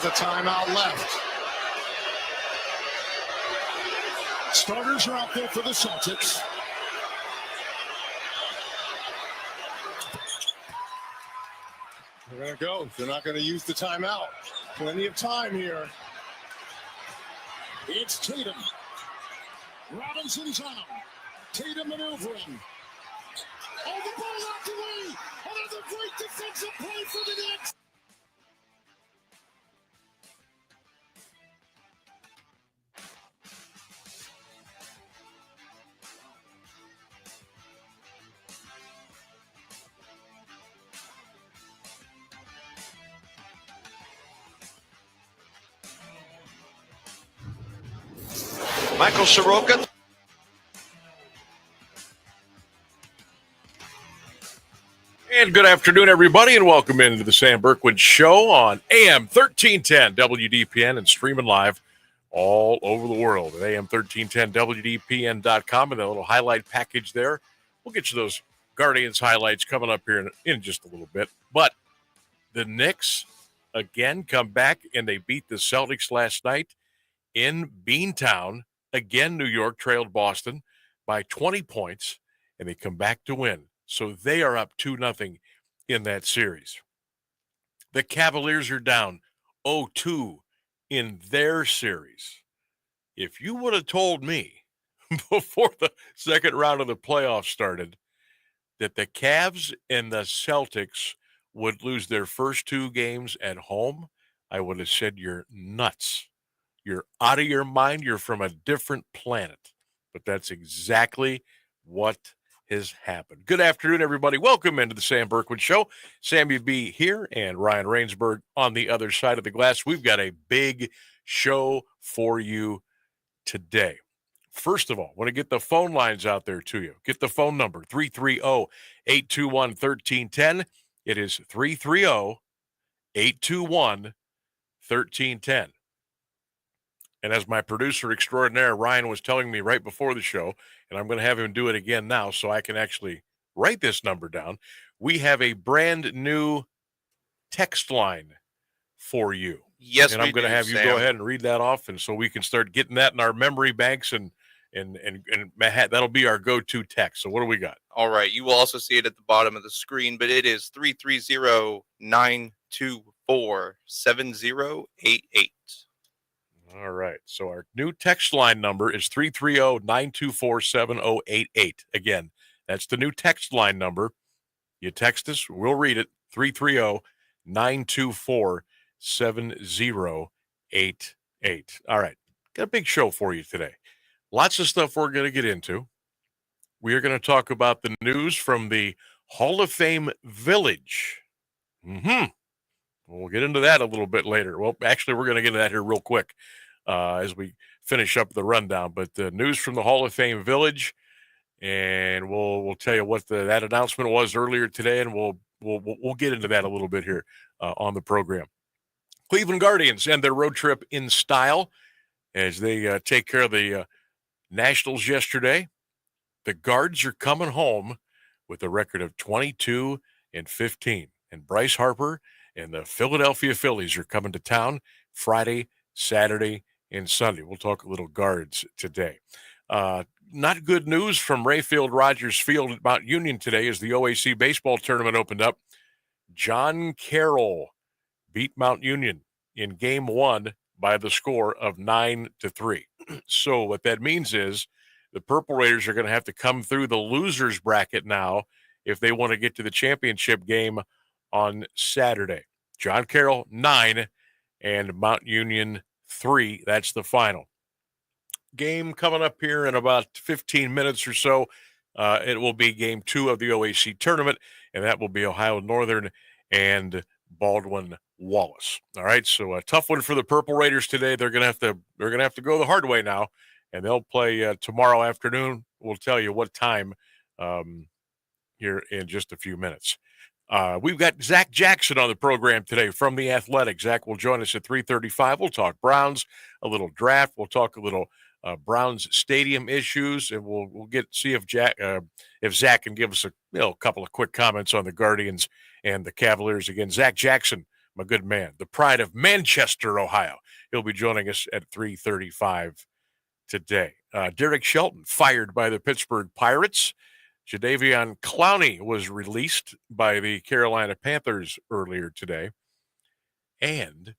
has a timeout left. Starters are out there for the Celtics. They're going to go. They're not going to use the timeout. Plenty of time here. It's Tatum. Robinson's on. Tatum maneuvering. Oh, the ball out the way. Another great defensive play for the Knicks. Michael Soroka. And good afternoon, everybody, and welcome into the Sam Bourquin Show on AM 1310 WDPN and streaming live all over the world at AM1310WDPN.com and that little highlight package there. We'll get you those Guardians highlights coming up here in just a little bit. But the Knicks, again, come back, and they beat the Celtics last night in Beantown. Again, New York trailed Boston by 20 points, and they come back to win. So they are up 2-0 in that series. The Cavaliers are down 0-2 in their series. If you would have told me before the second round of the playoffs started that the Cavs and the Celtics would lose their first two games at home, I would have said you're nuts. You're out of your mind. You're from a different planet. But that's exactly what has happened. Good afternoon, everybody. Welcome into the Sam Bourquin Show. Sammy B here and Ryan Rainsberg on the other side of the glass. We've got a big show for you today. First of all, I want to get the phone lines out there to you. Get the phone number, 330-821-1310. It is 330-821-1310. And as my producer extraordinaire, Ryan, was telling me right before the show, and I'm going to have him do it again now so I can actually write this number down, we have a brand new text line for you. Yes, and I'm going to have you go ahead and read that off, and so we can start getting that in our memory banks, and that'll be our go-to text. So what do we got? All right. You will also see it at the bottom of the screen, but it is 330-924-7088. All right. So our new text line number is 330-924-7088. Again, that's the new text line number. You text us, we'll read it, 330-924-7088. All right. Got a big show for you today. Lots of stuff we're going to get into. We are going to talk about the news from the Hall of Fame Village. We'll get into that a little bit later. Well, actually, we're going to get into that here real quick as we finish up the rundown. But the news from the Hall of Fame Village, and we'll tell you what that announcement was earlier today, and we'll get into that a little bit here on the program. Cleveland Guardians end their road trip in style as they take care of the Nationals yesterday. The Guards are coming home with a record of 22-15, and Bryce Harper and the Philadelphia Phillies are coming to town Friday, Saturday, and Sunday. We'll talk a little Guards today. Not good news from Rayfield Rogers Field at Mount Union today as the OAC baseball tournament opened up. John Carroll beat Mount Union in Game 1 by the score of 9-3. So what that means is the Purple Raiders are going to have to come through the losers bracket now if they want to get to the championship game on Saturday. John Carroll, 9, and Mount Union, 3. That's the final. Game coming up here in about 15 minutes or so. It will be Game 2 of the OAC tournament, and that will be Ohio Northern and Baldwin Wallace. All right, so a tough one for the Purple Raiders today. They're gonna have to go the hard way now, and they'll play tomorrow afternoon. We'll tell you what time here in just a few minutes. We've got Zac Jackson on the program today from The Athletic. Zac will join us at 3:35. We'll talk Browns, a little draft. We'll talk a little Browns stadium issues, and we'll see if Zac can give us a couple of quick comments on the Guardians and the Cavaliers again. Zac Jackson my good man, the pride of Manchester, Ohio. He'll be joining us at 3:35 today. Derek Shelton fired by the Pittsburgh Pirates. Jadeveon Clowney was released by the Carolina Panthers earlier today. And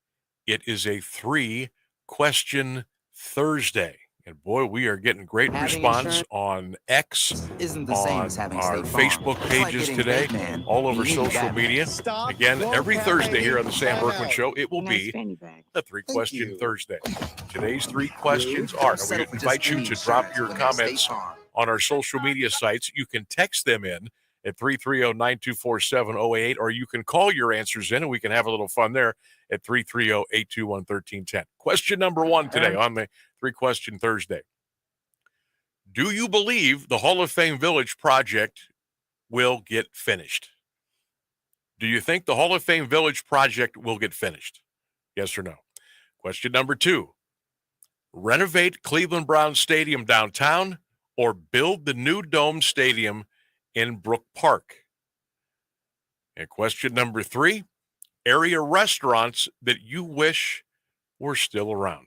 it is a 3-question Thursday. And boy, we are getting great response on X, isn't the same on as having our State Farm. Facebook It's like pages getting today, Batman. all over You need social Batman. media. Stop. Again, every Cat Thursday lady. here on the Sam Time Bourquin out. Show, it will Nice be fanny bag. a 3-question you. Thursday. Today's 3 questions are, and we Settle for just invite you any to drop insurance your when there's comments State Farm. on our social media sites. You can text them in at 330-924-7088, or you can call your answers in, and we can have a little fun there at 330-821-1310. Question number 1 today on the 3-question Thursday. Do you believe the Hall of Fame Village project will get finished? Do you think the Hall of Fame Village project will get finished? Yes or no? Question number 2. Renovate Cleveland Browns Stadium downtown or build the new Dome Stadium in Brook Park? And question number 3, area restaurants that you wish were still around.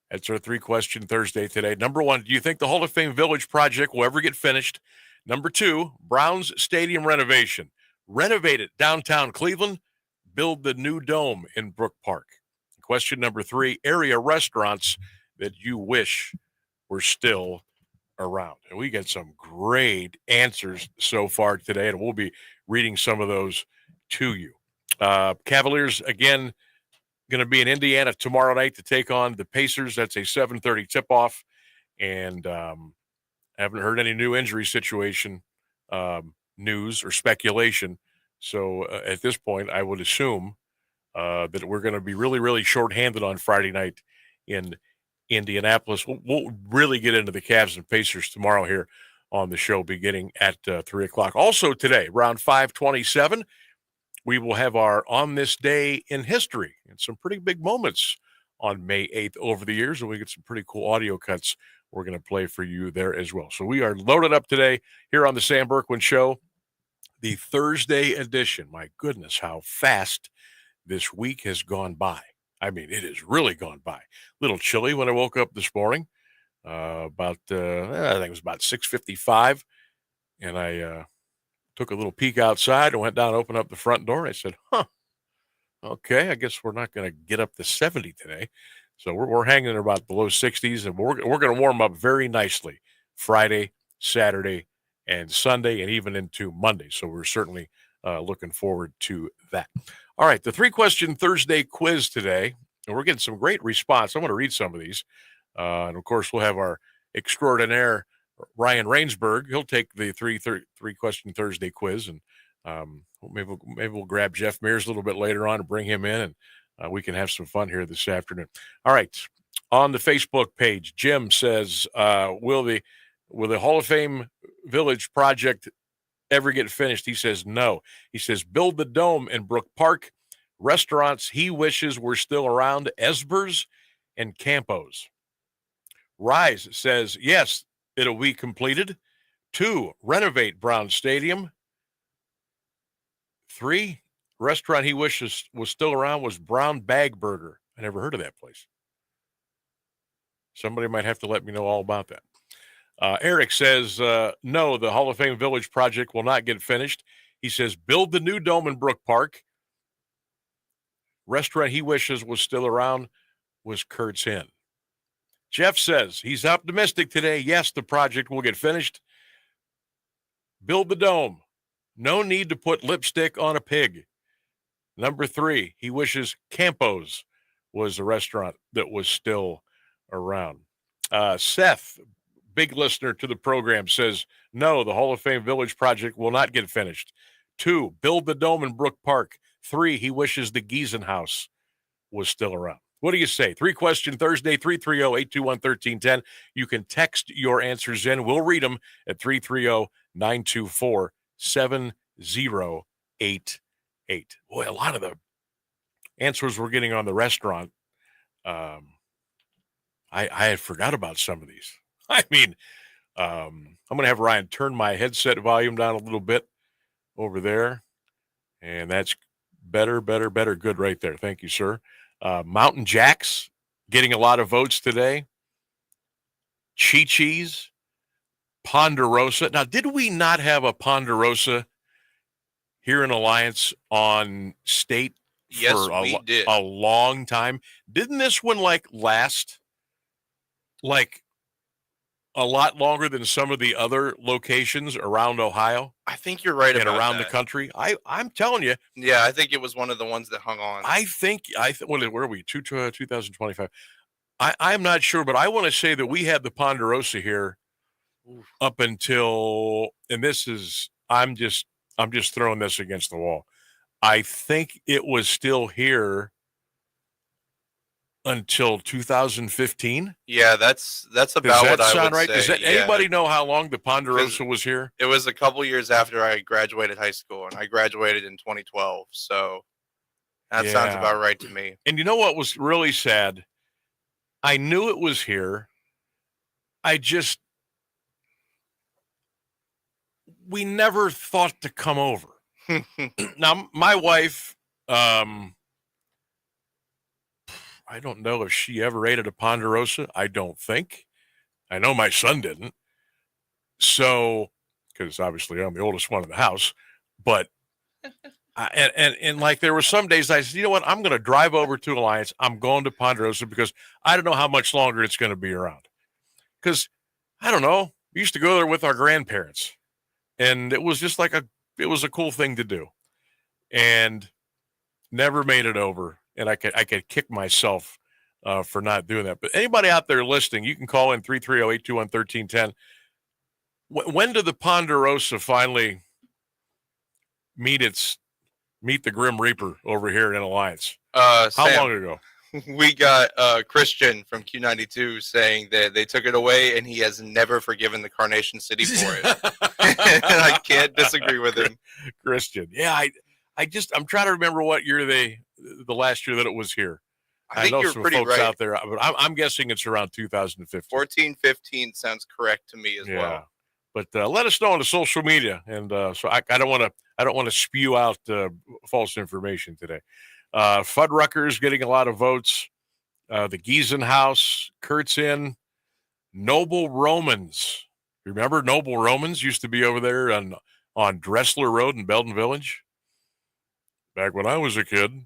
That's our 3-question Thursday today. Number 1, do you think the Hall of Fame Village project will ever get finished? Number 2, Browns Stadium renovation. Renovate it downtown Cleveland, build the new dome in Brook Park. Question number 3, area restaurants that you wish were still around. And we get some great answers so far today, and we'll be reading some of those to you. Cavaliers, again, going to be in Indiana tomorrow night to take on the Pacers. That's a 7:30 tip-off, and haven't heard any new injury situation news or speculation. So at this point, I would assume that we're going to be really, really shorthanded on Friday night in Indianapolis. We'll really get into the Cavs and Pacers tomorrow here on the show beginning at 3 o'clock. Also today, around 5:27, we will have our On This Day in History and some pretty big moments on May 8th over the years, and we get some pretty cool audio cuts we're going to play for you there as well. So we are loaded up today here on the Sam Bourquin Show, the Thursday edition. My goodness, how fast this week has gone by. I mean, it has really gone by. A little chilly when I woke up this morning, I think it was about 6:55, and I took a little peek outside and went down and opened up the front door. And I said, okay, I guess we're not going to get up to 70 today. So we're hanging in about below 60s, and we're going to warm up very nicely Friday, Saturday, and Sunday, and even into Monday. So we're certainly looking forward to that. All right, the 3-question Thursday quiz today, and we're getting some great response. I'm going to read some of these. And, of course, we'll have our extraordinaire Ryan Rainsberg. He'll take the 3-question Thursday quiz, and maybe we'll grab Jeff Mears a little bit later on and bring him in, and we can have some fun here this afternoon. All right, on the Facebook page, Jim says, "Will the Hall of Fame Village project ever get finished?" He says no. He says build the dome in Brook Park. Restaurants he wishes were still around: Esber's and Campo's. Rise says yes, it'll be completed. 2, renovate Brown Stadium. 3, restaurant he wishes was still around was Brown Bag Burger. I never heard of that place. Somebody might have to let me know all about that. Eric says, no, the Hall of Fame Village project will not get finished. He says, build the new dome in Brook Park. Restaurant he wishes was still around was Kurt's Inn. Jeff says he's optimistic today. Yes, the project will get finished. Build the dome. No need to put lipstick on a pig. Number 3, he wishes Campo's was the restaurant that was still around. Seth, big listener to the program, says, no, the Hall of Fame Village project will not get finished. 2, build the dome in Brook Park. 3, he wishes the Giesen House was still around. What do you say? 3-question Thursday, 330-821-1310. You can text your answers in. We'll read them at 330-924-7088. Boy, a lot of the answers we're getting on the restaurant, I had forgot about some of these. I mean, I'm going to have Ryan turn my headset volume down a little bit over there, and that's Better. Good right there. Thank you, sir. Mountain Jacks getting a lot of votes today. Chi-Chi's, Ponderosa. Now, did we not have a Ponderosa here in Alliance on State Yes, for we did. a long time? Didn't this one last a lot longer than some of the other locations around Ohio I think you're right and about around the that. country? I'm telling you, Yeah, I think it was one of the ones that hung on. where are we? 2025. I'm not sure, but I want to say that we had the Ponderosa here up until, and this is, I'm just throwing this against the wall. I think it was still here until 2015. Yeah, that's Does about that what I sound would right? say. Does that, yeah. anybody know how long the Ponderosa was here? It was a couple years after I graduated high school, and I graduated in 2012. So that sounds Yeah. about right to me. And you know what was really sad? I knew it was here. We never thought to come over. Now, my wife, I don't know if she ever ate at a Ponderosa. I don't think. I know my son didn't. So, because obviously I'm the oldest one in the house, but and like there were some days I said, you know what, I'm going to drive over to Alliance. I'm going to Ponderosa because I don't know how much longer it's going to be around. Because I don't know, we used to go there with our grandparents, and it was just it was a cool thing to do, and never made it over. And I could kick myself for not doing that. But anybody out there listening, you can call in 330-821-1310. When did the Ponderosa finally meet the Grim Reaper over here in Alliance? How Sam, long ago? We got Christian from Q92 saying that they took it away, and he has never forgiven the Carnation City for it. And I can't disagree with him. Christian, yeah, I'm trying to remember what year the last year that it was here. I think know you're some pretty folks right. out there, but I'm guessing it's around 2015. 14-15 sounds correct to me as well. But let us know on the social media, and so I don't want to spew out false information today. Fuddruckers getting a lot of votes. The Giesen House, Kurt's Inn, Noble Romans. Remember Noble Romans used to be over there on Dressler Road in Belden Village? Back when I was a kid,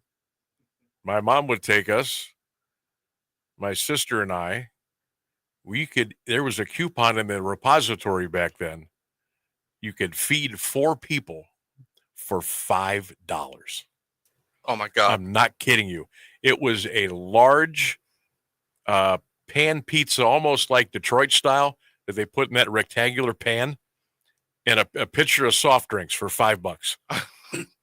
my mom would take us, my sister and I. There was a coupon in the repository back then. You could feed 4 people for $5. Oh my God. I'm not kidding you. It was a large pan pizza, almost like Detroit style, that they put in that rectangular pan, and a pitcher of soft drinks for $5.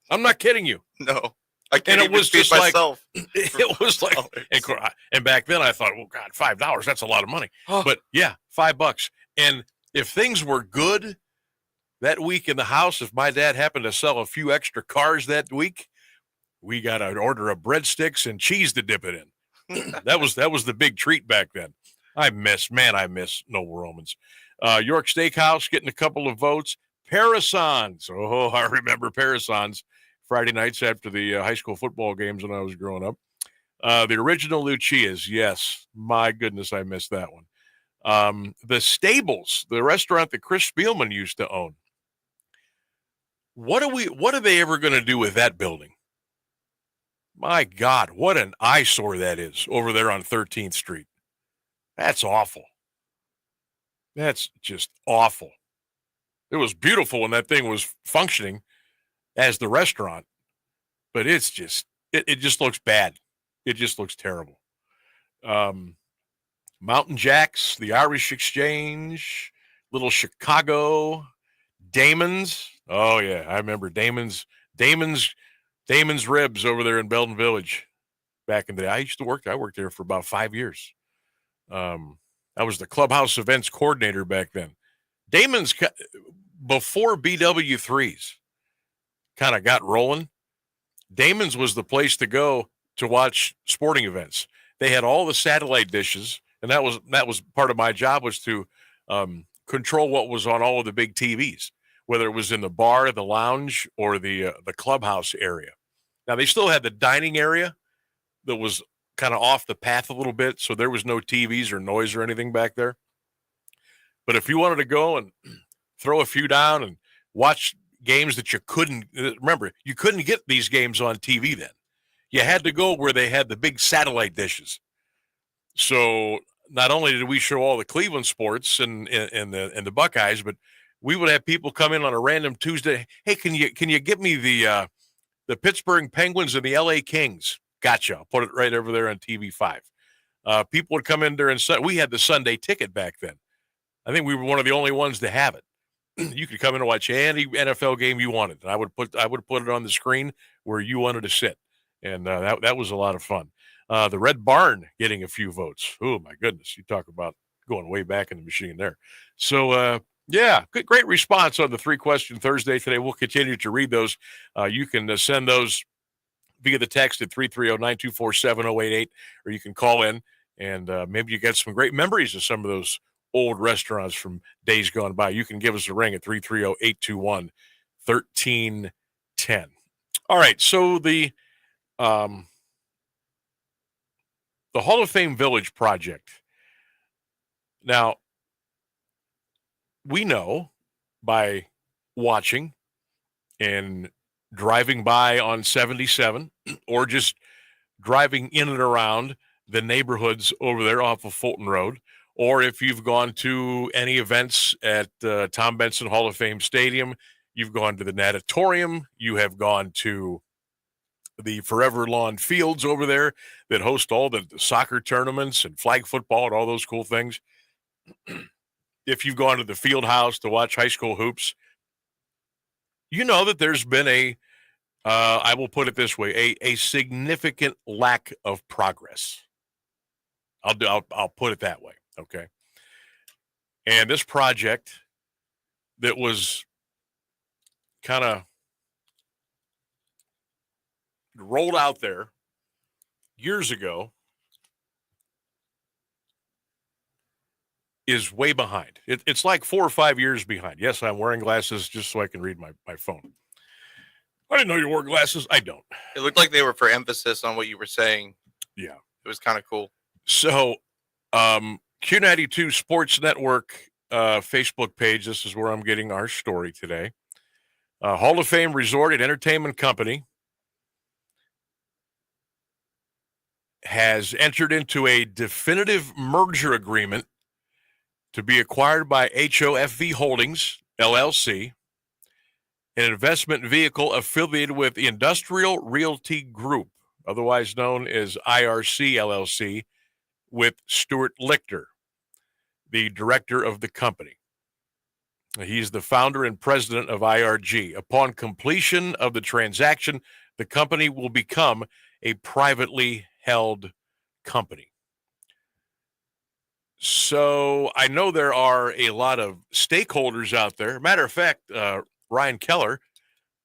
I'm not kidding you. No. I can't And it was just myself. It was like, and back then I thought, well, God, $5, that's a lot of money. But yeah, $5. And if things were good that week in the house, if my dad happened to sell a few extra cars that week, we got an order of breadsticks and cheese to dip it in. That was the big treat back then. I miss Noble Romans. York Steakhouse getting a couple of votes. Parasons. Oh, I remember Parasons. Friday nights after the high school football games when I was growing up. The original Lucia's, yes. My goodness, I missed that one. The Stables, the restaurant that Chris Spielman used to own. What are they ever going to do with that building? My God, what an eyesore that is over there on 13th Street. That's awful. That's just awful. It was beautiful when that thing was functioning as the restaurant, but it's just, it just looks bad. It just looks terrible. Mountain Jacks, the Irish Exchange, Little Chicago, Damon's. Oh yeah, I remember Damon's Ribs over there in Belden Village back in the day. I worked there for about 5 years. I was the clubhouse events coordinator back then. Damon's, before BW3s kind of got rolling, Damon's was the place to go to watch sporting events. They had all the satellite dishes, and that was part of my job, was to control what was on all of the big TVs, whether it was in the bar, the lounge, or the clubhouse area. Now, they still had the dining area that was kind of off the path a little bit, so there was no TVs or noise or anything back there. But if you wanted to go and throw a few down and watch games that you couldn't, remember, you couldn't get these games on TV then. You had to go where they had the big satellite dishes. So not only did we show all the Cleveland sports and the Buckeyes, but we would have people come in on a random Tuesday. Hey, can you get me the Pittsburgh Penguins and the LA Kings? Gotcha. I'll put it right over there on TV5. People would come in during we had the Sunday ticket back then. I think we were one of the only ones to have it. You could come in and watch any NFL game you wanted. And I would put it on the screen where you wanted to sit. And that was a lot of fun. The Red Barn getting a few votes. Oh, my goodness. You talk about going way back in the machine there. So, yeah, great response on the 3-question Thursday today. We'll continue to read those. You can send those via the text at 330-924-7088, or you can call in, and maybe you got some great memories of some of those old restaurants from days gone by. You can give us a ring at 330-821-1310. All right, so the Hall of Fame Village project. Now, we know by watching and driving by on 77 or just driving in and around the neighborhoods over there off of Fulton Road, or if you've gone to any events at Tom Benson Hall of Fame Stadium, you've gone to the Natatorium, you have gone to the Forever Lawn Fields over there that host all the soccer tournaments and flag football and all those cool things. If you've gone to the field house to watch high school hoops, you know that there's been I will put it this way, a significant lack of progress. I'll put it that way. Okay. And this project that was kind of rolled out there years ago is way behind. It's like 4 or 5 years behind. Yes, I'm wearing glasses just so I can read my phone. I didn't know you wore glasses. I don't. It looked like they were for emphasis on what you were saying. Yeah. It was kind of cool. So, Q92 Sports Network Facebook page, this is where I'm getting our story today. Hall of Fame Resort and Entertainment Company has entered into a definitive merger agreement to be acquired by HOFV Holdings, LLC, an investment vehicle affiliated with the Industrial Realty Group, otherwise known as IRC, LLC, with Stuart Lichter, the director of the company. He's the founder and president of IRG. Upon completion of the transaction, the company will become a privately held company. So I know there are a lot of stakeholders out there. Matter of fact, Ryan Keller,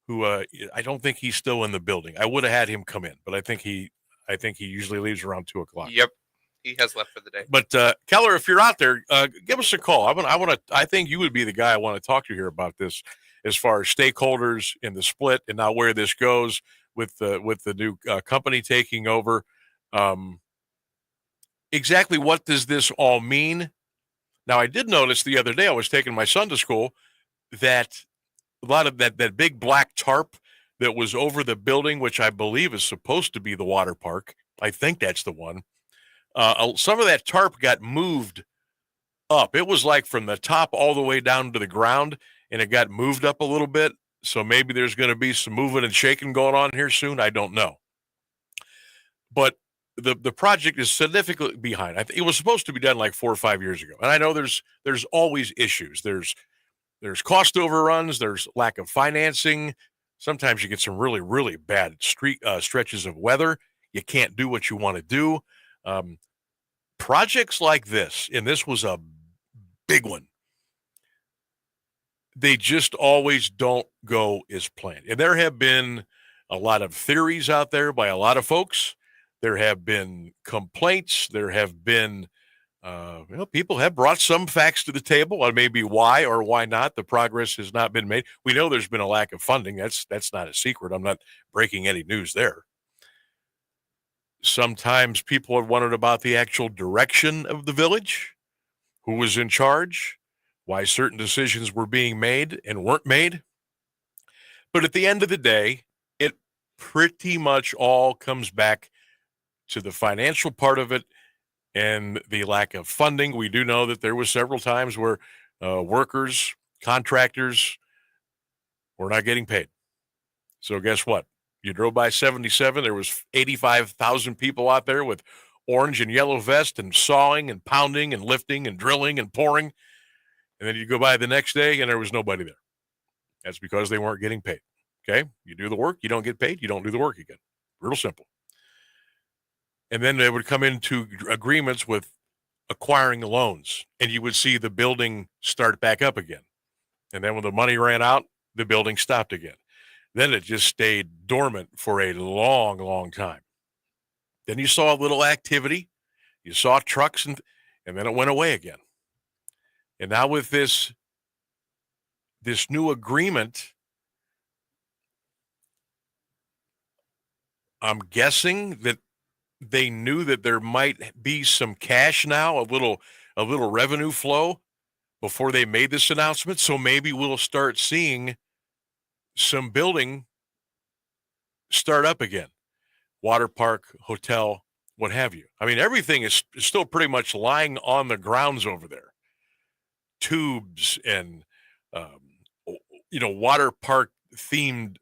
who I don't think he's still in the building. I would have had him come in, but I think he usually leaves around 2:00. Yep, he has left for the day. But Keller, if you're out there, give us a call. I think you would be the guy I want to talk to here about this, as far as stakeholders in the split and now where this goes with the new company taking over. Exactly what does this all mean? Now, I did notice the other day I was taking my son to school that a lot of that big black tarp that was over the building, which I believe is supposed to be the water park. I think that's the one. Some of that tarp got moved up. It was like from the top all the way down to the ground, and it got moved up a little bit. So maybe there's going to be some moving and shaking going on here soon. I don't know. But the project is significantly behind. It was supposed to be done like 4 or 5 years ago. And I know there's always issues. There's cost overruns. There's lack of financing. Sometimes you get some really, really bad stretches of weather. You can't do what you want to do. Projects like this, and this was a big one, they just always don't go as planned. And there have been a lot of theories out there by a lot of folks. There have been complaints. There have been People have brought some facts to the table on maybe why or why not the progress has not been made. We know there's been a lack of funding. That's not a secret. I'm not breaking any news there. Sometimes people have wondered about the actual direction of the village, who was in charge, why certain decisions were being made and weren't made. But at the end of the day, it pretty much all comes back to the financial part of it and the lack of funding. We do know that there was several times where workers, contractors were not getting paid. So guess what? You drove by 77, there was 85,000 people out there with orange and yellow vest and sawing and pounding and lifting and drilling and pouring. And then you go by the next day and there was nobody there. That's because they weren't getting paid. Okay? You do the work, you don't get paid, you don't do the work again. Real simple. And then they would come into agreements with acquiring loans, and you would see the building start back up again. And then when the money ran out, the building stopped again. Then it just stayed dormant for a long, long time. Then you saw a little activity. You saw trucks, and then it went away again. And now with this new agreement, I'm guessing that they knew that there might be some cash now, a little revenue flow before they made this announcement. So maybe we'll start seeing some building start up again. Water park, hotel, what have you. I mean, everything is still pretty much lying on the grounds over there. Tubes and, water park themed,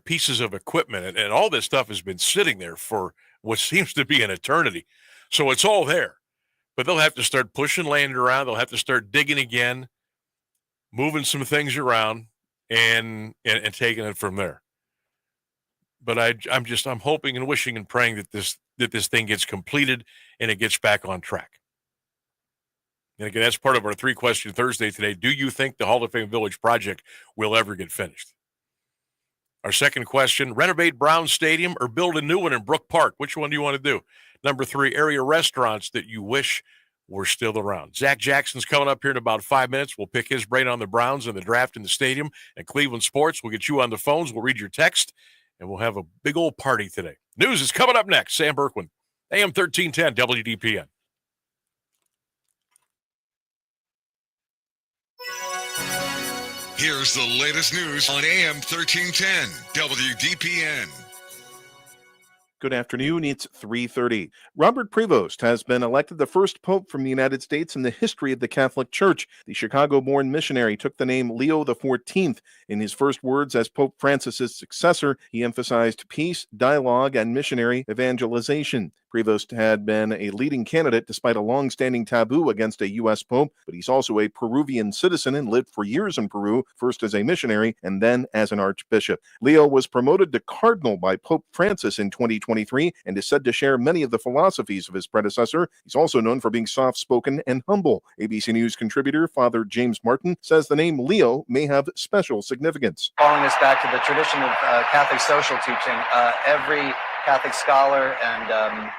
pieces of equipment and all this stuff has been sitting there for what seems to be an eternity. So it's all there, but they'll have to start pushing land around. They'll have to start digging again, moving some things around and taking it from there. But I'm hoping and wishing and praying that this thing gets completed and it gets back on track. And again, that's part of our 3-question Thursday today. Do you think the Hall of Fame Village project will ever get finished? Our second question, renovate Brown Stadium or build a new one in Brook Park? Which one do you want to do? Number 3, area restaurants that you wish were still around. Zac Jackson's coming up here in about 5 minutes. We'll pick his brain on the Browns and the draft in the stadium and Cleveland sports. We'll get you on the phones. We'll read your text, and we'll have a big old party today. News is coming up next. Sam Bourquin, AM 1310 WDPN. Here's the latest news on AM 1310 WDPN. Good afternoon. It's 3:30. Robert Prevost has been elected the first pope from the United States in the history of the Catholic Church. The Chicago-born missionary took the name Leo XIV. In his first words as Pope Francis's successor, he emphasized peace, dialogue, and missionary evangelization. Prevost had been a leading candidate despite a long-standing taboo against a U.S. pope, but he's also a Peruvian citizen and lived for years in Peru, first as a missionary and then as an archbishop. Leo was promoted to cardinal by Pope Francis in 2023 and is said to share many of the philosophies of his predecessor. He's also known for being soft-spoken and humble. ABC News contributor Father James Martin says the name Leo may have special significance. Calling us back to the tradition of Catholic social teaching, every Catholic scholar and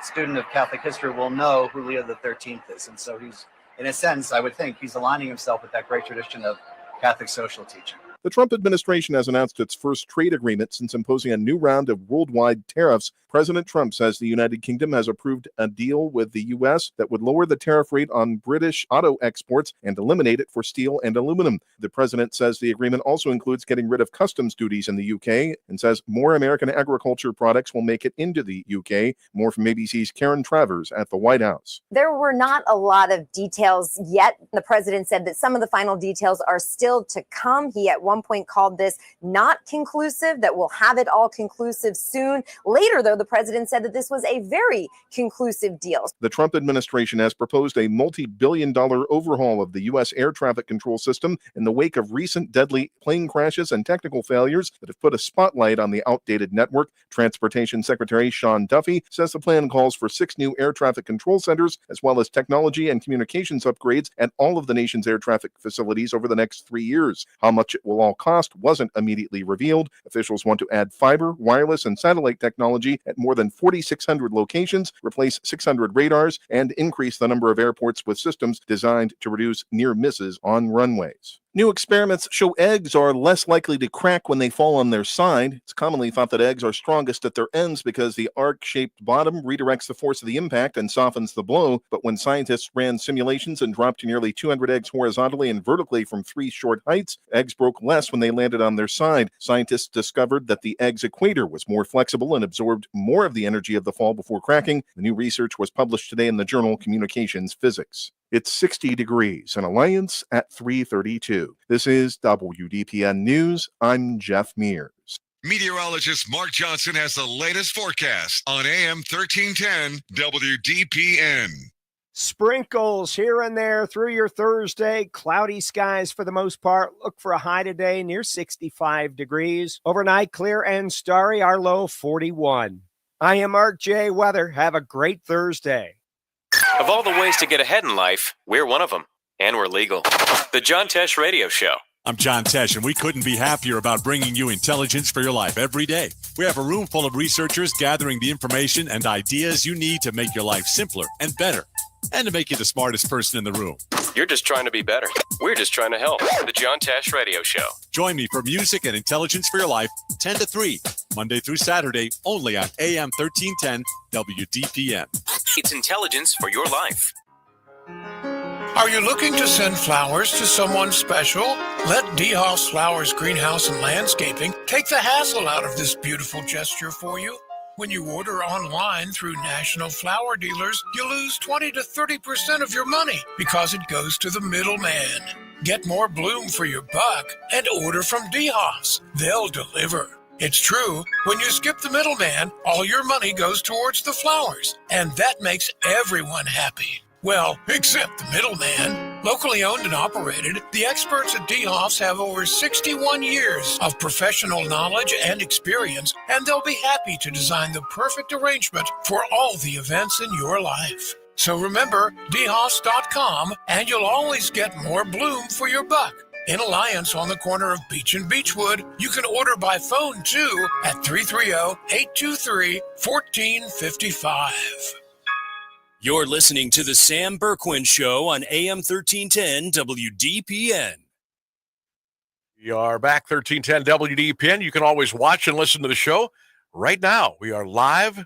student of Catholic history will know who Leo XIII is. And so he's, in a sense, I would think, he's aligning himself with that great tradition of Catholic social teaching. The Trump administration has announced its first trade agreement since imposing a new round of worldwide tariffs. President Trump says the United Kingdom has approved a deal with the U.S. that would lower the tariff rate on British auto exports and eliminate it for steel and aluminum. The president says the agreement also includes getting rid of customs duties in the U.K. and says more American agriculture products will make it into the U.K. More from ABC's Karen Travers at the White House. There were not a lot of details yet. The president said that some of the final details are still to come. He at one point called this not conclusive, that we'll have it all conclusive soon. Later, though, the president said that this was a very conclusive deal. The Trump administration has proposed a multi-billion-dollar overhaul of the U.S. air traffic control system in the wake of recent deadly plane crashes and technical failures that have put a spotlight on the outdated network. Transportation Secretary Sean Duffy says the plan calls for 6 new air traffic control centers, as well as technology and communications upgrades at all of the nation's air traffic facilities over the next 3 years. How much it will will all cost wasn't immediately revealed. Officials want to add fiber, wireless, and satellite technology at more than 4,600 locations, replace 600 radars, and increase the number of airports with systems designed to reduce near misses on runways. New experiments show eggs are less likely to crack when they fall on their side. It's commonly thought that eggs are strongest at their ends because the arc-shaped bottom redirects the force of the impact and softens the blow. But when scientists ran simulations and dropped nearly 200 eggs horizontally and vertically from 3 short heights, eggs broke less when they landed on their side. Scientists discovered that the egg's equator was more flexible and absorbed more of the energy of the fall before cracking. The new research was published today in the journal Communications Physics. It's 60 degrees in Alliance at 3:32. This is WDPN News. I'm Jeff Mears. Meteorologist Mark Johnson has the latest forecast on AM 1310 WDPN. Sprinkles here and there through your Thursday. Cloudy skies for the most part. Look for a high today near 65 degrees. Overnight, clear and starry. Our low, 41. I am Mark J. Weather. Have a great Thursday. Of all the ways to get ahead in life, we're one of them. And we're legal. The John Tesh Radio Show. I'm John Tesh, and we couldn't be happier about bringing you intelligence for your life every day. We have a room full of researchers gathering the information and ideas you need to make your life simpler and better, and to make you the smartest person in the room. You're just trying to be better. We're just trying to help. The John Tesh Radio Show. Join me for music and intelligence for your life, 10 to 3, Monday through Saturday, only on AM 1310 WDPN. It's intelligence for your life. Are you looking to send flowers to someone special? Let DeHoff's Flowers Greenhouse and Landscaping take the hassle out of this beautiful gesture for you. When you order online through national flower dealers, you lose 20 to 30% of your money because it goes to the middleman. Get more bloom for your buck and order from DeHoff's. They'll deliver. It's true, when you skip the middleman, all your money goes towards the flowers, and that makes everyone happy. Well, except the middleman. Locally owned and operated, the experts at DeHoff's have over 61 years of professional knowledge and experience, and they'll be happy to design the perfect arrangement for all the events in your life. So remember, DeHoffs.com, and you'll always get more bloom for your buck. In Alliance on the corner of Beach and Beechwood, you can order by phone too at 330-823-1455. You're listening to the Sam Bourquin Show on AM 1310 WDPN. We are back, 1310 WDPN. You can always watch and listen to the show right now. We are live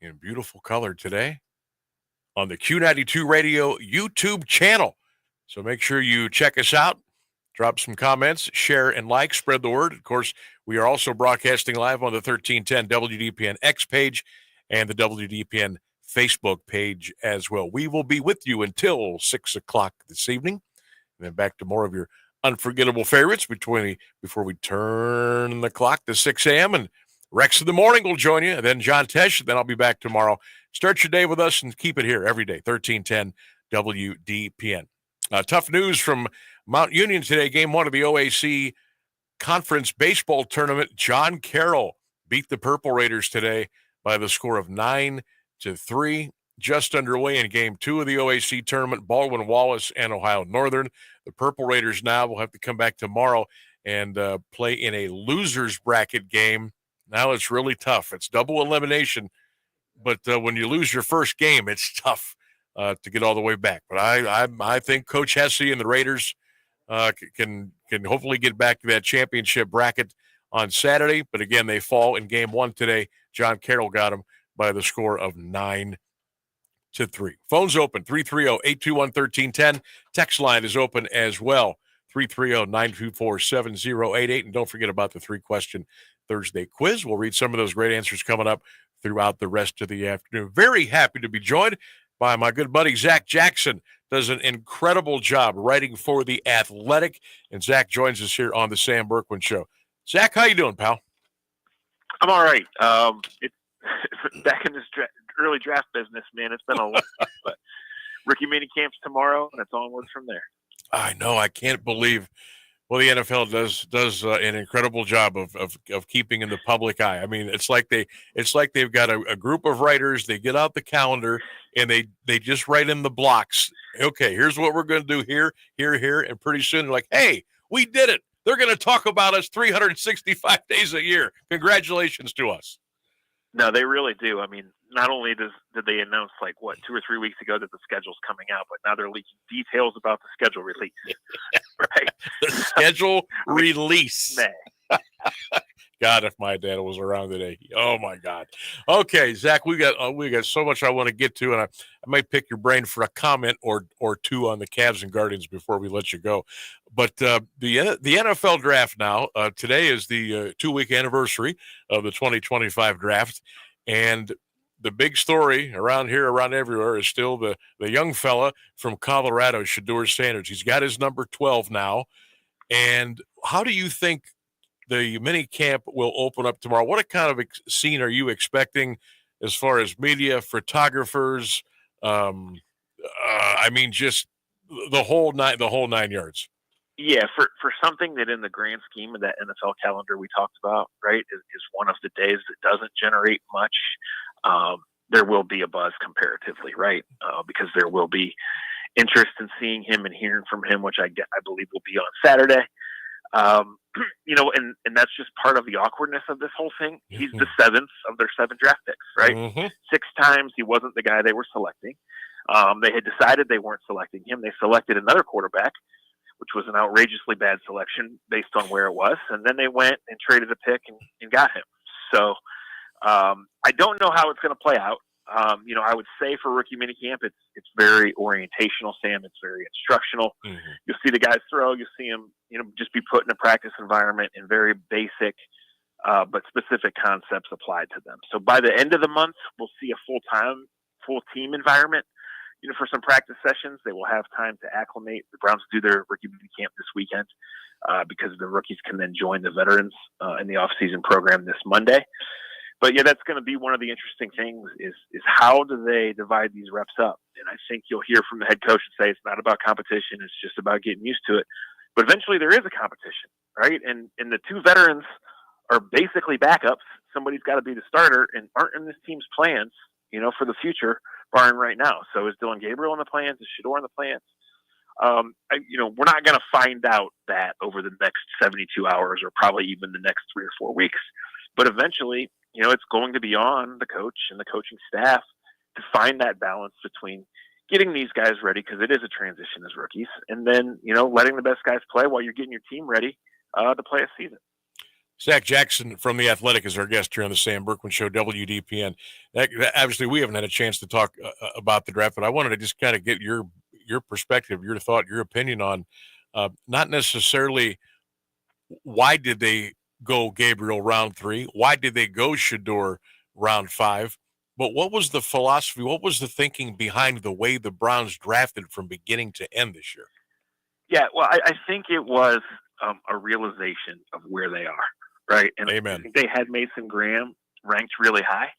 in beautiful color today on the Q92 Radio YouTube channel. So make sure you check us out. Drop some comments, share and like, spread the word. Of course, we are also broadcasting live on the 1310 WDPN X page and the WDPN Facebook page as well. We will be with you until 6 o'clock this evening. And then back to more of your unforgettable favorites before we turn the clock to 6 a.m. And Rex in the morning will join you. And then John Tesh. Then I'll be back tomorrow. Start your day with us and keep it here every day. 1310 WDPN. Tough news from Mount Union today. Game 1 of the OAC Conference Baseball Tournament. John Carroll beat the Purple Raiders today by the score of 9-3. Just underway in Game 2 of the OAC Tournament. Baldwin Wallace and Ohio Northern. The Purple Raiders now will have to come back tomorrow and play in a loser's bracket game. Now it's really tough. It's double elimination, but when you lose your first game, it's tough to get all the way back. But I think Coach Hesse and the Raiders can hopefully get back to that championship bracket on Saturday. But again, they fall in Game 1 today. John Carroll got them by the score of 9-3. Phone's open, 330-821-1310. Text line is open as well, 330-924-7088. And don't forget about the 3-question Thursday quiz. We'll read some of those great answers coming up throughout the rest of the afternoon. Very happy to be joined by my good buddy, Zac Jackson. Does an incredible job writing for The Athletic. And Zac joins us here on the Sam Bourquin Show. Zac, how you doing, pal? I'm all right. Back in this early draft business, man, it's been a lot. But rookie mini camp's tomorrow, and it's onwards from there. I know. I can't believe. Well, the NFL does an incredible job of keeping in the public eye. I mean, it's like they've got a group of writers. They get out the calendar and they just write in the blocks. Okay, here's what we're going to do here, and pretty soon they're like, hey, we did it. They're going to talk about us 365 days a year. Congratulations to us. No, they really do. I mean, not only did they announce 2 or 3 weeks ago that the schedule's coming out, but now they're leaking details about the schedule release. Right? The schedule release. May. God, if my dad was around today. Oh my God. Okay, Zach, we got so much I want to get to, and I might pick your brain for a comment or two on the Cavs and Guardians before we let you go. But the NFL draft now, today is the 2-week anniversary of the 2025 draft, and the big story around here, around everywhere, is still the young fella from Colorado, Shedeur Sanders. He's got his number 12 now. And how do you think the mini camp will open up tomorrow? What kind of scene are you expecting as far as media, photographers? I mean, just the whole 9 yards. Yeah, for something that in the grand scheme of that NFL calendar we talked about, right, is one of the days that doesn't generate much. There will be a buzz comparatively, right? Because there will be interest in seeing him and hearing from him, which I believe will be on Saturday. And that's just part of the awkwardness of this whole thing. He's the 7th of their 7 draft picks, right? 6 times he wasn't the guy they were selecting. They had decided they weren't selecting him. They selected another quarterback, which was an outrageously bad selection based on where it was. And then they went and traded a pick and got him. So I don't know how it's going to play out. I would say for rookie minicamp, it's very orientational, Sam. It's very instructional. You'll see the guys throw. You'll see them, just be put in a practice environment and very basic but specific concepts applied to them. So by the end of the month, we'll see a full team environment. For some practice sessions, they will have time to acclimate. The Browns do their rookie minicamp this weekend because the rookies can then join the veterans in the off-season program this Monday. But yeah, that's going to be one of the interesting things is how do they divide these reps up? And I think you'll hear from the head coach and say it's not about competition, it's just about getting used to it. But eventually there is a competition, right? And the 2 veterans are basically backups. Somebody's got to be the starter and aren't in this team's plans, for the future, barring right now. So is Dylan Gabriel in the plans? Is Shedeur in the plans? We're not going to find out that over the next 72 hours or probably even the next 3 or 4 weeks. But eventually, it's going to be on the coach and the coaching staff to find that balance between getting these guys ready, because it is a transition as rookies, and then, letting the best guys play while you're getting your team ready to play a season. Zac Jackson from The Athletic is our guest here on the Sam Bourquin Show, WDPN. Obviously, we haven't had a chance to talk about the draft, but I wanted to just kind of get your perspective, your thought, your opinion on not necessarily why did they go Gabriel round 3, why did they go Shedeur round 5, but what was the philosophy, what was the thinking behind the way the Browns drafted from beginning to end this year? Yeah, well, I think it was a realization of where they are, right? And Amen. I think they had Mason Graham ranked really high.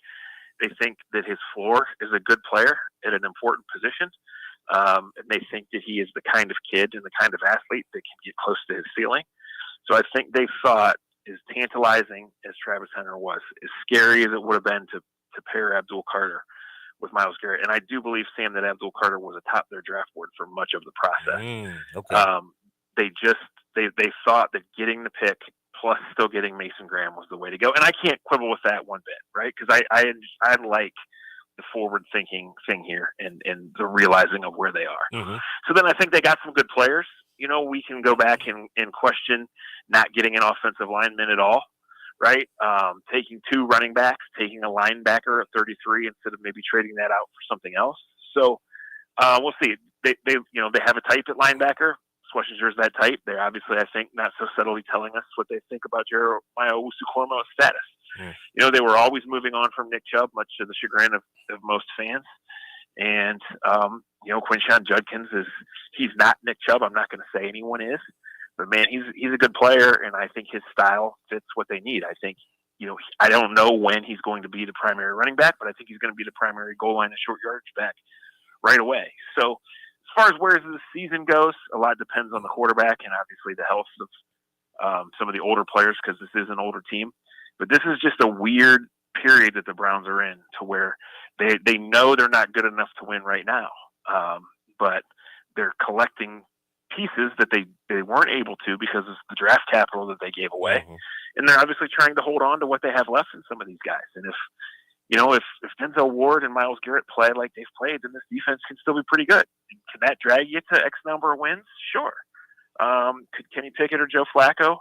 They think that his floor is a good player at an important position. And they think that he is the kind of kid and the kind of athlete that can get close to his ceiling. So I think they thought, as tantalizing as Travis Hunter was, as scary as it would have been to pair Abdul Carter with Myles Garrett, and I do believe, Sam, that Abdul Carter was atop their draft board for much of the process. Okay. They thought that getting the pick plus still getting Mason Graham was the way to go, and I can't quibble with that one bit, right? Because I like the forward-thinking thing here and the realizing of where they are. So then I think they got some good players. We can go back and question not getting an offensive lineman at all, right? Taking 2 running backs, taking a linebacker at 33 instead of maybe trading that out for something else. So we'll see. They have a type at linebacker. Schwarzenegger's that type. They're obviously, I think, not so subtly telling us what they think about Jeremiah Owusu-Koramoah's status. They were always moving on from Nick Chubb, much to the chagrin of most fans. And, Quinshon Judkins he's not Nick Chubb. I'm not going to say anyone is, but man, he's a good player. And I think his style fits what they need. I think, I don't know when he's going to be the primary running back, but I think he's going to be the primary goal line and short yardage back right away. So as far as where the season goes, a lot depends on the quarterback and obviously the health of some of the older players, because this is an older team. But this is just a weird period that the Browns are in, to where they know they're not good enough to win right now, but they're collecting pieces that they weren't able to because of the draft capital that they gave away. Mm-hmm. And they're obviously trying to hold on to what they have left in some of these guys. And if Denzel Ward and Myles Garrett play like they've played, then this defense can still be pretty good. Can that drag you to X number of wins? Sure. Could Kenny Pickett or Joe Flacco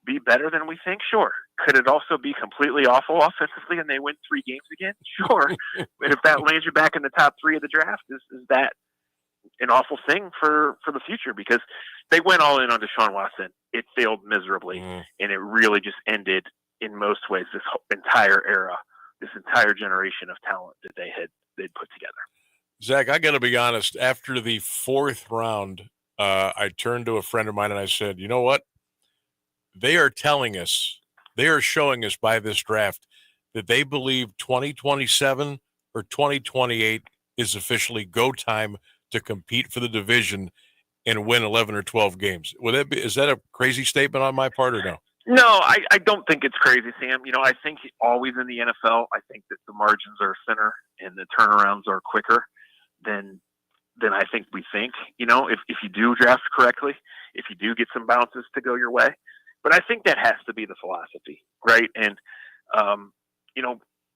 be better than we think? Sure. Could it also be completely awful offensively and they win 3 games again? Sure. But if that lands you back in the top 3 of the draft, is that an awful thing for the future? Because they went all in on Deshaun Watson. It failed miserably, and it really just ended in most ways this entire era, this entire generation of talent that they'd put together. Zach, I got to be honest. After the 4th round, I turned to a friend of mine and I said, you know what? They are telling us, they are showing us by this draft that they believe 2027 or 2028 is officially go time to compete for the division and win 11 or 12 games. Is that a crazy statement on my part or no? No, I don't think it's crazy, Sam. I think always in the NFL, I think that the margins are thinner and the turnarounds are quicker than I think we think. If you do draft correctly, if you do get some bounces to go your way. But I think that has to be the philosophy, right? And,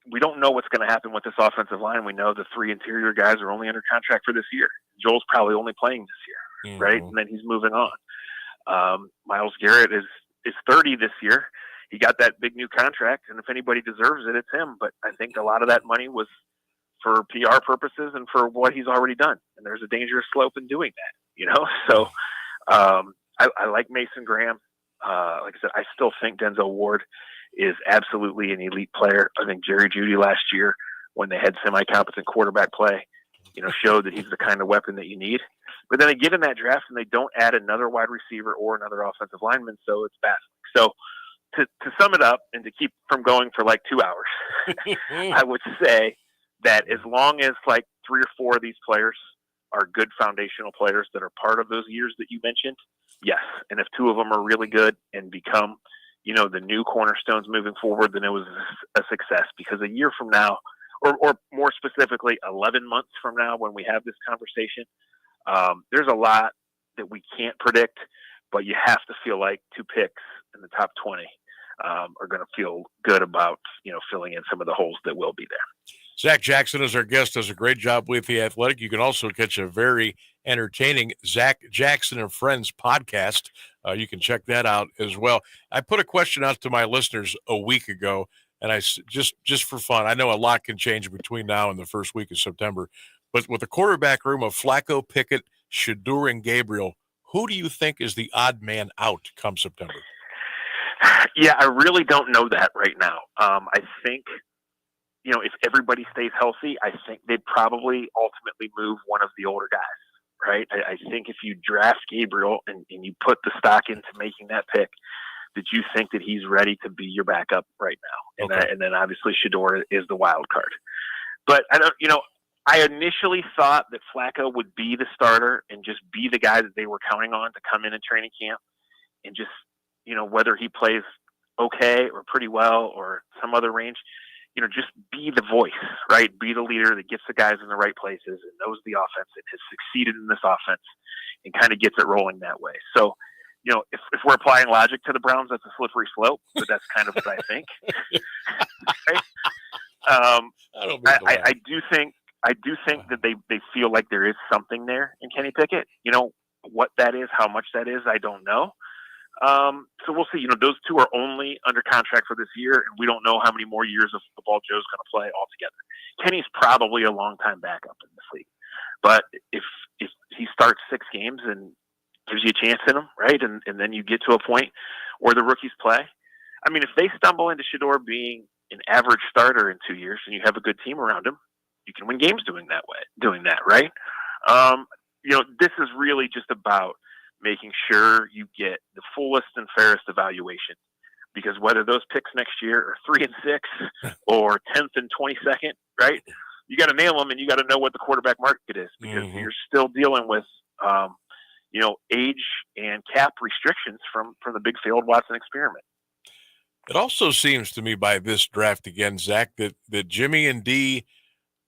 we don't know what's going to happen with this offensive line. We know the 3 interior guys are only under contract for this year. Joel's probably only playing this year, right? And then he's moving on. Myles Garrett is 30 this year. He got that big new contract, and if anybody deserves it, it's him. But I think a lot of that money was for PR purposes and for what he's already done. And there's a dangerous slope in doing that, So I like Mason Graham. Like I said, I still think Denzel Ward is absolutely an elite player. I think Jerry Jeudy last year, when they had semi-competent quarterback play, showed that he's the kind of weapon that you need. But then they get in that draft and they don't add another wide receiver or another offensive lineman, so it's baffling. So to sum it up and to keep from going for like 2 hours, I would say that as long as like 3 or 4 of these players are good foundational players that are part of those years that you mentioned, yes. And if 2 of them are really good and become, the new cornerstones moving forward, then it was a success. Because a year from now, or more specifically, 11 months from now, when we have this conversation, there's a lot that we can't predict, but you have to feel like 2 picks in the top 20 are going to feel good about, filling in some of the holes that will be there. Zac Jackson is our guest, does a great job with The Athletic. You can also catch a very entertaining Zac Jackson and Friends podcast. You can check that out as well. I put a question out to my listeners a week ago, and I just for fun, I know a lot can change between now and the first week of September, but with the quarterback room of Flacco, Pickett, Shedeur, and Gabriel, who do you think is the odd man out come September? Yeah, I really don't know that right now. I think, if everybody stays healthy, I think they'd probably ultimately move one of the older guys, right? I think if you draft Gabriel and you put the stock into making that pick, that you think that he's ready to be your backup right now. And then obviously Shedeur is the wild card. But I initially thought that Flacco would be the starter and just be the guy that they were counting on to come in training camp and just, whether he plays okay or pretty well or some other range, just be the voice, right? Be the leader that gets the guys in the right places and knows the offense and has succeeded in this offense and kind of gets it rolling that way. So, if we're applying logic to the Browns, that's a slippery slope, but that's kind of what I think. Right? I do think that they feel like there is something there in Kenny Pickett. What that is, how much that is, I don't know. So we'll see. Those 2 are only under contract for this year, and we don't know how many more years of football Joe's going to play altogether. Kenny's probably a long-time backup in this league, but if he starts 6 games and gives you a chance in him, right, and then you get to a point where the rookies play. I mean, if they stumble into Shedeur being an average starter in 2 years, and you have a good team around him, you can win games doing that, right? This is really just about making sure you get the fullest and fairest evaluation, because whether those picks next year are 3 and 6 or 10th and 22nd, right? You got to nail them, and you got to know what the quarterback market is, because you're still dealing with, age and cap restrictions from the big failed Watson experiment. It also seems to me by this draft again, Zach, that Jimmy and D,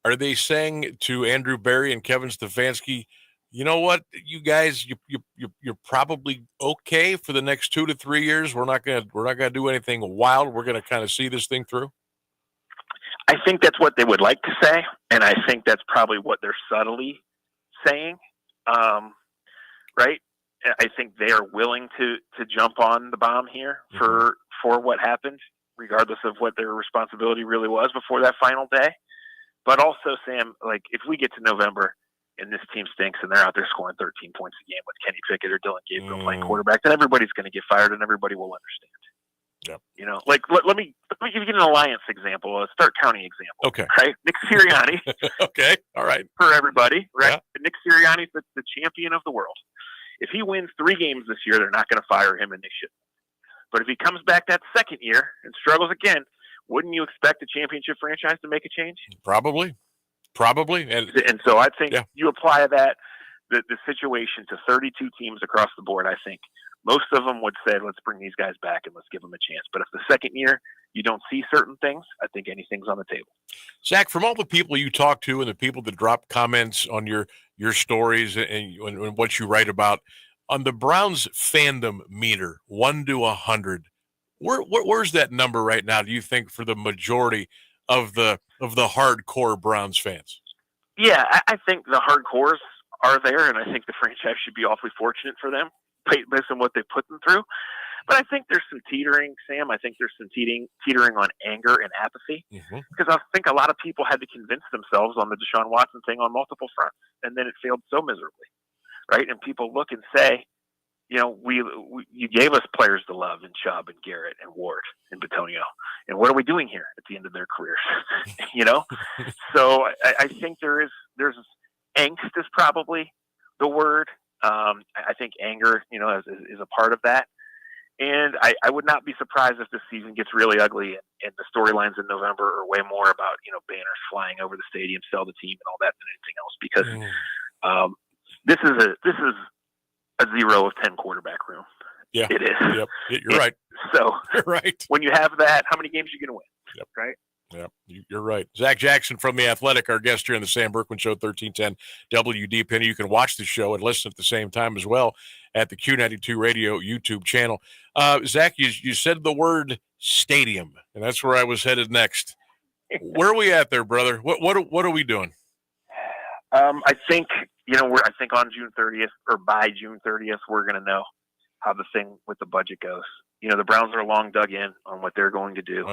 are they saying to Andrew Berry and Kevin Stefanski, you know what, you guys, you're probably okay for the next 2 to 3 years. We're not gonna do anything wild. We're gonna kind of see this thing through. I think that's what they would like to say, and I think that's probably what they're subtly saying. Right? I think they are willing to jump on the bomb here for what happened, regardless of what their responsibility really was before that final day. But also, Sam, like, if we get to November and this team stinks and they're out there scoring 13 points a game with Kenny Pickett or Dylan Gabriel playing quarterback, then everybody's going to get fired and everybody will understand. Yep. You know, like, let me give you an Alliance example, a Stark County example. Okay. Right? Nick Sirianni. Okay. All right. For everybody, right? Yeah. Nick Sirianni's the champion of the world. If he wins 3 games this year, they're not going to fire him, and they shouldn't. But if he comes back that second year and struggles again, wouldn't you expect a championship franchise to make a change? Probably. And so I think you apply the situation to 32 teams across the board. I think most of them would say, let's bring these guys back and let's give them a chance. But if the second year you don't see certain things, I think anything's on the table. Zach, from all the people you talk to and the people that drop comments on your stories and what you write about, on the Browns fandom meter, 1 to 100, where's that number right now, do you think, for the majority of the hardcore Browns fans? Yeah, I think the hardcores are there, and I think the franchise should be awfully fortunate for them based on what they put them through. But I think there's some teetering, Sam. I think there's some teetering on anger and apathy, because I think a lot of people had to convince themselves on the Deshaun Watson thing on multiple fronts, and then it failed so miserably, right? And people look and say, you know, you gave us players to love in Chubb and Garrett and Ward and Bitonio, and what are we doing here at the end of their careers? You know, so I think there's angst is probably the word. I think anger, you know, is a part of that. And I would not be surprised if this season gets really ugly and the storylines in November are way more about, you know, banners flying over the stadium, sell the team and all that than anything else, because this is a 0 of 10 quarterback room. Yeah, it is. Yep, you're right. So you're right. When you have that, how many games are you going to win? Yep. Right. Yep, you're right. Zac Jackson from The Athletic, our guest here on the Sam Bourquin Show, 1310 WDPN. You can watch the show and listen at the same time as well at the Q92 Radio YouTube channel. Zach, you said the word stadium, and that's where I was headed next. Where are we at there, brother? What are we doing? I think, you know, I think on June 30th or by June 30th, we're going to know how the thing with the budget goes. You know, the Browns are long dug in on what they're going to do.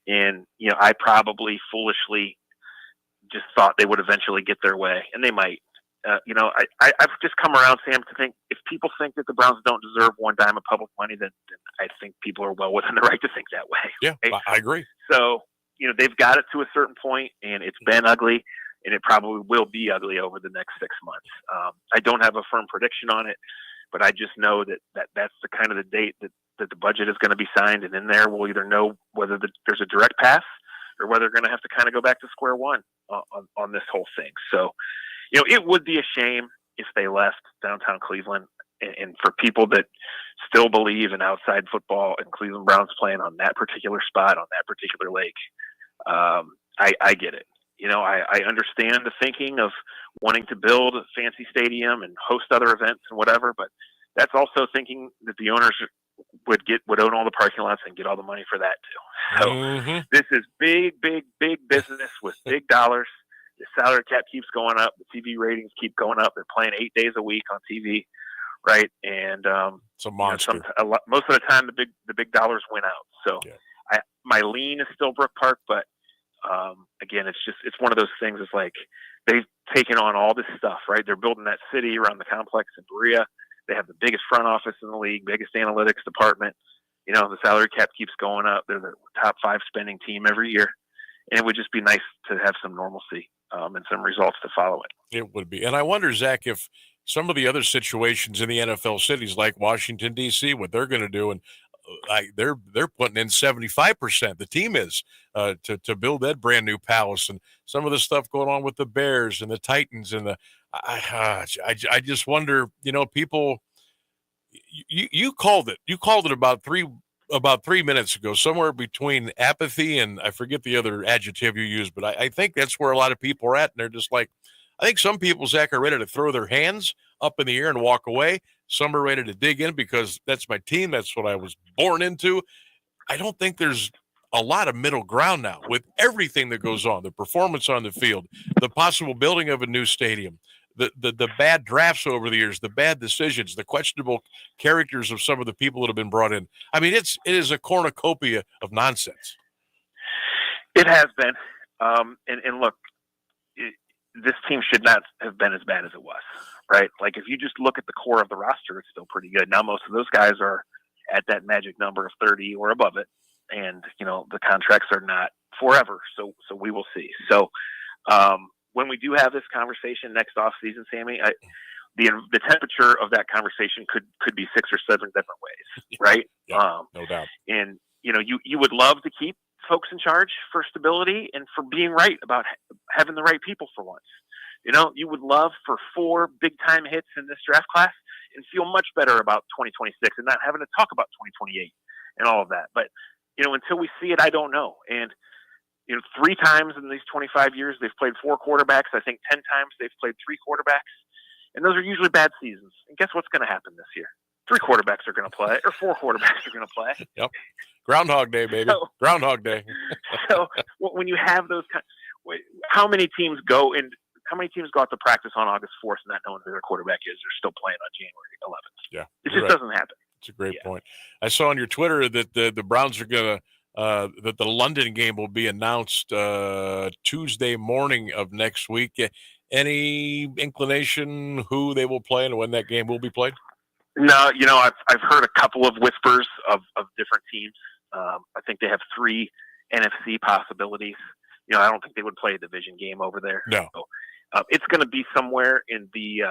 And, you know, I probably foolishly just thought they would eventually get their way, and they might. You know, I've just come around, Sam, to think if people think that the Browns don't deserve one dime of public money, then I think people are well within the right to think that way. Yeah, right? I agree. So, you know, they've got it to a certain point, and it's been ugly, and it probably will be ugly over the next 6 months. I don't have a firm prediction on it, but I just know that's the kind of the date that the budget is going to be signed, and in there we'll either know whether there's a direct path or whether we're going to have to kind of go back to square one on this whole thing. So, you know, it would be a shame if they left downtown Cleveland, and for people that still believe in outside football and Cleveland Browns playing on that particular spot, on that particular lake, I get it. You know, I understand the thinking of wanting to build a fancy stadium and host other events and whatever, but that's also thinking that the owners would own all the parking lots and get all the money for that too. So this is big business with big dollars. The salary cap keeps going up. The TV ratings keep going up. They're playing 8 days a week on TV, right? And it's a monster. You know, most of the time, the big dollars win out. So my lean is still Brook Park, but again, it's one of those things. It's like they've taken on all this stuff, right? They're building that city around the complex in Berea. They have the biggest front office in the league, biggest analytics department. You know, the salary cap keeps going up. They're the top 5 spending team every year. And it would just be nice to have some normalcy and some results to follow it. It would be. And I wonder, Zach, if some of the other situations in the NFL cities like Washington, D.C., what they're going to do, and they're putting in 75%, the team is, to build that brand new palace, and some of the stuff going on with the Bears and the Titans and I just wonder, you know, people, you called it about 3 minutes ago, somewhere between apathy and I forget the other adjective you used, but I think that's where a lot of people are at, and they're just like, I think some people, Zach, are ready to throw their hands up in the air and walk away. Some are ready to dig in because that's my team. That's what I was born into. I don't think there's a lot of middle ground now with everything that goes on, the performance on the field, the possible building of a new stadium, the bad drafts over the years, the bad decisions, the questionable characters of some of the people that have been brought in. I mean, it is a cornucopia of nonsense. It has been. And look, this team should not have been as bad as it was, right? Like, if you just look at the core of the roster, it's still pretty good. Now, most of those guys are at that magic number of 30 or above it. And, the contracts are not forever. So we will see. So when we do have this conversation next off season, Sammy, the temperature of that conversation could be 6 or 7 different ways, right? Yeah, no doubt. And, you would love to keep folks in charge for stability and for being right about having the right people for once. You would love for 4 big time hits in this draft class and feel much better about 2026 and not having to talk about 2028 and all of that. But, until we see it, I don't know. And, 3 times in these 25 years, they've played 4 quarterbacks. I think 10 times they've played 3 quarterbacks. And those are usually bad seasons. And guess what's going to happen this year? 3 quarterbacks are going to play, or 4 quarterbacks are going to play. Yep. Groundhog Day, baby. So, Groundhog Day. So when you have those how many teams go out to practice on August 4th and not knowing who their quarterback is? They're still playing on January 11th. Yeah. It just doesn't happen. It's a great point. I saw on your Twitter that the Browns are going to that the London game will be announced Tuesday morning of next week. Any inclination who they will play and when that game will be played? No, I've heard a couple of whispers of different teams. I think they have 3 NFC possibilities. I don't think they would play a division game over there. No. So, it's going to be somewhere in the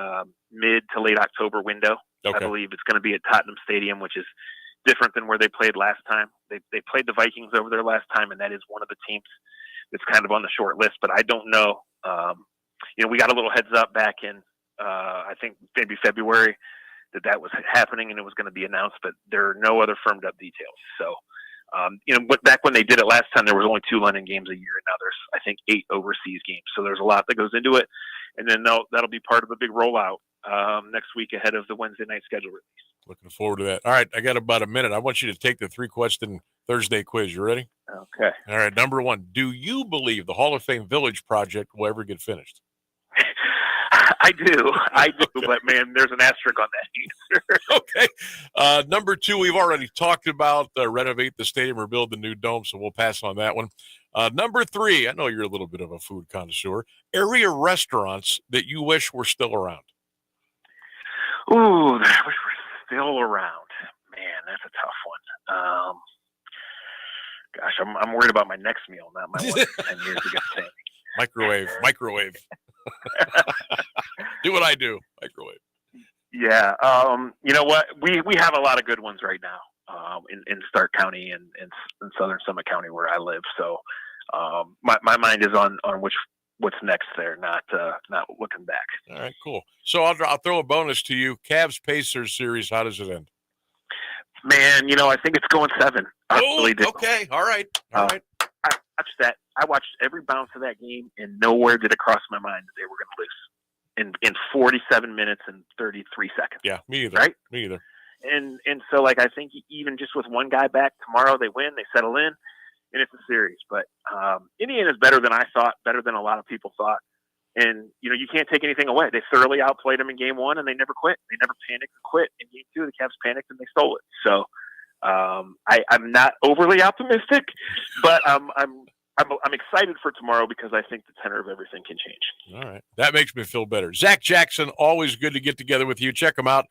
mid to late October window. Okay. I believe it's going to be at Tottenham Stadium, which is different than where they played last time. They played the Vikings over there last time, and that is one of the teams that's kind of on the short list. But I don't know. We got a little heads up back in, I think maybe February, that was happening and it was going to be announced, but there are no other firmed up details. So, but back when they did it last time, there was only 2 London games a year, and now there's, I think, 8 overseas games. So there's a lot that goes into it, and then that'll be part of the big rollout next week ahead of the Wednesday night schedule release. Looking forward to that. All right, I got about a minute. I want you to take the 3-question Thursday quiz. You ready? Okay. All right, number 1, do you believe the Hall of Fame Village project will ever get finished? I do, okay. But man, there's an asterisk on that answer. Okay. Number 2, we've already talked about renovate the stadium or build the new dome, so we'll pass on that one. Number 3, I know you're a little bit of a food connoisseur. Area restaurants that you wish were still around. Ooh, I wish we're still around. Man, that's a tough one. Gosh, I'm worried about my next meal, not my one 10 years ago. Microwave. Do what I do. Microwave. Yeah. You know what? We have a lot of good ones right now in Stark County and in Southern Summit County where I live. So my mind is on what's next there, not looking back. All right, cool. So I'll throw a bonus to you. Cavs Pacers series. How does it end? Man, I think it's going 7. I really do. Okay. All right. I watched that. I watched every bounce of that game, and nowhere did it cross my mind that they were going to lose in 47 minutes and 33 seconds. Yeah, me either. Right? Me either. And so, I think even just with one guy back tomorrow, they win, they settle in, and it's a series. But Indiana's better than I thought, better than a lot of people thought. And, you can't take anything away. They thoroughly outplayed them in game 1, and they never quit. They never panicked and quit. In game 2, the Cavs panicked, and they stole it. So I'm not overly optimistic, but I'm excited for tomorrow because I think the tenor of everything can change. All right. That makes me feel better. Zac Jackson, always good to get together with you. Check him out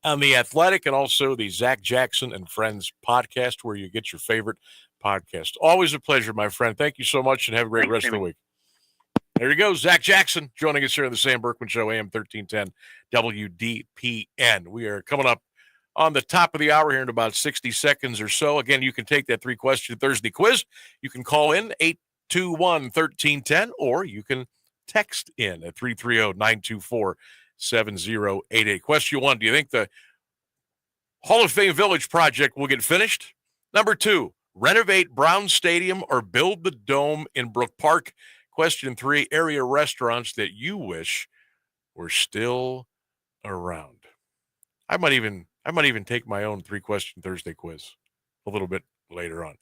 on The Athletic and also the Zac Jackson and Friends podcast where you get your favorite podcast. Always a pleasure, my friend. Thank you so much and have a great rest of the week. There you go. Zac Jackson joining us here on the Sam Bourquin Show, AM 1310 WDPN. We are coming up on the top of the hour here in about 60 seconds or so. Again, you can take that 3-question Thursday quiz. You can call in 821-1310, or you can text in at 330-924-7088. Question 1, do you think the Hall of Fame Village project will get finished? Number 2, renovate Brown Stadium or build the dome in Brook Park. Question 3, area restaurants that you wish were still around. I might even take my own 3-question Thursday quiz a little bit later on.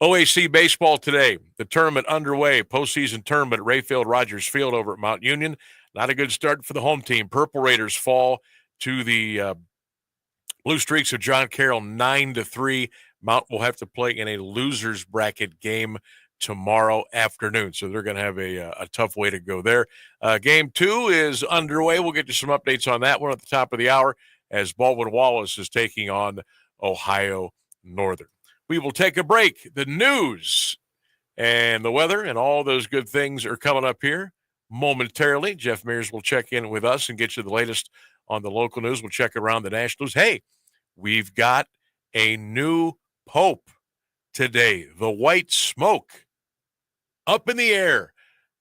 OAC baseball today. The tournament underway. Postseason tournament at Rayfield Rogers Field over at Mount Union. Not a good start for the home team. Purple Raiders fall to the Blue Streaks of John Carroll 9-3. Mount will have to play in a loser's bracket game tomorrow afternoon, so they're going to have a tough way to go there. Game 2 is underway. We'll get you some updates on that one at the top of the hour as Baldwin Wallace is taking on Ohio Northern. We will take a break. The news and the weather and all those good things are coming up here momentarily. Jeff Mears will check in with us and get you the latest on the local news. We'll check around the national news. Hey, we've got a new pope today. The white smoke up in the air.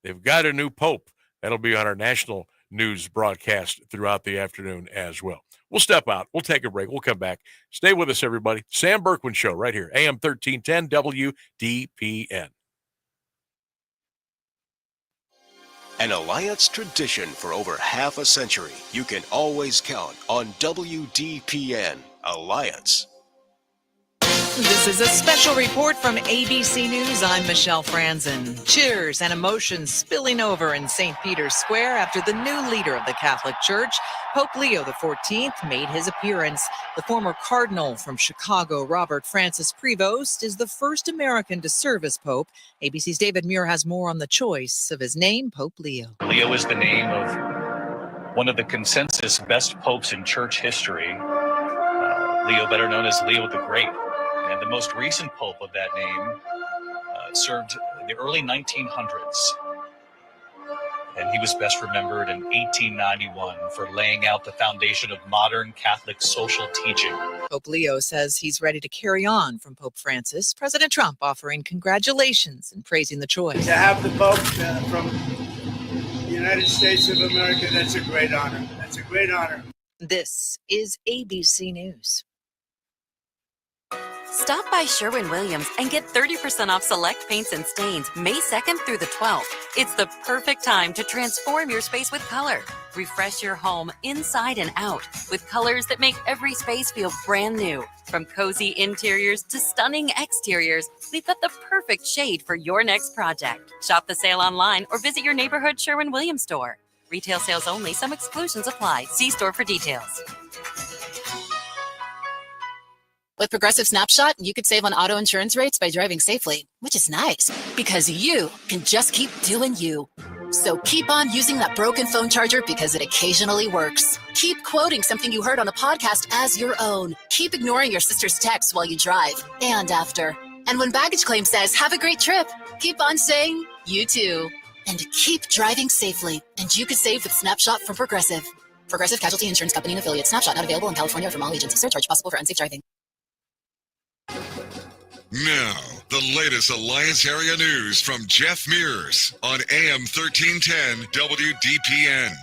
They've got a new pope. That'll be on our national news broadcast throughout the afternoon as well. We'll step out. We'll take a break. We'll come back. Stay with us, everybody. Sam Bourquin Show right here, AM 1310 WDPN. An Alliance tradition for over half a century. You can always count on WDPN Alliance. This is a special report from ABC News. I'm Michelle Franzen. Cheers and emotions spilling over in St. Peter's Square after the new leader of the Catholic Church, Pope Leo XIV, made his appearance. The former cardinal from Chicago, Robert Francis Prevost, is the first American to serve as Pope. ABC's David Muir has more on the choice of his name, Pope Leo. Leo is the name of one of the consensus best popes in church history. Leo, better known as Leo the Great. And the most recent pope of that name served in the early 1900s. And he was best remembered in 1891 for laying out the foundation of modern Catholic social teaching. Pope Leo says he's ready to carry on from Pope Francis. President Trump offering congratulations and praising the choice. To have the Pope from the United States of America, that's a great honor. That's a great honor. This is ABC News. Stop by Sherwin-Williams and get 30% off select paints and stains May 2nd through the 12th. It's the perfect time to transform your space with color. Refresh your home inside and out with colors that make every space feel brand new. From cozy interiors to stunning exteriors, we've got the perfect shade for your next project. Shop the sale online or visit your neighborhood Sherwin-Williams store. Retail sales only. Some exclusions apply. See store for details. With Progressive Snapshot, you could save on auto insurance rates by driving safely, which is nice because you can just keep doing you. So keep on using that broken phone charger because it occasionally works. Keep quoting something you heard on a podcast as your own. Keep ignoring your sister's texts while you drive and after. And when baggage claim says, have a great trip, keep on saying, you too. And keep driving safely. And you could save with Snapshot from Progressive. Progressive Casualty Insurance Company and Affiliates. Snapshot not available in California or from all agents. Surcharge possible for unsafe driving. Now, the latest Alliance area news from Jeff Mears on AM 1310 WDPN.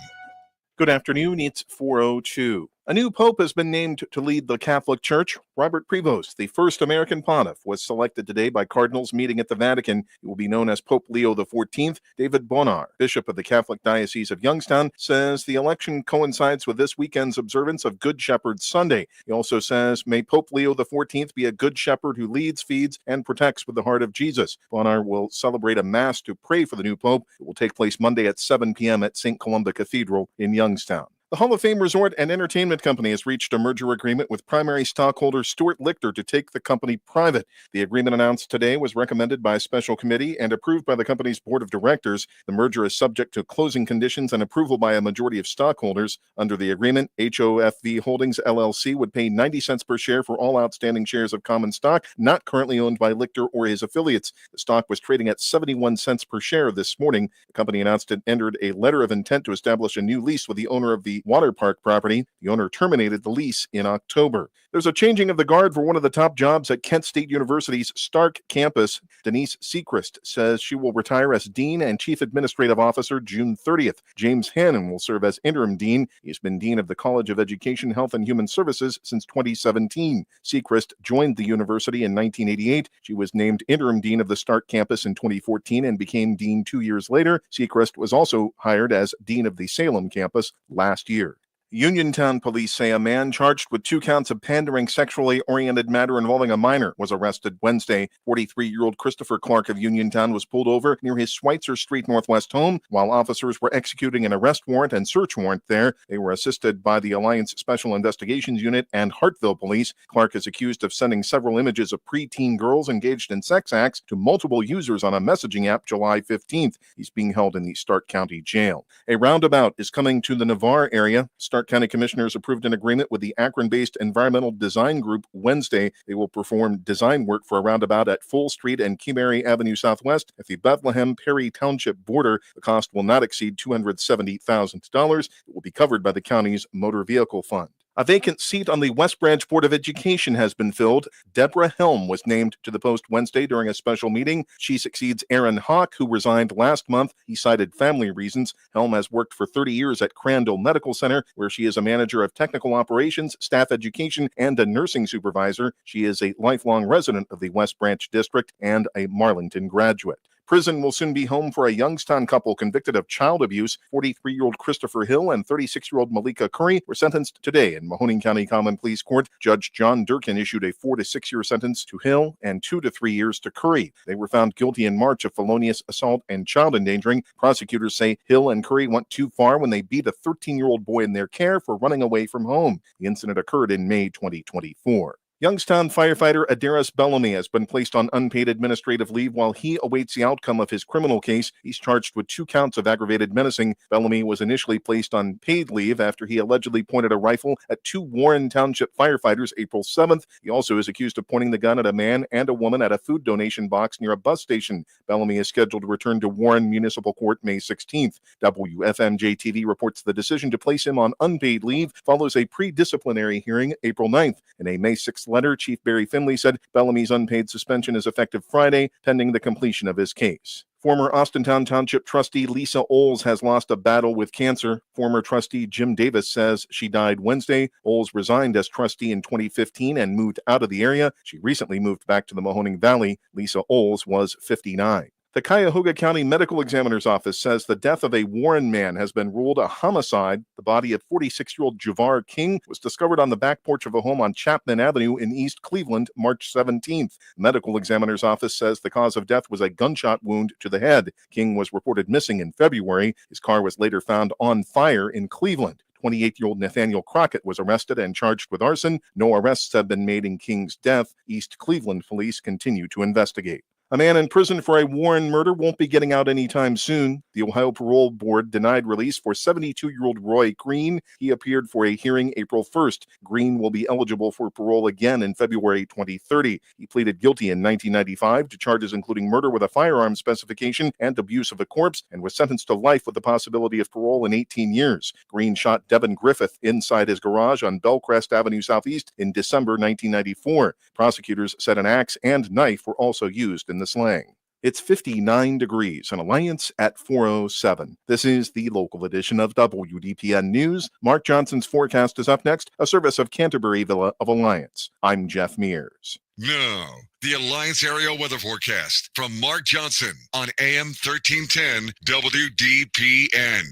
Good afternoon. It's 4:02. A new pope has been named to lead the Catholic Church. Robert Prevost, the first American pontiff, was selected today by cardinals meeting at the Vatican. He will be known as Pope Leo XIV. David Bonar, Bishop of the Catholic Diocese of Youngstown, says the election coincides with this weekend's observance of Good Shepherd Sunday. He also says, may Pope Leo XIV be a good shepherd who leads, feeds, and protects with the heart of Jesus. Bonar will celebrate a mass to pray for the new pope. It will take place Monday at 7 p.m. at St. Columba Cathedral in Youngstown. The Hall of Fame Resort and Entertainment Company has reached a merger agreement with primary stockholder Stuart Lichter to take the company private. The agreement announced today was recommended by a special committee and approved by the company's board of directors. The merger is subject to closing conditions and approval by a majority of stockholders. Under the agreement, HOFV Holdings LLC would pay 90 cents per share for all outstanding shares of common stock not currently owned by Lichter or his affiliates. The stock was trading at 71 cents per share this morning. The company announced it entered a letter of intent to establish a new lease with the owner of the the water park property. The owner terminated the lease in October. There's a changing of the guard for one of the top jobs at Kent State University's Stark campus. Denise Sechrist says she will retire as Dean and Chief Administrative Officer June 30th. James Hannon will serve as interim dean. He's been dean of the College of Education, Health, and Human Services since 2017. Sechrist joined the university in 1988. She was named interim dean of the Stark campus in 2014 and became dean 2 years later. Sechrist was also hired as dean of the Salem campus last year. Uniontown police say a man charged with 2 counts of pandering sexually oriented matter involving a minor was arrested Wednesday. 43-year-old Christopher Clark of Uniontown was pulled over near his Schweitzer Street Northwest home while officers were executing an arrest warrant and search warrant there. They were assisted by the Alliance Special Investigations Unit and Hartville Police. Clark is accused of sending several images of preteen girls engaged in sex acts to multiple users on a messaging app July 15th. He's being held in the Stark County Jail. A roundabout is coming to the Navarre area. Stark County Commissioners approved an agreement with the Akron-based Environmental Design Group Wednesday. They will perform design work for a roundabout at Full Street and Keyberry Avenue Southwest at the Bethlehem-Perry Township border. The cost will not exceed $270,000. It will be covered by the county's motor vehicle fund. A vacant seat on the West Branch Board of Education has been filled. Deborah Helm was named to the post Wednesday during a special meeting. She succeeds Aaron Hawk, who resigned last month. He cited family reasons. Helm has worked for 30 years at Crandall Medical Center, where she is a manager of technical operations, staff education, and a nursing supervisor. She is a lifelong resident of the West Branch District and a Marlington graduate. Prison will soon be home for a Youngstown couple convicted of child abuse. 43-year-old Christopher Hill and 36-year-old Malika Curry were sentenced today in Mahoning County Common Pleas Court. Judge John Durkin issued a 4 to 6 year sentence to Hill and 2 to 3 years to Curry. They were found guilty in March of felonious assault and child endangering. Prosecutors say Hill and Curry went too far when they beat a 13-year-old boy in their care for running away from home. The incident occurred in May 2024. Youngstown firefighter Adaris Bellamy has been placed on unpaid administrative leave while he awaits the outcome of his criminal case. He's charged with 2 counts of aggravated menacing. Bellamy was initially placed on paid leave after he allegedly pointed a rifle at 2 Warren Township firefighters April 7th. He also is accused of pointing the gun at a man and a woman at a food donation box near a bus station. Bellamy is scheduled to return to Warren Municipal Court May 16th. WFMJ-TV reports the decision to place him on unpaid leave follows a pre-disciplinary hearing April 9th. In a May 6th letter, Chief Barry Finley said Bellamy's unpaid suspension is effective Friday, pending the completion of his case. Former Austintown Township trustee Lisa Oles has lost a battle with cancer. Former trustee Jim Davis says she died Wednesday. Oles resigned as trustee in 2015 and moved out of the area. She recently moved back to the Mahoning Valley. Lisa Oles was 59. The Cuyahoga County Medical Examiner's Office says the death of a Warren man has been ruled a homicide. The body of 46-year-old Javar King was discovered on the back porch of a home on Chapman Avenue in East Cleveland, March 17th. The Medical Examiner's Office says the cause of death was a gunshot wound to the head. King was reported missing in February. His car was later found on fire in Cleveland. 28-year-old Nathaniel Crockett was arrested and charged with arson. No arrests have been made in King's death. East Cleveland police continue to investigate. A man in prison for a Warren murder won't be getting out anytime soon. The Ohio Parole Board denied release for 72-year-old Roy Green. He appeared for a hearing April 1st. Green will be eligible for parole again in February 2030. He pleaded guilty in 1995 to charges including murder with a firearm specification and abuse of a corpse, and was sentenced to life with the possibility of parole in 18 years. Green shot Devin Griffith inside his garage on Bellcrest Avenue Southeast in December 1994. Prosecutors said an axe and knife were also used in the slaying. It's 59 degrees and Alliance at 407. This is the local edition of WDPN News. Mark Johnson's forecast is up next, a service of Canterbury Villa of Alliance. I'm Jeff Mears. Now, the Alliance Area Weather Forecast from Mark Johnson on AM 1310 WDPN.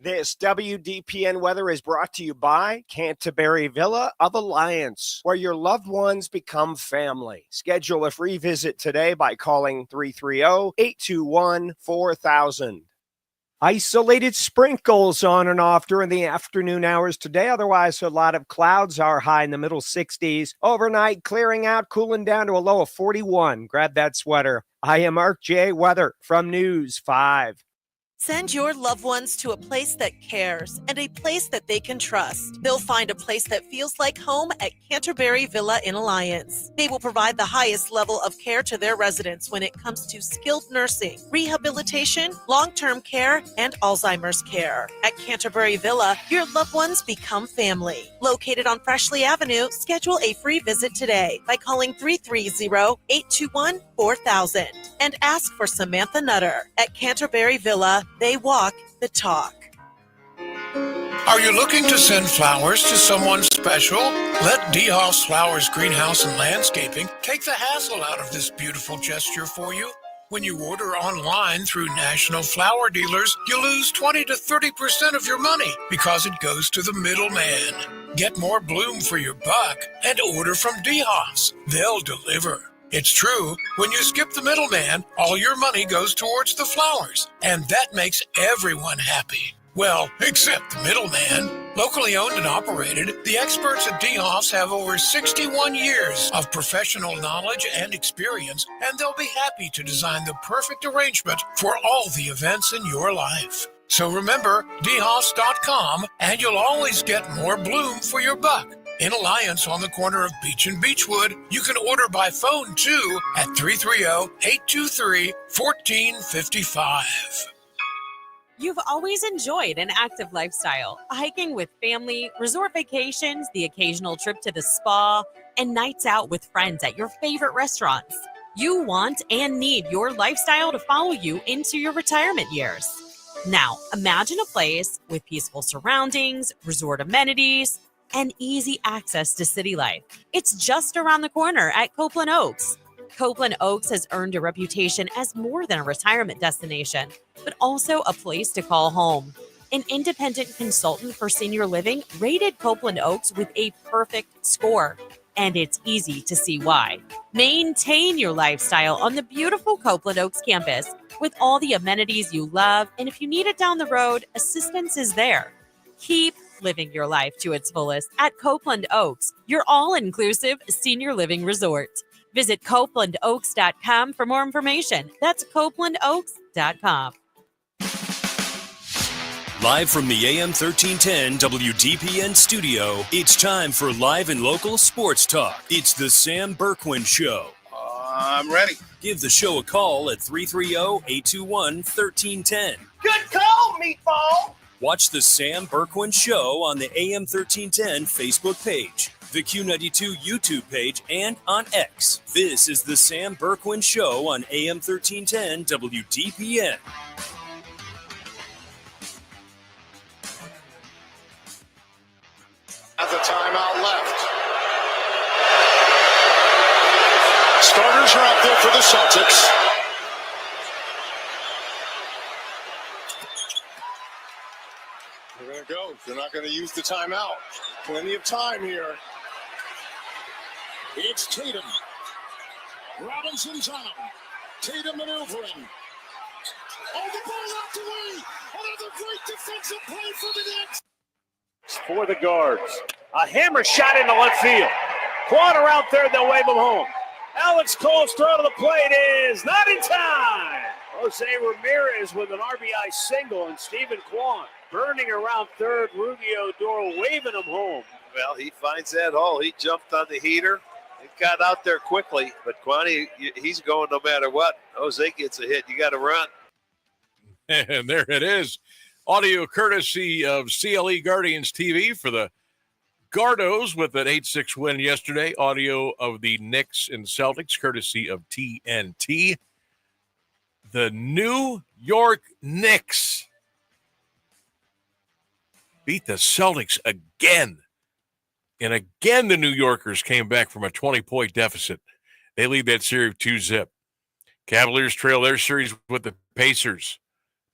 This WDPN weather is brought to you by Canterbury Villa of Alliance, where your loved ones become family. Schedule a free visit today by calling 330-821-4000. Isolated sprinkles on and off during the afternoon hours today. Otherwise, a lot of clouds. Our high in the middle 60s. Overnight, clearing out, cooling down to a low of 41. Grab that sweater. I am Mark J. Weather from News 5. Send your loved ones to a place that cares and a place that they can trust. They'll find a place that feels like home at Canterbury Villa in Alliance. They will provide the highest level of care to their residents when it comes to skilled nursing, rehabilitation, long-term care, and Alzheimer's care. At Canterbury Villa, your loved ones become family. Located on Freshley Avenue, schedule a free visit today by calling 330-821-4000 and ask for Samantha Nutter. At Canterbury Villa, they walk the talk. Are you looking to send flowers to someone special? Let DeHoff's Flowers Greenhouse and Landscaping take the hassle out of this beautiful gesture for you. When you order online through national flower dealers, you lose 20 to 30% of your money because it goes to the middleman. Get more bloom for your buck and order from DeHoff's. They'll deliver. It's true, when you skip the middleman, all your money goes towards the flowers, and that makes everyone happy. Well, except the middleman. Locally owned and operated, the experts at DeHoff's have over 61 years of professional knowledge and experience, and they'll be happy to design the perfect arrangement for all the events in your life. So remember, DeHoffs.com, and you'll always get more bloom for your buck. In Alliance on the corner of Beach and Beechwood, you can order by phone too at 330-823-1455. You've always enjoyed an active lifestyle, hiking with family, resort vacations, the occasional trip to the spa, and nights out with friends at your favorite restaurants. You want and need your lifestyle to follow you into your retirement years. Now, imagine a place with peaceful surroundings, resort amenities, and easy access to city life. It's just around the corner at Copeland Oaks. Copeland Oaks has earned a reputation as more than a retirement destination, but also a place to call home. An independent consultant for senior living rated Copeland Oaks with a perfect score, and it's easy to see why. Maintain your lifestyle on the beautiful Copeland Oaks campus with all the amenities you love, and if you need it down the road, assistance is there. Keep living your life to its fullest at Copeland Oaks, your all-inclusive senior living resort. Visit CopelandOaks.com for more information. That's CopelandOaks.com. Live from the AM 1310 WDPN studio, it's time for live and local sports talk. It's the Sam Bourquin Show. I'm ready. Give the show a call at 330-821-1310. Good call, meatball. Watch the Sam Bourquin Show on the AM 1310 Facebook page, the Q92 YouTube page, and on X. This is the Sam Bourquin Show on AM 1310 WDPN. At the timeout left. Starters are out there for the Celtics. They're going to go. They're not going to use the timeout. Plenty of time here. It's Tatum. Robinson's on him. Tatum maneuvering. Oh, the ball knocked away. Another great defensive play for the Knicks. For the guards. A hammer shot into left field. Quan around third, they'll wave him home. Alex Cole's throw to the plate is not in time. Jose Ramirez with an RBI single, and Stephen Quan burning around third. Ruggie Odor waving him home. Well, he finds that hole. He jumped on the heater. It got out there quickly, but Kwani, he's going no matter what. Jose gets a hit. You got to run. And there it is. Audio courtesy of CLE Guardians TV for the Gardos with an 8-6 win yesterday. Audio of the Knicks and Celtics courtesy of TNT. The New York Knicks beat the Celtics again. And again, the New Yorkers came back from a 20-point deficit. They lead that series 2-zip. Cavaliers trail their series with the Pacers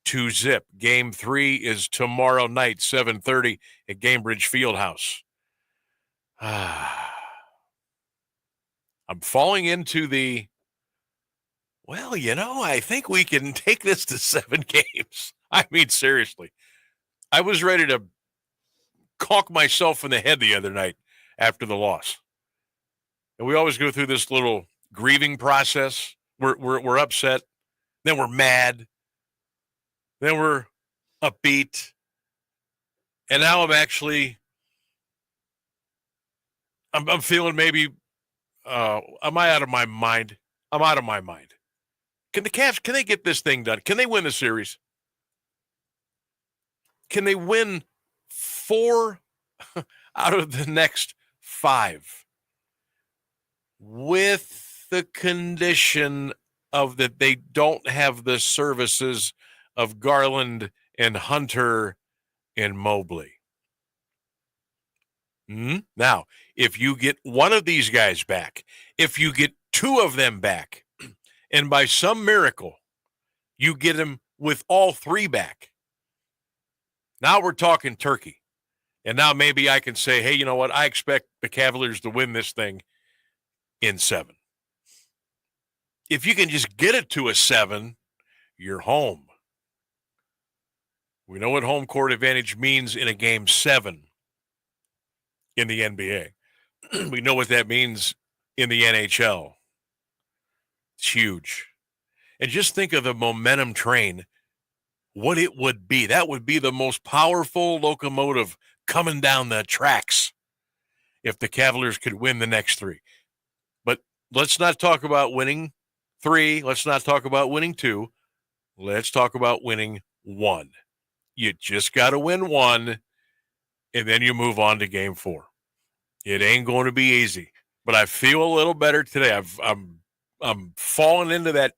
2-zip. Game 3 is tomorrow night, 7:30 at Gainbridge Fieldhouse. I'm falling into the, well, I think we can take this to 7 games. I mean, seriously. I was ready to conk myself in the head the other night after the loss. And we always go through this little grieving process. We're upset, then we're mad, Then we're upbeat. And now I'm feeling maybe, am I out of my mind? I'm out of my mind. Can the Cavs, can they get this thing done? Can they win the series? Can they win 4 out of the next 5? With the condition of that they don't have the services of Garland and Hunter and Mobley. Now, if you get one of these guys back, if you get 2 of them back, and by some miracle, you get them with all 3 back, now we're talking turkey. And now maybe I can say, hey, you know what? I expect the Cavaliers to win this thing in 7. If you can just get it to a 7, you're home. We know what home court advantage means in a game 7 in the NBA. We know what that means in the NHL. It's huge. And just think of the momentum train, what it would be. That would be the most powerful locomotive coming down the tracks if the Cavaliers could win the next 3. But let's not talk about winning 3. Let's not talk about winning 2. Let's talk about winning 1. You just got to win 1, and then you move on to game 4. It ain't going to be easy, but I feel a little better today. I'm falling into that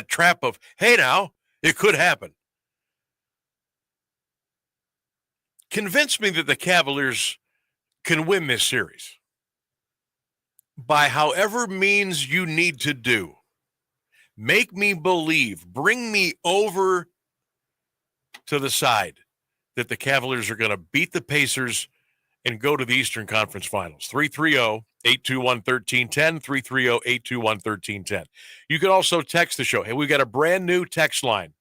trap of, hey, now it could happen. Convince me that the Cavaliers can win this series by however means you need to do. Make me believe, bring me over to the side that the Cavaliers are going to beat the Pacers and go to the Eastern Conference Finals. 330-821-1310, 330-821-1310. You can also text the show. Hey, we've got a brand new text line.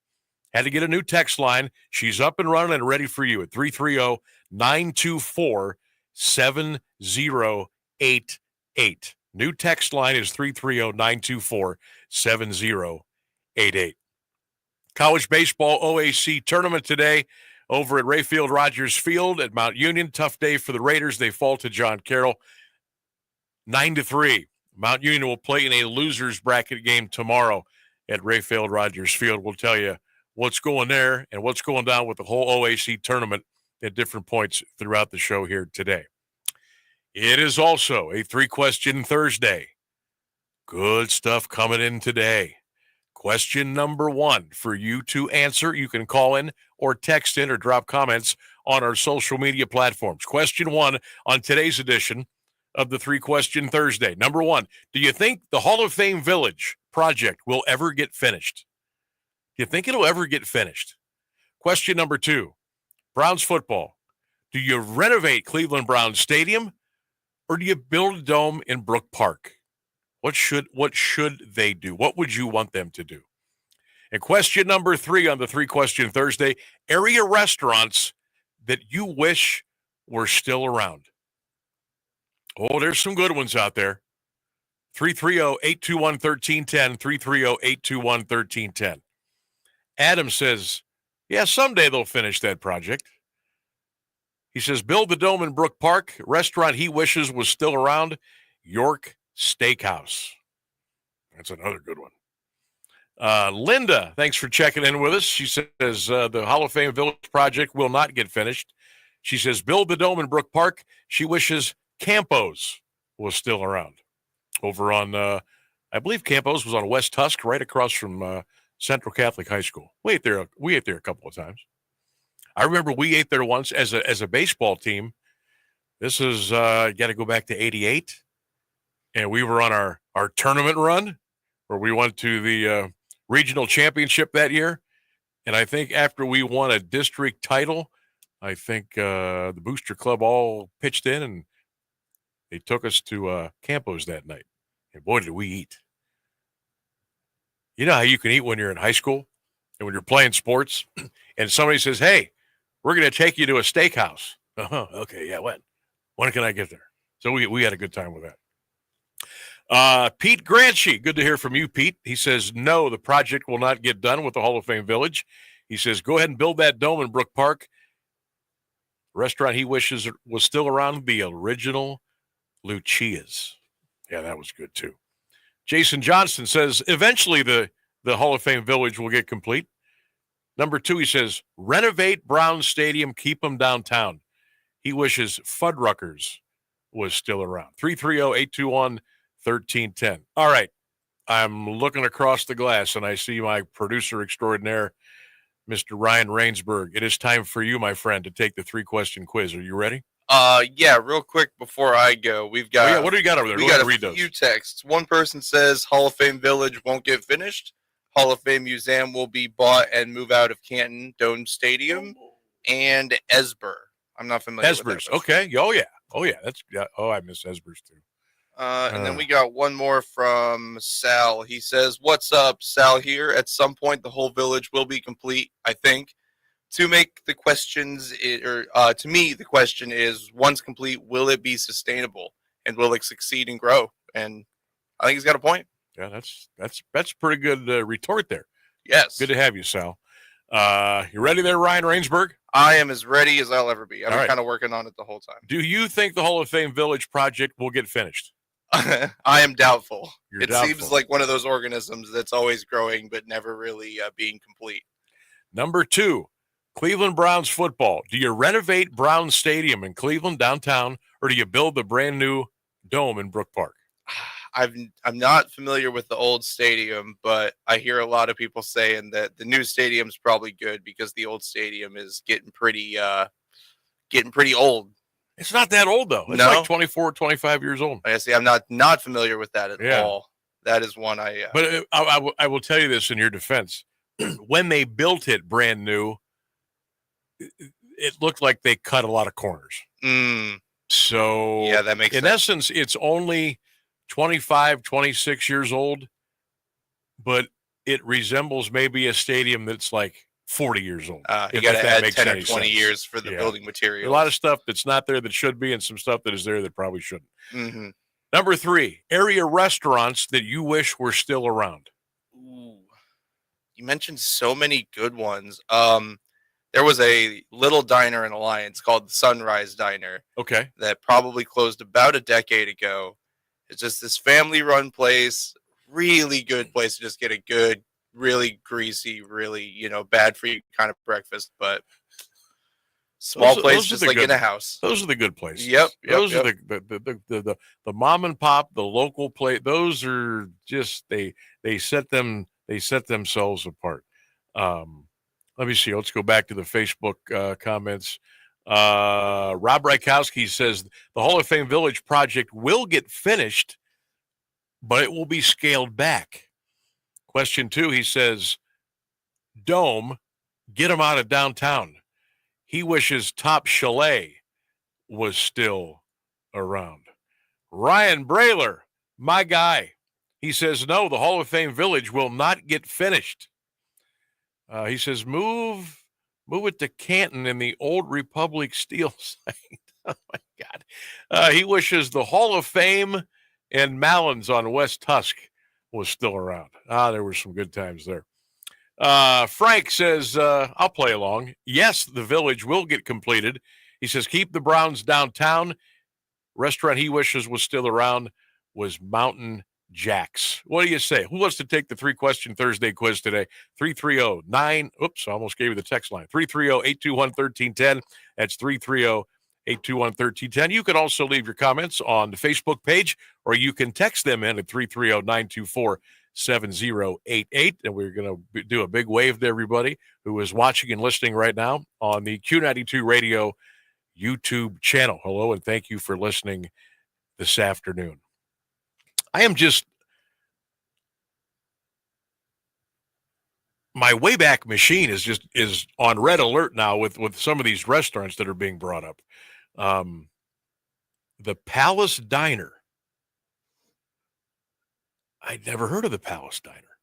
Had to get a new text line. She's up and running and ready for you at 330-924-7088. New text line is 330-924-7088. College baseball OAC tournament today over at Rayfield Rogers Field at Mount Union. Tough day for the Raiders. They fall to John Carroll 9-3. Mount Union will play in a loser's bracket game tomorrow at Rayfield Rogers Field. We'll tell you what's going there and what's going down with the whole OAC tournament at different points throughout the show here today. It is also a 3-question Thursday. Good stuff coming in today. Question number 1 for you to answer. You can call in or text in or drop comments on our social media platforms. Question 1 on today's edition of the 3-question Thursday. Number 1, do you think the Hall of Fame Village project will ever get finished? Do you think it'll ever get finished? Question number 2, Browns football. Do you renovate Cleveland Browns Stadium or do you build a dome in Brook Park? What should they do? What would you want them to do? And question number 3 on the 3-question Thursday, area restaurants that you wish were still around. Oh, there's some good ones out there. 330-821-1310, 330-821-1310. Adam says, yeah, someday they'll finish that project. He says, build the dome in Brook Park. Restaurant he wishes was still around, York Steakhouse. That's another good one. Linda, thanks for checking in with us. She says the Hall of Fame Village project will not get finished. She says build the dome in Brook Park. She wishes Campos was still around. Over on, I believe Campos was on West Tusk, right across from Central Catholic High School. We ate there a couple of times. I remember we ate there once as a baseball team. This is got to go back to 88. And we were on our tournament run where we went to the regional championship that year. And I think after we won a district title, I think the Booster Club all pitched in and they took us to Campos that night. And boy, did we eat. You know how you can eat when you're in high school and when you're playing sports and somebody says, hey, we're going to take you to a steakhouse. Okay, yeah, when can I get there? So we had a good time with that. Pete Granchi, good to hear from you, Pete. He says, no, the project will not get done with the Hall of Fame Village. He says, go ahead and build that dome in Brook Park. Restaurant he wishes was still around, the original Lucia's. Yeah, that was good too. Jason Johnston says, eventually the Hall of Fame Village will get complete. Number 2, he says, renovate Brown Stadium, keep them downtown. He wishes Fuddruckers was still around. 330-821-1310. All right. I'm looking across the glass, and I see my producer extraordinaire, Mr. Ryan Rainsberg. It is time for you, my friend, to take the 3-question quiz. Are you ready? Yeah, real quick before I go, we've got. What do you got over there? We Go ahead got and read a those. few texts. One person says Hall of Fame Village won't get finished. Hall of Fame Museum will be bought and move out of Canton Dome Stadium. And Esber. I'm not familiar with Esber's. that. Okay. Oh, yeah. I miss Esber's, too. And then we got one more from Sal. He says, what's up, Sal here? At some point, the whole village will be complete, I think. To make the questions, to me, the question is, once complete, will it be sustainable? And will it succeed and grow? And I think he's got a point. Yeah, that's pretty good retort there. Yes. Good to have you, Sal. You ready there, Ryan Rainsberg? I am as ready as I'll ever be. I've been right. kind of working on it the whole time. Do you think the Hall of Fame Village project will get finished? I am doubtful. You're It doubtful. seems like one of those organisms that's always growing but never really being complete. Number 2, Cleveland Browns football. Do you renovate Brown Stadium in Cleveland downtown, or do you build the brand new dome in Brook Park? I'm not familiar with the old stadium, but I hear a lot of people saying that the new stadium's probably good because the old stadium is getting pretty old. It's not that old, though. It's like 24, 25 years old. I see. I'm not familiar with that at all. That is one I. But I will tell you this in your defense. When they built it brand new, it looked like they cut a lot of corners. So yeah, that makes in sense. essence, it's only 25, 26 years old, but it resembles maybe a stadium that's like 40 years old. You got to add 10 or 20 years for the building material. A lot of stuff that's not there that should be, and some stuff that is there that probably shouldn't. Mm-hmm. Number 3, area restaurants that you wish were still around. Ooh. You mentioned so many good ones. There was a little diner in Alliance called the Sunrise Diner. Okay. That probably closed about a decade ago. It's just this family-run place, really good place to just get a good, really greasy, really, bad for you kind of breakfast, but small place just like in a house. Those are the good places. Yep. Those are the mom and pop, the local place. Those are just they set themselves apart. Let me see. Let's go back to the Facebook comments. Rob Rykowski says the Hall of Fame Village project will get finished, but it will be scaled back. Question 2, he says, Dome, get him out of downtown. He wishes Top Chalet was still around. Ryan Brayler, my guy, he says, no, the Hall of Fame Village will not get finished. He says, move it to Canton in the Old Republic Steel site. Oh, my God. He wishes the Hall of Fame and Malins on West Tusk was still around. There were some good times there. Frank says, I'll play along. Yes, the village will get completed. He says, keep the Browns downtown. Restaurant he wishes was still around was Mountain Jack's. What do you say? Who wants to take the 3-question Thursday quiz today? 330-9. Oops, I almost gave you the text line. 330-821-1310. That's 330-821-1310. You can also leave your comments on the Facebook page, or you can text them in at 330-924-7088. And we're going to do a big wave to everybody who is watching and listening right now on the Q92 Radio YouTube channel. Hello, and thank you for listening this afternoon. I am just, my Wayback Machine is on red alert now with some of these restaurants that are being brought up. The Palace Diner. I'd never heard of the Palace Diner.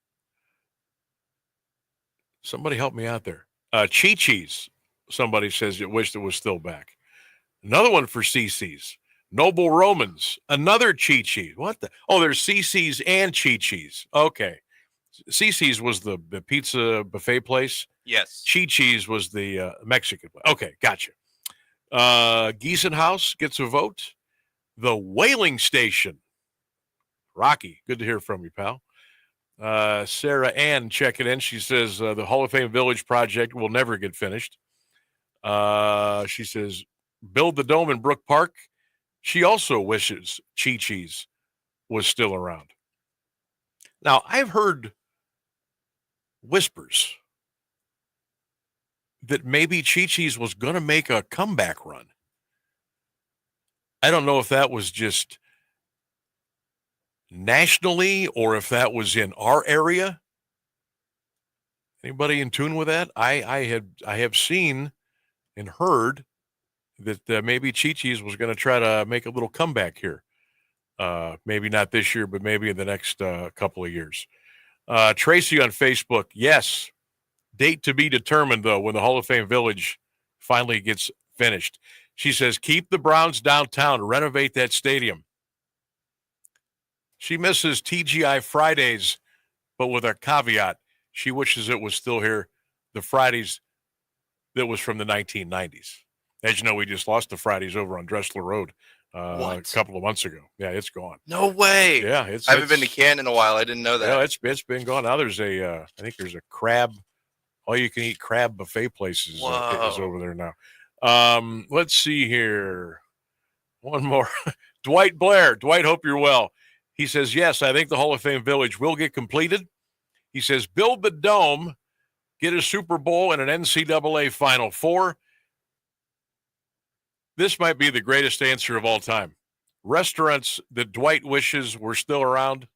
Somebody help me out there. Chi-Chi's, somebody says it wished it was still back. Another one for CC's. Noble Romans, another Chi-Chi. What the? Oh, there's CC's and Chi-Chi's. Okay. Cece's was the pizza buffet place. Yes. Chi-Chi's was the Mexican place. Okay, gotcha. Giesenhaus gets a vote. The Whaling Station. Rocky, good to hear from you, pal. Sarah Ann checking in. She says the Hall of Fame Village project will never get finished. She says, build the dome in Brook Park. She also wishes Chi-Chi's was still around. Now, I've heard whispers that maybe Chi-Chi's was going to make a comeback run. I don't know if that was just nationally or if that was in our area. Anybody in tune with that? I have seen and heard that maybe Chi-Chi's was going to try to make a little comeback here. Maybe not this year, but maybe in the next couple of years. Tracy on Facebook, yes. Date to be determined, though, when the Hall of Fame Village finally gets finished. She says, keep the Browns downtown, renovate that stadium. She misses TGI Fridays, but with a caveat. She wishes it was still here, the Fridays that was from the 1990s. As you know, we just lost the Fridays over on Dressler Road a couple of months ago. Yeah, it's gone. No way. Yeah, I haven't been to Canton in a while. I didn't know that. Yeah, it's been gone. Now there's I think there's a crab, all-you-can-eat crab buffet places is over there now. Let's see here. One more. Dwight Blair. Dwight, hope you're well. He says, yes, I think the Hall of Fame Village will get completed. He says, build the dome, get a Super Bowl and an NCAA Final Four. This might be the greatest answer of all time. Restaurants that Dwight wishes were still around,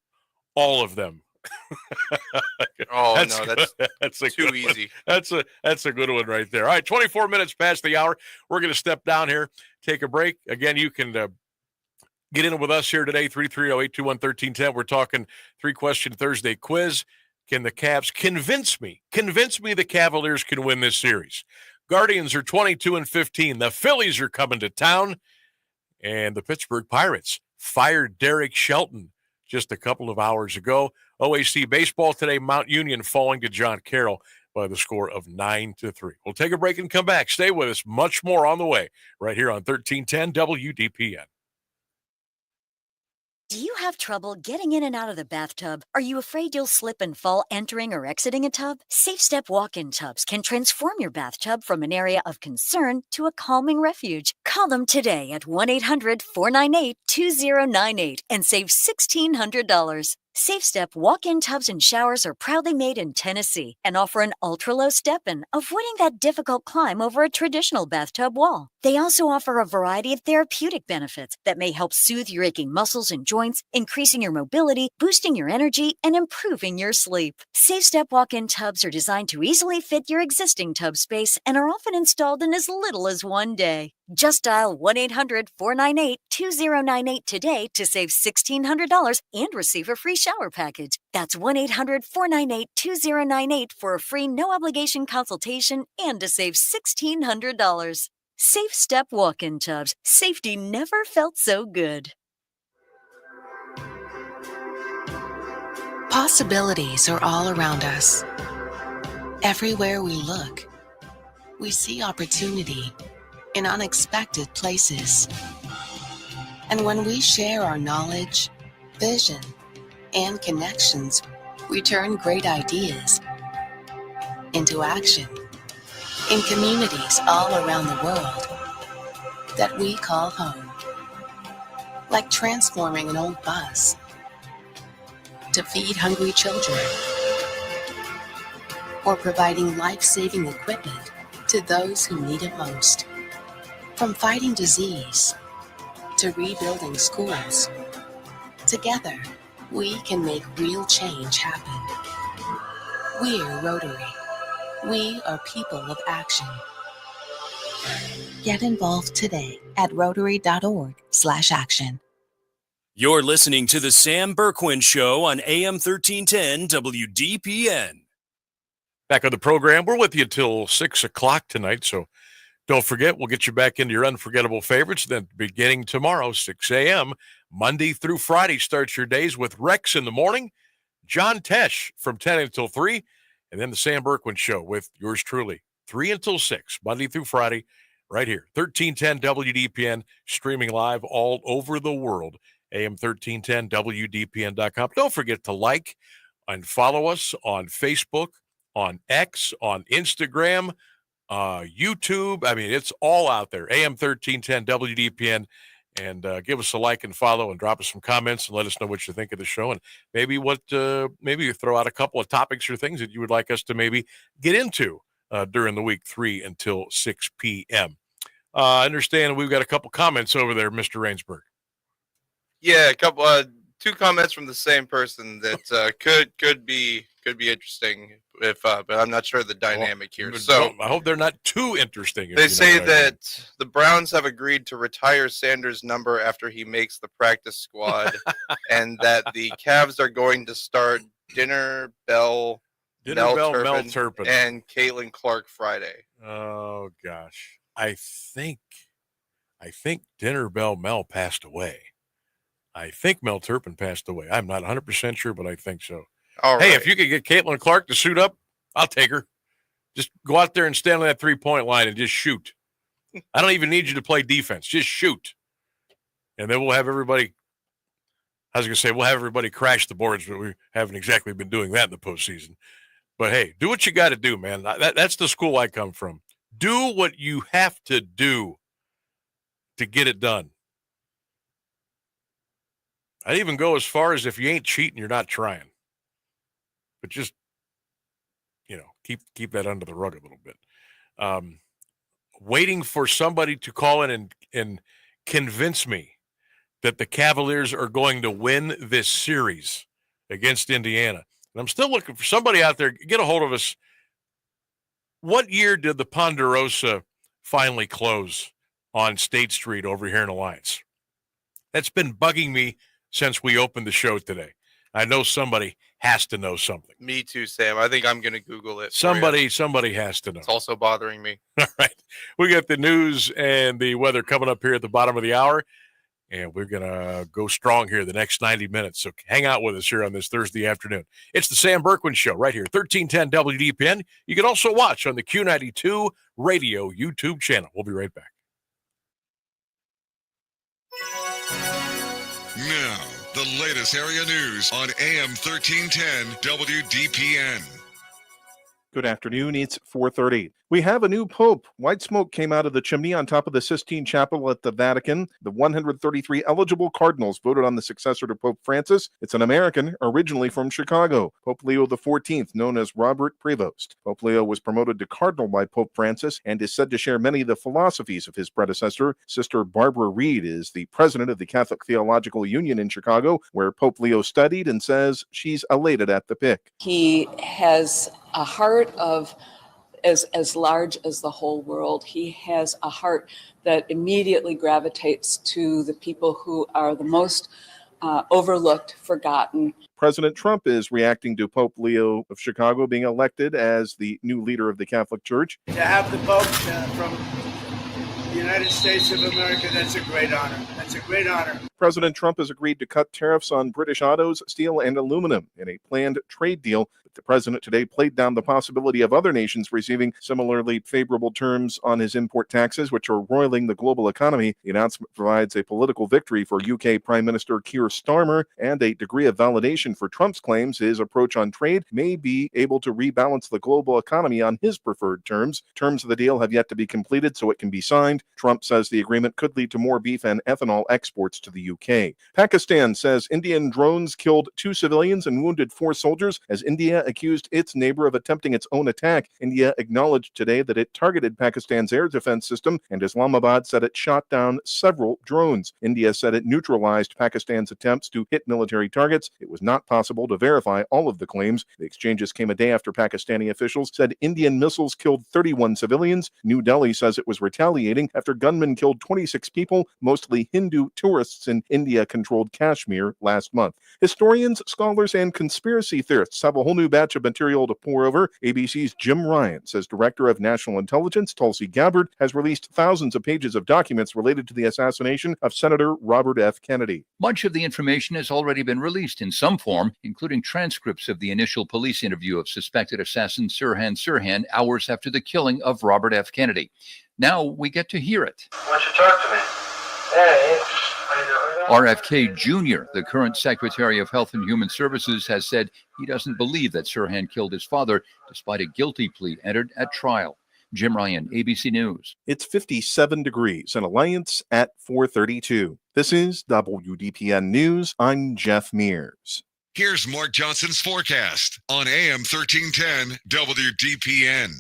all of them. That's too easy. That's a good one right there. All right, 24 minutes past the hour. We're going to step down here, take a break. Again, you can get in with us here today, 330-821-1310. We're talking 3-question Thursday quiz. Can the Cavs convince me the Cavaliers can win this series? Guardians are 22-15. The Phillies are coming to town. And the Pittsburgh Pirates fired Derek Shelton just a couple of hours ago. OAC baseball today, Mount Union falling to John Carroll by the score of 9-3. We'll take a break and come back. Stay with us. Much more on the way right here on 1310 WDPN. Do you have trouble getting in and out of the bathtub? Are you afraid you'll slip and fall entering or exiting a tub? Safe Step walk-in tubs can transform your bathtub from an area of concern to a calming refuge. Call them today at 1-800-498-2098 and save $1,600. Safe Step walk-in tubs and showers are proudly made in Tennessee and offer an ultra-low step-in, avoiding that difficult climb over a traditional bathtub wall. They also offer a variety of therapeutic benefits that may help soothe your aching muscles and joints, increasing your mobility, boosting your energy, and improving your sleep. Safe Step walk-in tubs are designed to easily fit your existing tub space and are often installed in as little as one day. Just dial 1-800-498-2098 today to save $1,600 and receive a free shower package. That's 1-800-498-2098 for a free no-obligation consultation and to save $1,600. Safe Step walk-in tubs. Safety never felt so good. Possibilities are all around us. Everywhere we look, we see opportunity in unexpected places. And when we share our knowledge, vision, and connections, we turn great ideas into action in communities all around the world that we call home. Like transforming an old bus to feed hungry children, or providing life-saving equipment to those who need it most. From fighting disease to rebuilding schools, together we can make real change happen. We're Rotary. We are people of action. Get involved today at rotary.org/action. You're listening to the Sam Bourquin Show on AM 1310 WDPN. Back on the program, we're with you till 6 o'clock tonight, so don't forget, we'll get you back into your unforgettable favorites. Then beginning tomorrow, 6 a.m., Monday through Friday, start your days with Rex in the morning. John Tesh from 10 until 3, and then the Sam Bourquin Show with yours truly, 3 until 6, Monday through Friday, right here, 1310 WDPN, streaming live all over the world, AM1310WDPN.com. Don't forget to like and follow us on Facebook, on X, on Instagram, YouTube. I mean, it's all out there, AM1310 WDPN. And give us a like and follow and drop us some comments and let us know what you think of the show. And maybe maybe you throw out a couple of topics or things that you would like us to maybe get into during the week, 3 until 6 p.m. I understand we've got a couple comments over there, Mr. Rainsberg. Yeah, a couple, 2 comments from the same person that could be interesting but I'm not sure the dynamic here. So I hope they're not too interesting. They say that the Browns have agreed to retire Sanders' number after he makes the practice squad, and that the Cavs are going to start Dinner Bell, Mel Turpin, and Caitlin Clark Friday. Oh gosh, I think Dinner Bell Mel passed away. I think Mel Turpin passed away. I'm not 100% sure, but I think so. All hey, right. if you could get Caitlin Clark to suit up, I'll take her. Just go out there and stand on that 3-point line and just shoot. I don't even need you to play defense. Just shoot. And then we'll have everybody, we'll have everybody crash the boards, but we haven't exactly been doing that in the postseason. But hey, do what you got to do, man. That's the school I come from. Do what you have to do to get it done. I'd even go as far as if you ain't cheating, you're not trying. But just, keep that under the rug a little bit. Waiting for somebody to call in and convince me that the Cavaliers are going to win this series against Indiana. And I'm still looking for somebody out there. Get a hold of us. What year did the Ponderosa finally close on State Street over here in Alliance? That's been bugging me since we opened the show today. I know somebody has to know something. Me too, Sam. I think I'm going to Google it. Somebody has to know. It's also bothering me. All right. We got the news and the weather coming up here at the bottom of the hour, and we're going to go strong here the next 90 minutes. So hang out with us here on this Thursday afternoon. It's the Sam Bourquin Show right here, 1310 WDPN. You can also watch on the Q92 Radio YouTube channel. We'll be right back. Now, the latest area news on AM 1310 WDPN. Good afternoon. It's 4:30. We have a new pope. White smoke came out of the chimney on top of the Sistine Chapel at the Vatican. The 133 eligible cardinals voted on the successor to Pope Francis. It's an American, originally from Chicago. Pope Leo XIV, known as Robert Prevost. Pope Leo was promoted to cardinal by Pope Francis and is said to share many of the philosophies of his predecessor. Sister Barbara Reed is the president of the Catholic Theological Union in Chicago, where Pope Leo studied, and says she's elated at the pick. He has a heart of as large as the whole world. He has a heart that immediately gravitates to the people who are the most overlooked, forgotten. President Trump is reacting to Pope Leo of Chicago being elected as the new leader of the Catholic Church. To have the Pope from the United States of America, that's a great honor. That's a great honor. President Trump has agreed to cut tariffs on British autos, steel, and aluminum in a planned trade deal. But the president today played down the possibility of other nations receiving similarly favorable terms on his import taxes, which are roiling the global economy. The announcement provides a political victory for UK Prime Minister Keir Starmer and a degree of validation for Trump's claims his approach on trade may be able to rebalance the global economy on his preferred terms. Terms of the deal have yet to be completed, so it can be signed. Trump says the agreement could lead to more beef and ethanol exports to the UK. Pakistan says Indian drones killed 2 civilians and wounded 4 soldiers as India accused its neighbor of attempting its own attack. India acknowledged today that it targeted Pakistan's air defense system, and Islamabad said it shot down several drones. India said it neutralized Pakistan's attempts to hit military targets. It was not possible to verify all of the claims. The exchanges came a day after Pakistani officials said Indian missiles killed 31 civilians. New Delhi says it was retaliating after gunmen killed 26 people, mostly Hindu tourists in India-controlled Kashmir last month. Historians, scholars, and conspiracy theorists have a whole new batch of material to pour over. ABC's Jim Ryan says Director of National Intelligence Tulsi Gabbard has released thousands of pages of documents related to the assassination of Senator Robert F. Kennedy. Much of the information has already been released in some form, including transcripts of the initial police interview of suspected assassin Sirhan Sirhan hours after the killing of Robert F. Kennedy. Now we get to hear it. Why don't you talk to me? Hey. RFK Jr., the current Secretary of Health and Human Services, has said he doesn't believe that Sirhan killed his father, despite a guilty plea entered at trial. Jim Ryan, ABC News. It's 57 degrees in Alliance at 432. This is WDPN News. I'm Jeff Mears. Here's Mark Johnson's forecast on AM 1310 WDPN.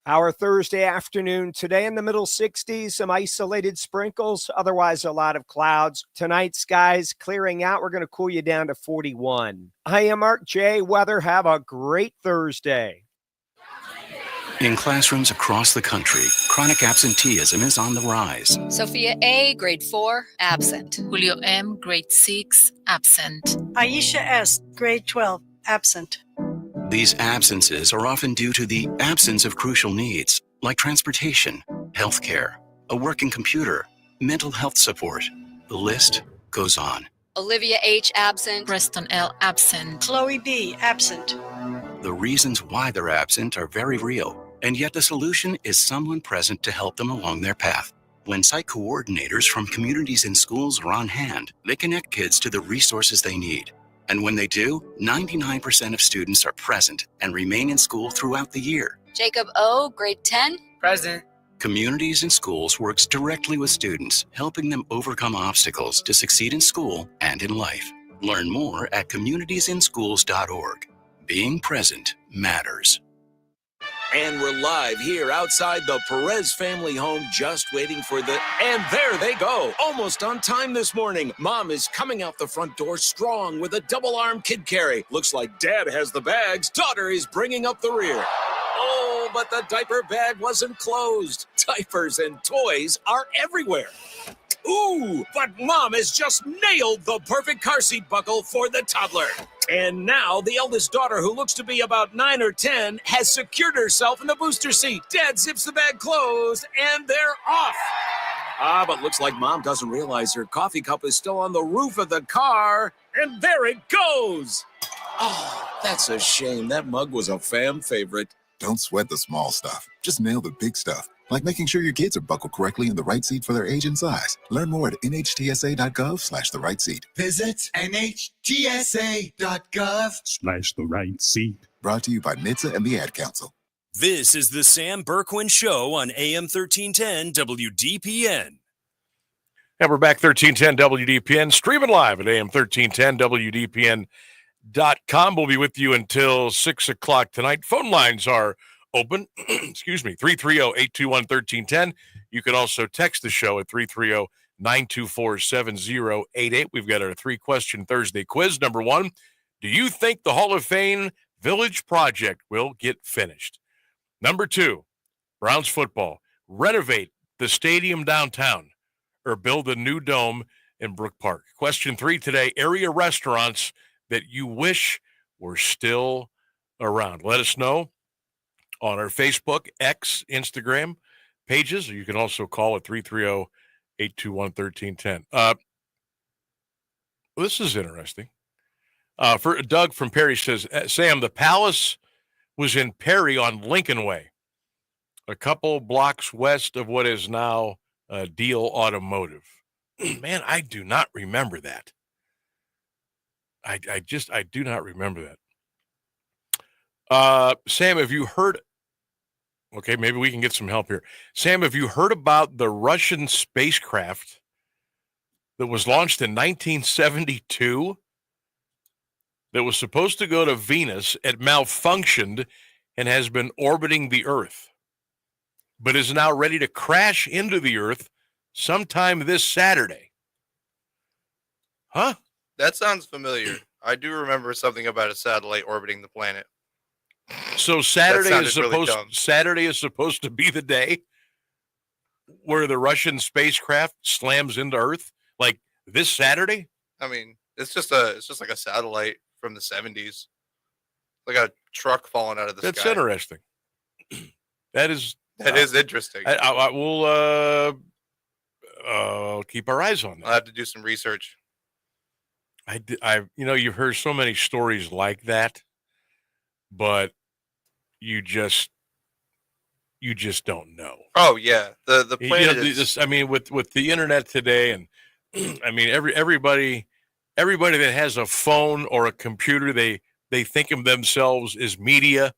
Our Thursday afternoon today in the middle 60s, some isolated sprinkles, otherwise a lot of clouds. Tonight, skies clearing out. We're going to cool you down to 41. I am Mark J. Weather. Have a great Thursday. In classrooms across the country, chronic absenteeism is on the rise. Sophia A., grade 4, absent. Julio M., grade 6, absent. Aisha S., grade 12, absent. These absences are often due to the absence of crucial needs, like transportation, healthcare, a working computer, mental health support. The list goes on. Olivia H., absent. Preston L., absent. Chloe B., absent. The reasons why they're absent are very real, and yet the solution is someone present to help them along their path. When site coordinators from communities and schools are on hand, they connect kids to the resources they need. And when they do, 99% of students are present and remain in school throughout the year. Jacob O., grade 10, present. Communities and Schools works directly with students, helping them overcome obstacles to succeed in school and in life. Learn more at communitiesinschools.org. Being present matters. And we're live here outside the Perez family home, just waiting for the... And there they go, almost on time this morning. Mom is coming out the front door strong with a double-arm kid carry. Looks like Dad has the bags. Daughter is bringing up the rear. Oh, but the diaper bag wasn't closed. Diapers and toys are everywhere. Ooh, but Mom has just nailed the perfect car seat buckle for the toddler. And now the eldest daughter, who looks to be about 9 or 10, has secured herself in the booster seat. Dad zips the bag closed, and they're off. But looks like Mom doesn't realize her coffee cup is still on the roof of the car. And there it goes. Oh, that's a shame. That mug was a fam favorite. Don't sweat the small stuff. Just nail the big stuff, like making sure your kids are buckled correctly in the right seat for their age and size. Learn more at nhtsa.gov/the right seat. Visit nhtsa.gov/the right seat. Brought to you by NHTSA and the Ad Council. This is the Sam Bourquin Show on AM 1310 WDPN. And we're back 1310 WDPN, streaming live at AM 1310 WDPN.com. We'll be with you until 6 o'clock tonight. Phone lines are open. Excuse me, 330-821-1310. You can also text the show at 330-924-7088. We've got our 3-question Thursday quiz. Number 1, do you think the Hall of Fame Village project will get finished? Number 2, Browns football. Renovate the stadium downtown or build a new dome in Brook Park. Question 3 today, area restaurants that you wish were still around. Let us know on our Facebook, X, Instagram pages. You can also call at 330-821-1310. This is interesting. For Doug from Perry says, Sam, the Palace was in Perry on Lincoln Way, a couple blocks west of what is now Deal Automotive. Man, I do not remember that. I do not remember that. Sam, have you heard? Okay, maybe we can get some help here. Sam, have you heard about the Russian spacecraft that was launched in 1972 that was supposed to go to Venus? It malfunctioned and has been orbiting the Earth, but is now ready to crash into the Earth sometime this Saturday. Huh? That sounds familiar. I do remember something about a satellite orbiting the planet. So Saturday is supposed to be the day? where the Russian spacecraft slams into Earth like this Saturday? I mean, it's just like a satellite from the 70s. Like a truck falling out of the sky. That's interesting. That is interesting. I will keep our eyes on that. I'll have to do some research. You've heard so many stories like that, but you just don't know. Oh yeah, the planet is. With the internet today, and I mean everybody that has a phone or a computer, they think of themselves as media,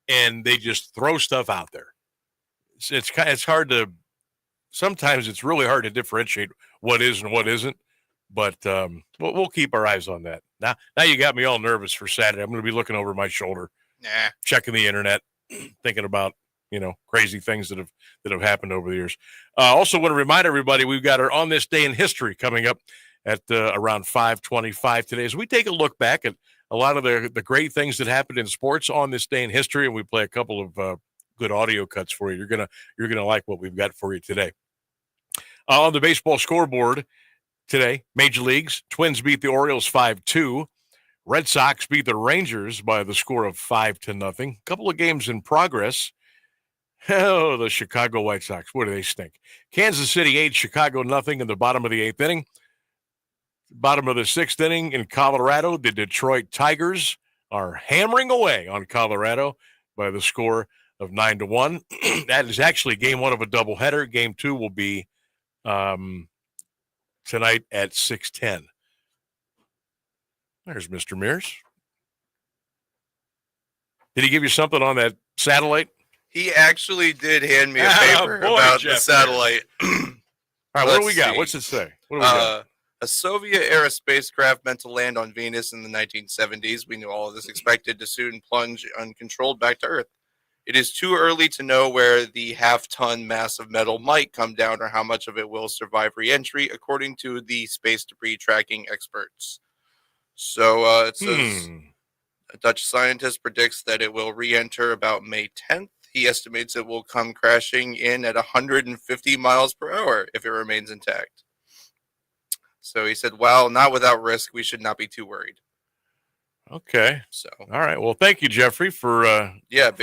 and they just throw stuff out there. It's hard to. Sometimes it's really hard to differentiate what is and what isn't. But we'll keep our eyes on that. Now you got me all nervous for Saturday. I'm going to be looking over my shoulder, checking the internet, thinking about crazy things that have happened over the years. Also, want to remind everybody we've got our On This Day in History coming up at around 5:25 today, as we take a look back at a lot of the great things that happened in sports on this day in history, and we play a couple of good audio cuts for you. You're gonna like what we've got for you today. On the baseball scoreboard today, Major Leagues, Twins beat the Orioles 5-2. Red Sox beat the Rangers by the score of 5-0. Couple of games in progress. Oh, the Chicago White Sox, what do they stink? Kansas City 8, Chicago 0 in the bottom of the 8th inning. Bottom of the 6th inning in Colorado, the Detroit Tigers are hammering away on Colorado by the score of 9-1. That is actually game 1 of a doubleheader. Game 2 will be tonight at 6:10. There's Mr. Mears. Did he give you something on that satellite? He actually did hand me a paper about Jeff, the satellite. All right, what do we got? What's it say? What do we got? A Soviet-era spacecraft meant to land on Venus in the 1970s. We knew all of this, expected to soon plunge uncontrolled back to Earth. It is too early to know where the half-ton mass of metal might come down or how much of it will survive re-entry, according to the space debris tracking experts. So it says a Dutch scientist predicts that it will re-enter about May 10th. He estimates it will come crashing in at 150 miles per hour if it remains intact. So he said, while not without risk, we should not be too worried. Okay. So, all right. Well, thank you, Jeffrey, for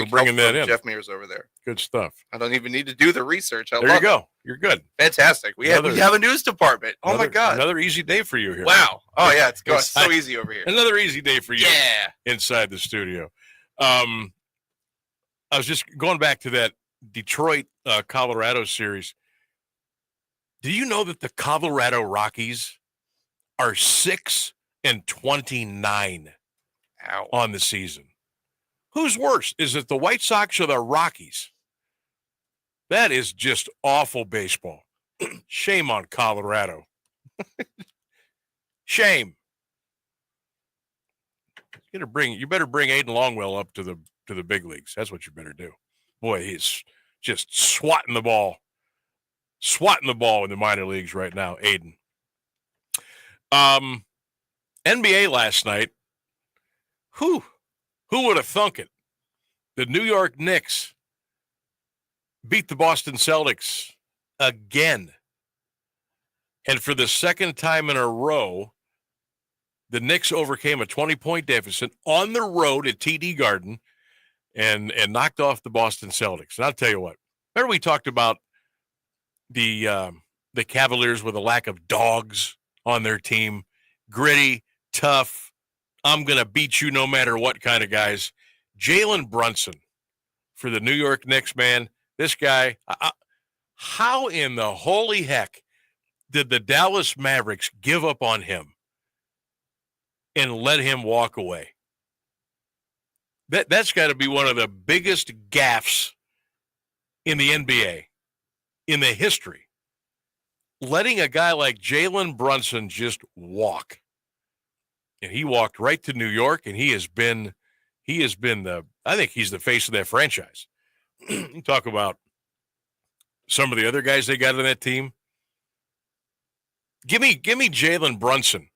bringing that in. Jeff Mears over there. Good stuff. I don't even need to do the research. There you go. You're good. Fantastic. We have a news department. Oh my God. Another easy day for you here. Wow. Oh yeah, it's so easy over here. Another easy day for you. Yeah. Inside the studio. I was just going back to that Detroit, Colorado series. Do you know that the Colorado Rockies are 6-29 on the season? Who's worse? Is it the White Sox or the Rockies? That is just awful baseball. Shame on Colorado. Shame. You better bring Aiden Longwell up to the big leagues. That's what you better do. Boy, he's just swatting the ball in the minor leagues right now, Aiden. NBA last night. Who would have thunk it? The New York Knicks beat the Boston Celtics again. And for the second time in a row, the Knicks overcame a 20-point deficit on the road at TD Garden and knocked off the Boston Celtics. And I'll tell you what, remember we talked about the Cavaliers with a lack of dogs on their team, gritty, tough, I'm going to beat you no matter what kind of guys. Jalen Brunson for the New York Knicks, man. This guy, how in the holy heck did the Dallas Mavericks give up on him and let him walk away? That's got to be one of the biggest gaffes in the NBA, in the history. Letting a guy like Jalen Brunson just walk. And he walked right to New York, and he has been I think he's the face of that franchise. You talk about some of the other guys they got on that team. Give me Jalen Brunson.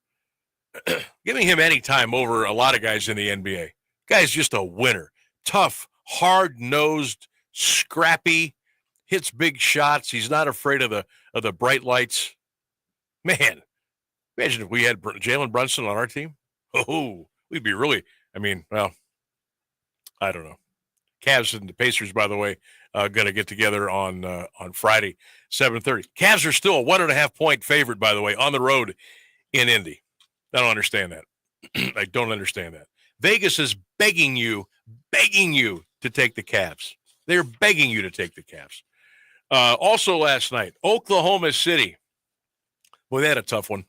Give me him any time over a lot of guys in the NBA. Guy's just a winner. Tough, hard-nosed, scrappy. hits big shots. He's not afraid of the bright lights. Man, imagine if we had Jalen Brunson on our team. Oh, we'd be really, I don't know. Cavs and the Pacers, by the way, going to get together on Friday, 7:30. Cavs are still a 1.5-point favorite, by the way, on the road in Indy. I don't understand that. I don't understand that. Vegas is begging you to take the Cavs. They're begging you to take the Cavs. Also last night, Oklahoma City. Boy, they had a tough one.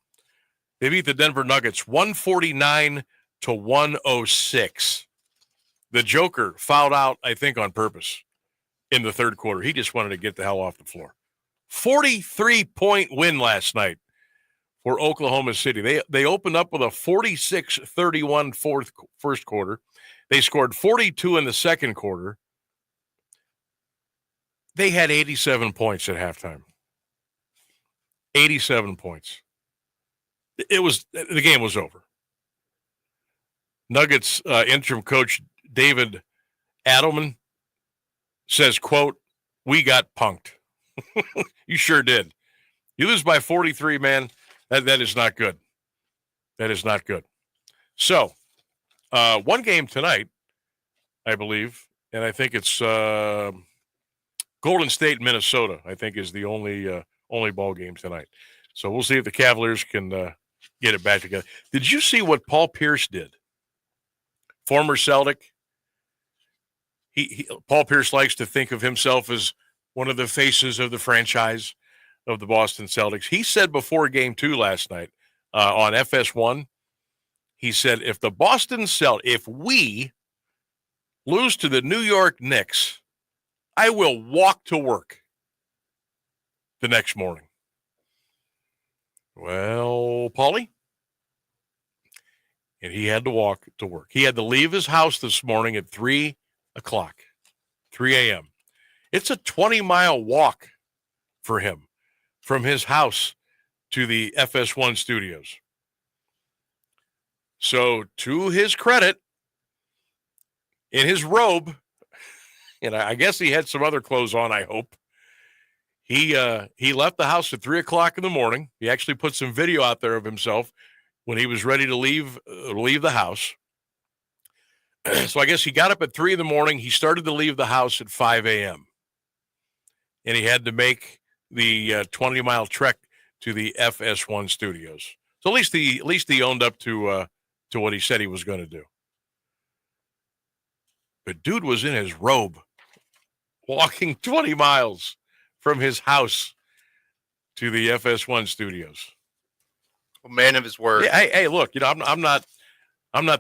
They beat the Denver Nuggets 149-106. The Joker fouled out, I think, on purpose in the third quarter. He just wanted to get the hell off the floor. 43-point win last night for Oklahoma City. They opened up with a 46-31 first quarter. They scored 42 in the second quarter. They had 87 points at halftime. 87 points. The game was over. Nuggets interim coach David Adelman says, quote, "We got punked." You sure did. You lose by 43, man. That is not good. That is not good. So, one game tonight, I believe, and I think it's Golden State, Minnesota, I think is the only ball game tonight. So we'll see if the Cavaliers can get it back together. Did you see what Paul Pierce did? Former Celtic. Paul Pierce likes to think of himself as one of the faces of the franchise of the Boston Celtics. He said before Game 2 last night on FS1, he said, if we lose to the New York Knicks, I will walk to work the next morning. Well, Paulie, and he had to walk to work. He had to leave his house this morning at 3 a.m. It's a 20-mile walk for him from his house to the FS1 studios. So, to his credit, in his robe, and I guess he had some other clothes on, I hope, he left the house at 3 o'clock in the morning. He actually put some video out there of himself when he was ready to leave the house. So I guess he got up at 3 in the morning. He started to leave the house at 5 a.m. And he had to make the 20-mile trek to the FS1 studios. So at least he owned up to what he said he was going to do. But dude was in his robe, walking 20 miles from his house to the FS1 studios. A man of his word. Yeah, hey, look, I'm not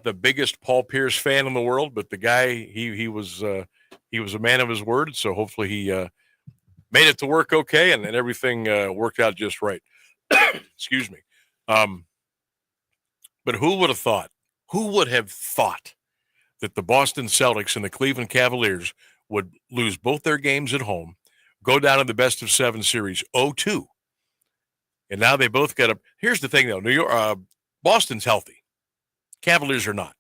the biggest Paul Pierce fan in the world, but the guy he was a man of his word. So hopefully he made it to work okay, and everything worked out just right. Excuse me. But who would have thought? Who would have thought that the Boston Celtics and the Cleveland Cavaliers would lose both their games at home, go down in the best-of-7 series 0-2, and now they both got up. Here's the thing, though. Boston's healthy. Cavaliers are not.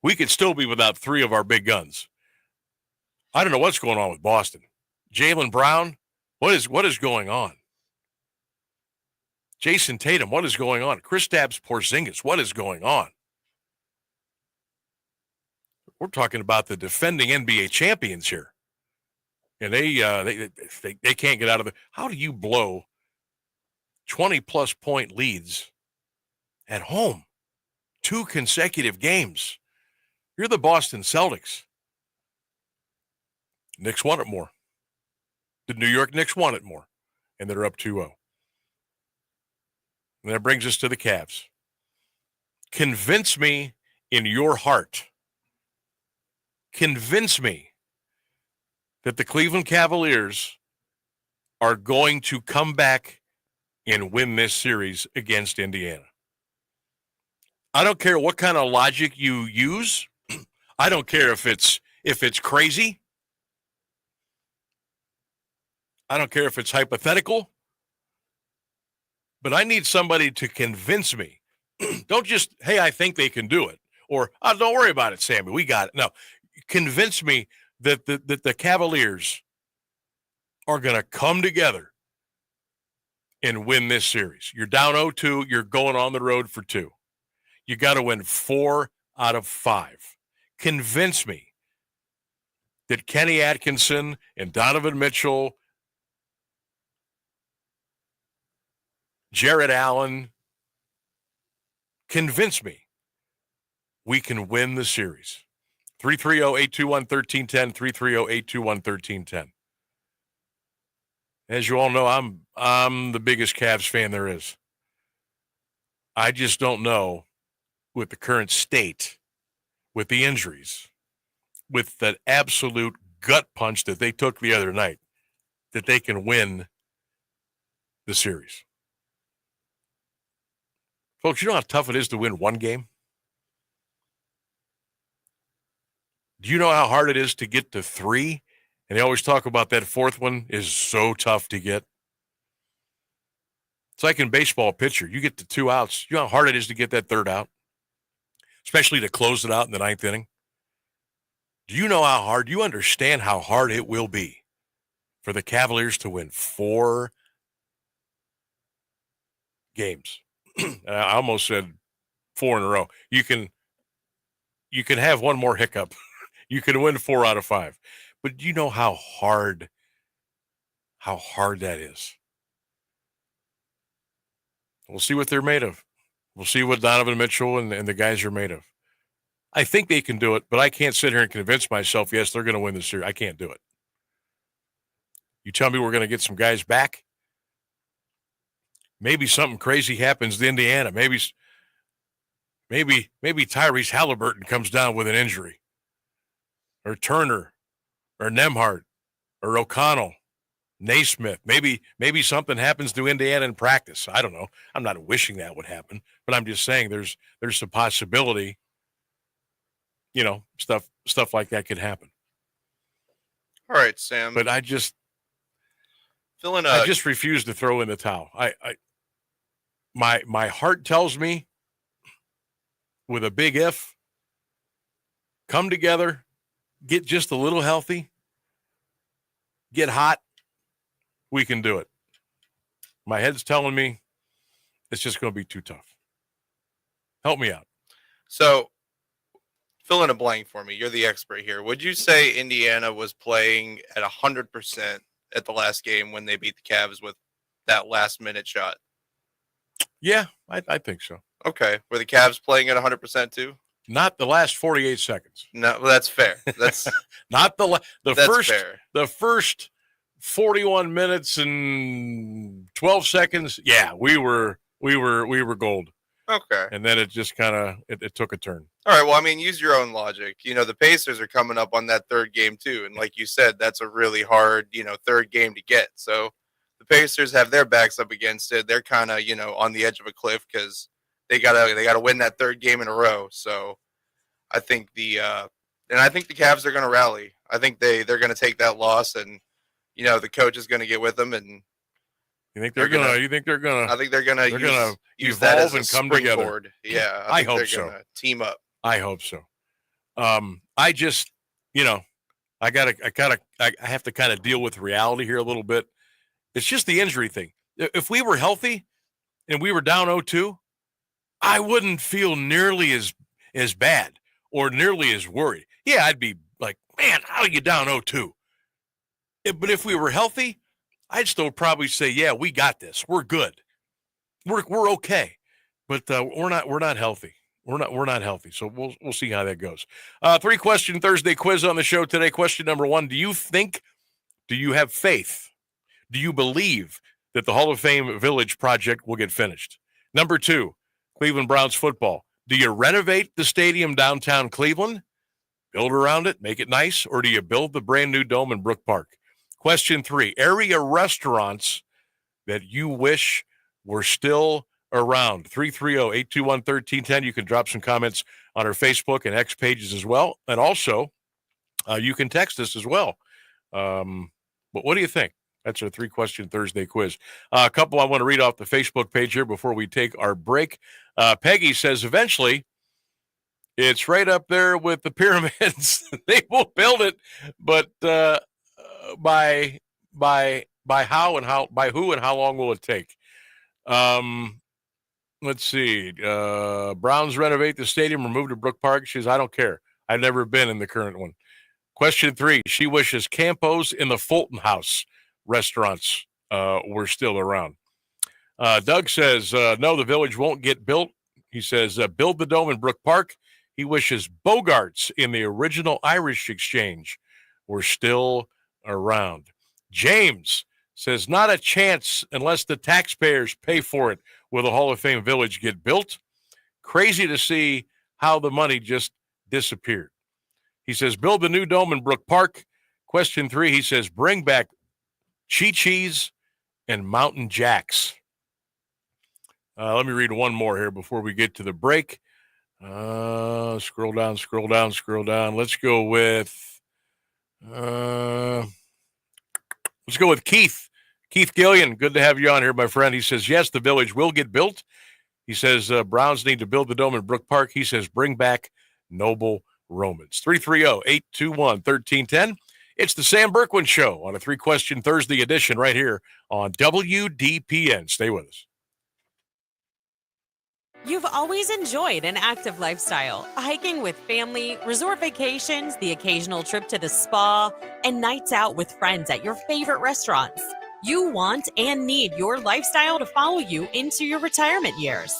We could still be without 3 of our big guns. I don't know what's going on with Boston. Jaylen Brown, what is going on? Jason Tatum, what is going on? Kristaps Porzingis, what is going on? We're talking about the defending NBA champions here, and they can't get out of it. How do you blow 20-plus point leads at home? 2 consecutive games. You're the Boston Celtics. Knicks want it more. The New York Knicks want it more, and they're up 2-0. And that brings us to the Cavs. Convince me in your heart. Convince me that the Cleveland Cavaliers are going to come back and win this series against Indiana. I don't care what kind of logic you use. I don't care if it's crazy. I don't care if it's hypothetical. But I need somebody to convince me. Don't just, hey, I think they can do it. Or, oh, don't worry about it, Sammy. We got it. No, convince me that the Cavaliers are going to come together and win this series. You're down 0-2. You're going on the road for 2. You got to win 4 out of 5. Convince me that Kenny Atkinson and Donovan Mitchell, Jared Allen, convince me we can win the series. 330-821-1310, 330-821-1310. As you all know, I'm the biggest Cavs fan there is. I just don't know, with the current state, with the injuries, with that absolute gut punch that they took the other night, that they can win the series. Folks, you know how tough it is to win one game? Do you know how hard it is to get to 3? And they always talk about that 4th one is so tough to get. It's like in baseball, a pitcher. You get to 2 outs. You know how hard it is to get that 3rd out? Especially to close it out in the 9th inning. Do you know how hard? Do you understand how hard it will be for the Cavaliers to win 4 games? I almost said 4 in a row. You can have one more hiccup. You can win 4 out of 5. But you know how hard that is. We'll see what they're made of. We'll see what Donovan Mitchell and the guys are made of. I think they can do it, but I can't sit here and convince myself, yes, they're going to win this series. I can't do it. You tell me we're going to get some guys back? Maybe something crazy happens to Indiana. Maybe Tyrese Halliburton comes down with an injury. Or Turner. Or Nembhard. Or O'Connell. Naismith. Maybe something happens to Indiana in practice. I don't know. I'm not wishing that would happen, but I'm just saying there's a possibility, stuff like that could happen. All right, Sam. But I just refuse to throw in the towel. My heart tells me, with a big if, come together, get just a little healthy, get hot, we can do it. My head's telling me it's just going to be too tough. Help me out. So, fill in a blank for me. You're the expert here. Would you say Indiana was playing at 100% at the last game when they beat the Cavs with that last-minute shot? Yeah, I think so. Okay. Were the Cavs playing at 100% too? Not the last 48 seconds. No, well, that's fair. That's not the first fair. The first 41 minutes and 12 seconds. Yeah, we were gold. Okay. And then it just kind of it took a turn. All right. Well, I mean, use your own logic. The Pacers are coming up on that 3rd game too, and like you said, that's a really hard 3rd game to get. So the Pacers have their backs up against it. They're kind of on the edge of a cliff because they gotta win that 3rd game in a row. So I think the Cavs are gonna rally. I think they're gonna take that loss, and the coach is gonna get with them. And you think they're gonna? I think they're gonna use evolve that as and come together. Yeah, I hope they're so. Gonna team up. I hope so. I just I have to kind of deal with reality here a little bit. It's just the injury thing. If we were healthy and we were down 0-2, I wouldn't feel nearly as bad or nearly as worried. Yeah, I'd be like, man, how are you down 0-2? But if we were healthy, I'd still probably say, yeah, we got this. We're good. We're okay. But we're not healthy. We're not healthy. So we'll see how that goes. 3-question Thursday quiz on the show today. Question number 1, do you have faith? Do you believe that the Hall of Fame Village project will get finished? Number 2, Cleveland Browns football. Do you renovate the stadium downtown Cleveland? Build around it, make it nice, or do you build the brand new dome in Brook Park? Question 3, area restaurants that you wish were still around. 330-821-1310. You can drop some comments on our Facebook and X pages as well. And also, you can text us as well. But what do you think? That's our 3-question Thursday quiz. A couple I want to read off the Facebook page here before we take our break. Peggy says, eventually, it's right up there with the pyramids. They will build it, but by by who and how long will it take? Let's see. Browns renovate the stadium, remove to Brook Park. She says, I don't care. I've never been in the current one. Question 3. She wishes Campos in the Fulton House restaurants were still around. Doug says, no, the village won't get built. He says, build the dome in Brook Park. He wishes Bogarts in the original Irish Exchange were still around. James says, not a chance unless the taxpayers pay for it. Will the Hall of Fame Village get built? Crazy to see how the money just disappeared. He says, build the new dome in Brook Park. Question 3, he says, bring back Chi-Chi's and Mountain Jacks. Let me read one more here before we get to the break. Scroll down. Let's go with Keith. Keith Gillian, good to have you on here, my friend. He says, yes, the village will get built. He says, Browns need to build the dome in Brook Park. He says, bring back Noble Romans. 330-821-1310. It's the Sam Bourquin Show on a 3-question Thursday edition right here on WDPN. Stay with us. You've always enjoyed an active lifestyle, hiking with family, resort vacations, the occasional trip to the spa, and nights out with friends at your favorite restaurants. You want and need your lifestyle to follow you into your retirement years.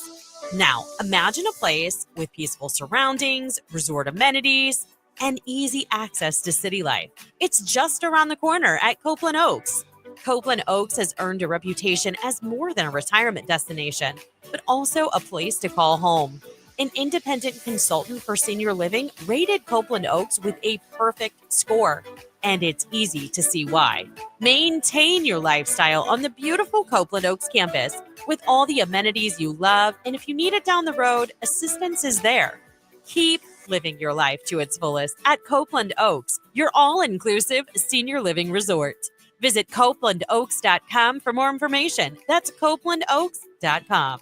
Now, imagine a place with peaceful surroundings, resort amenities, and easy access to city life. It's just around the corner at Copeland Oaks. Copeland Oaks has earned a reputation as more than a retirement destination, but also a place to call home. An independent consultant for senior living rated Copeland Oaks with a perfect score, and it's easy to see why. Maintain your lifestyle on the beautiful Copeland Oaks campus with all the amenities you love, and if you need it down the road, assistance is there. Keep living your life to its fullest at Copeland Oaks, your all-inclusive senior living resort. Visit CopelandOaks.com for more information. That's CopelandOaks.com.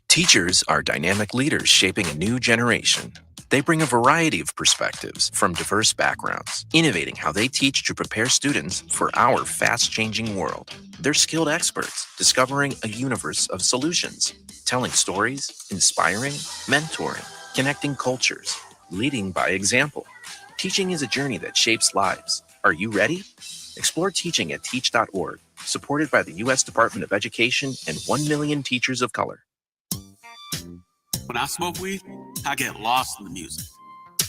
Teachers are dynamic leaders shaping a new generation. They bring a variety of perspectives from diverse backgrounds, innovating how they teach to prepare students for our fast-changing world. They're skilled experts, discovering a universe of solutions, telling stories, inspiring, mentoring, connecting cultures, leading by example. Teaching is a journey that shapes lives. Are you ready? Explore teaching at teach.org, supported by the U.S. Department of Education and 1 million teachers of color. When I smoke weed, I get lost in the music.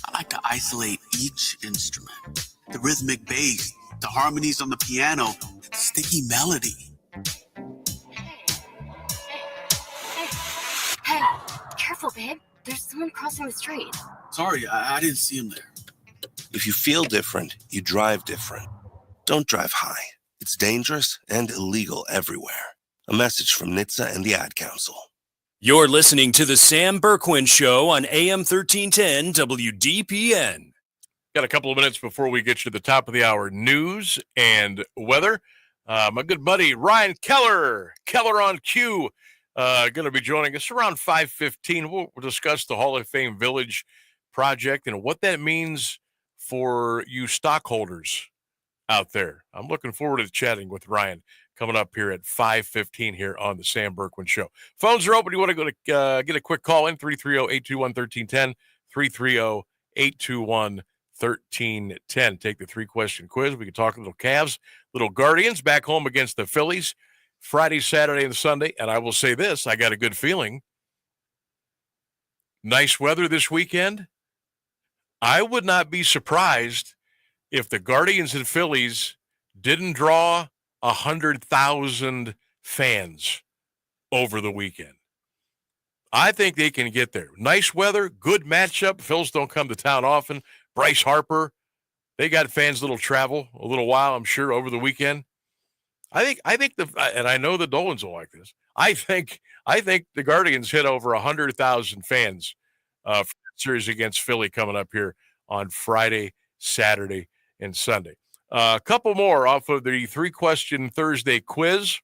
I like to isolate each instrument. The rhythmic bass, the harmonies on the piano, the sticky melody. Hey, careful, babe. There's someone crossing the street. Sorry, I didn't see him there. If you feel different, you drive different. Don't drive high. It's dangerous and illegal everywhere. A message from NHTSA and the Ad Council. You're listening to the Sam Bourquin Show on AM 1310 WDPN. Got a couple of minutes before we get you to the top of the hour news and weather. My good buddy Ryan Keller on Q, going to be joining us around 5:15. We'll discuss the Hall of Fame Village project and what that means for you stockholders out there. I'm looking forward to chatting with Ryan coming up here at 5:15 here on the Sam Bourquin Show. Phones are open. You want to go to get a quick call in, 330-821-1310, 330-821-1310. Take the 3-question quiz. We can talk a little Cavs, little Guardians back home against the Phillies Friday, Saturday, and Sunday. And I will say this, I got a good feeling. Nice weather this weekend. I would not be surprised if the Guardians and Phillies didn't draw 100,000 fans over the weekend. I think they can get there. Nice weather, good matchup. Phils don't come to town often. Bryce Harper, they got fans that'll travel a little while, I'm sure, over the weekend. I think and I know the Dolans will like this. I think the Guardians hit over 100,000 fans for the series against Philly coming up here on Friday, Saturday, and Sunday. A couple more off of the 3-question Thursday quiz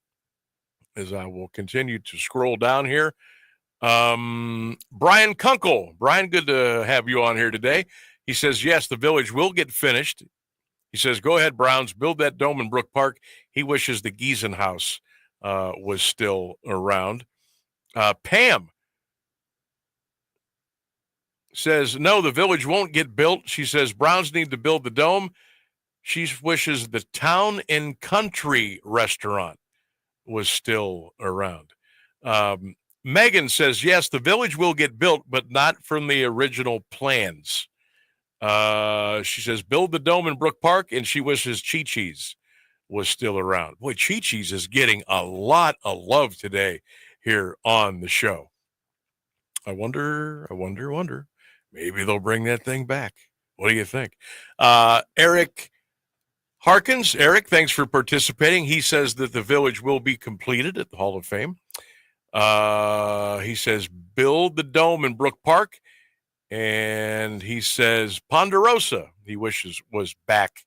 as I will continue to scroll down here. Brian Kunkel. Brian, good to have you on here today. He says, yes, the village will get finished. He says, go ahead, Browns, build that dome in Brook Park. He wishes the Giesen house was still around. Pam says, no, the village won't get built. She says, Browns need to build the dome. She wishes the Town and Country restaurant was still around. Megan says, yes, the village will get built, but not from the original plans. She says, build the dome in Brook Park, and she wishes Chi-Chi's was still around. Boy, Chi-Chi's is getting a lot of love today here on the show. I wonder. Maybe they'll bring that thing back. What do you think? Eric Harkins. Eric, thanks for participating. He says that the village will be completed at the Hall of Fame. He says, build the dome in Brook Park. And he says, Ponderosa, he wishes was back.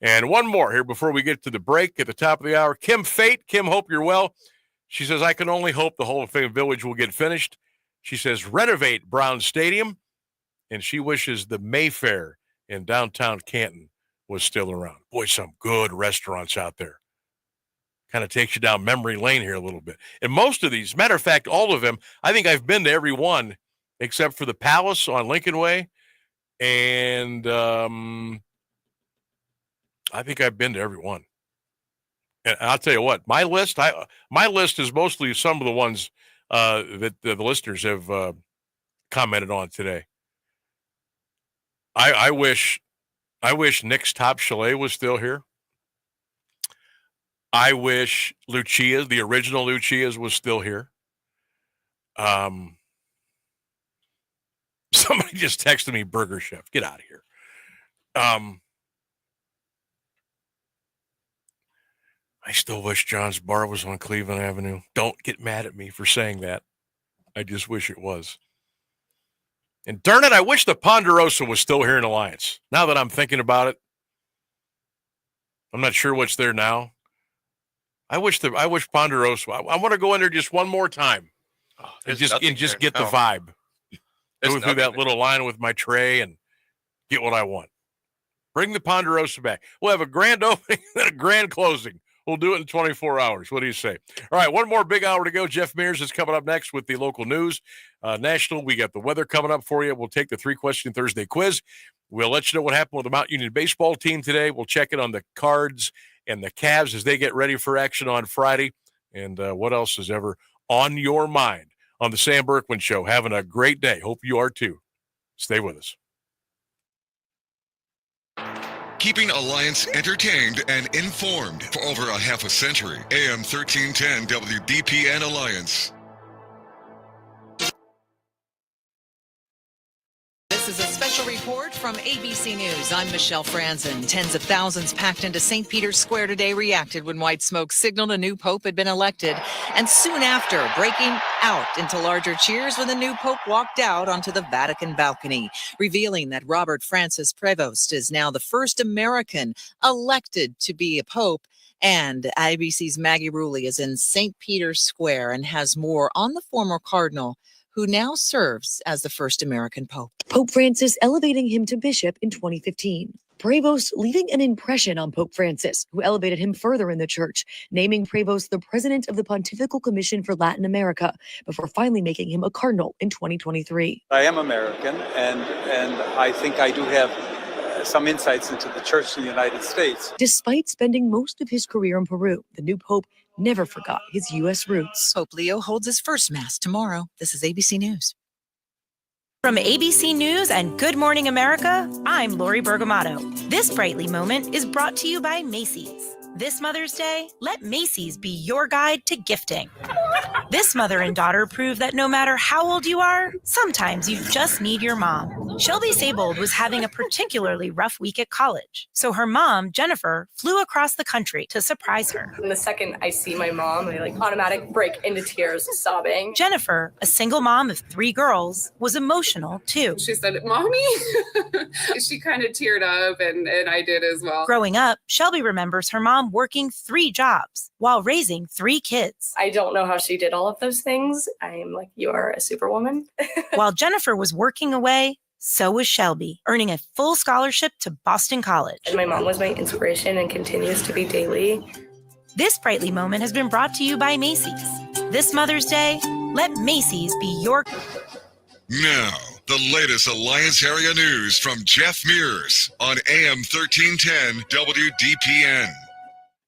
And one more here before we get to the break at the top of the hour. Kim Fate. Kim, hope you're well. She says, I can only hope the Hall of Fame village will get finished. She says, renovate Brown Stadium. And she wishes the Mayfair in downtown Canton was still around. Boy, some good restaurants out there. Kind of takes you down memory lane here a little bit. And most of these, matter of fact, all of them, I think I've been to every one except for the Palace on Lincoln Way. And I think I've been to every one. And I'll tell you what, my list is mostly some of the ones that the listeners have commented on today. I wish Nick's Top Chalet was still here. I wish Lucia's, the original Lucia's, was still here. Somebody just texted me, Burger Chef. Get out of here. I still wish John's Bar was on Cleveland Avenue. Don't get mad at me for saying that. I just wish it was. And darn it, I wish the Ponderosa was still here in Alliance. Now that I'm thinking about it, I'm not sure what's there now. I wish Ponderosa. I want to go in there just one more time and just get the vibe. Go through that little line with my tray and get what I want. Bring the Ponderosa back. We'll have a grand opening and a grand closing. We'll do it in 24 hours. What do you say? All right, one more big hour to go. Jeff Mears is coming up next with the local news. National, we got the weather coming up for you. We'll take the 3-question Thursday quiz. We'll let you know what happened with the Mount Union baseball team today. We'll check in on the Cards and the Cavs as they get ready for action on Friday. And what else is ever on your mind on the Sam Bourquin Show. Having a great day. Hope you are too. Stay with us. Keeping Alliance entertained and informed for over a half a century. AM 1310 WDPN Alliance. This is a special report from ABC News. I'm Michelle Franzen. Tens of thousands packed into St. Peter's Square today reacted when white smoke signaled a new pope had been elected. And soon after, breaking out into larger cheers when the new pope walked out onto the Vatican balcony, revealing that Robert Francis Prevost is now the first American elected to be a pope. And ABC's Maggie Rulli is in St. Peter's Square and has more on the former cardinal, who now serves as the first American pope. Pope Francis elevating him to bishop in 2015. Prevost leaving an impression on Pope Francis, who elevated him further in the church, naming Prevost the president of the Pontifical Commission for Latin America, before finally making him a cardinal in 2023. I am American, and I think I do have some insights into the church in the United States. Despite spending most of his career in Peru, the new pope never forgot his U.S. roots. Pope Leo holds his first mass tomorrow. This is ABC News. From ABC News and Good Morning America, I'm Lori Bergamato. This Brightly moment is brought to you by Macy's. This Mother's Day, let Macy's be your guide to gifting. This mother and daughter prove that no matter how old you are, sometimes you just need your mom. Shelby Saybold was having a particularly rough week at college, so her mom, Jennifer, flew across the country to surprise her. And the second I see my mom, I automatic break into tears, sobbing. Jennifer, a single mom of 3 girls, was emotional too. She said, "Mommy?" She kind of teared up, and I did as well. Growing up, Shelby remembers her mom working 3 jobs while raising 3 kids. I don't know how she did all of those things. I'm like, you are a superwoman. While Jennifer was working away, So was Shelby, earning a full scholarship to Boston College. And my mom was my inspiration and continues to be daily. This Brightly moment has been brought to you by Macy's. This Mother's Day, let Macy's be your... Now, the latest Alliance area news from Jeff Mears on AM 1310 WDPN.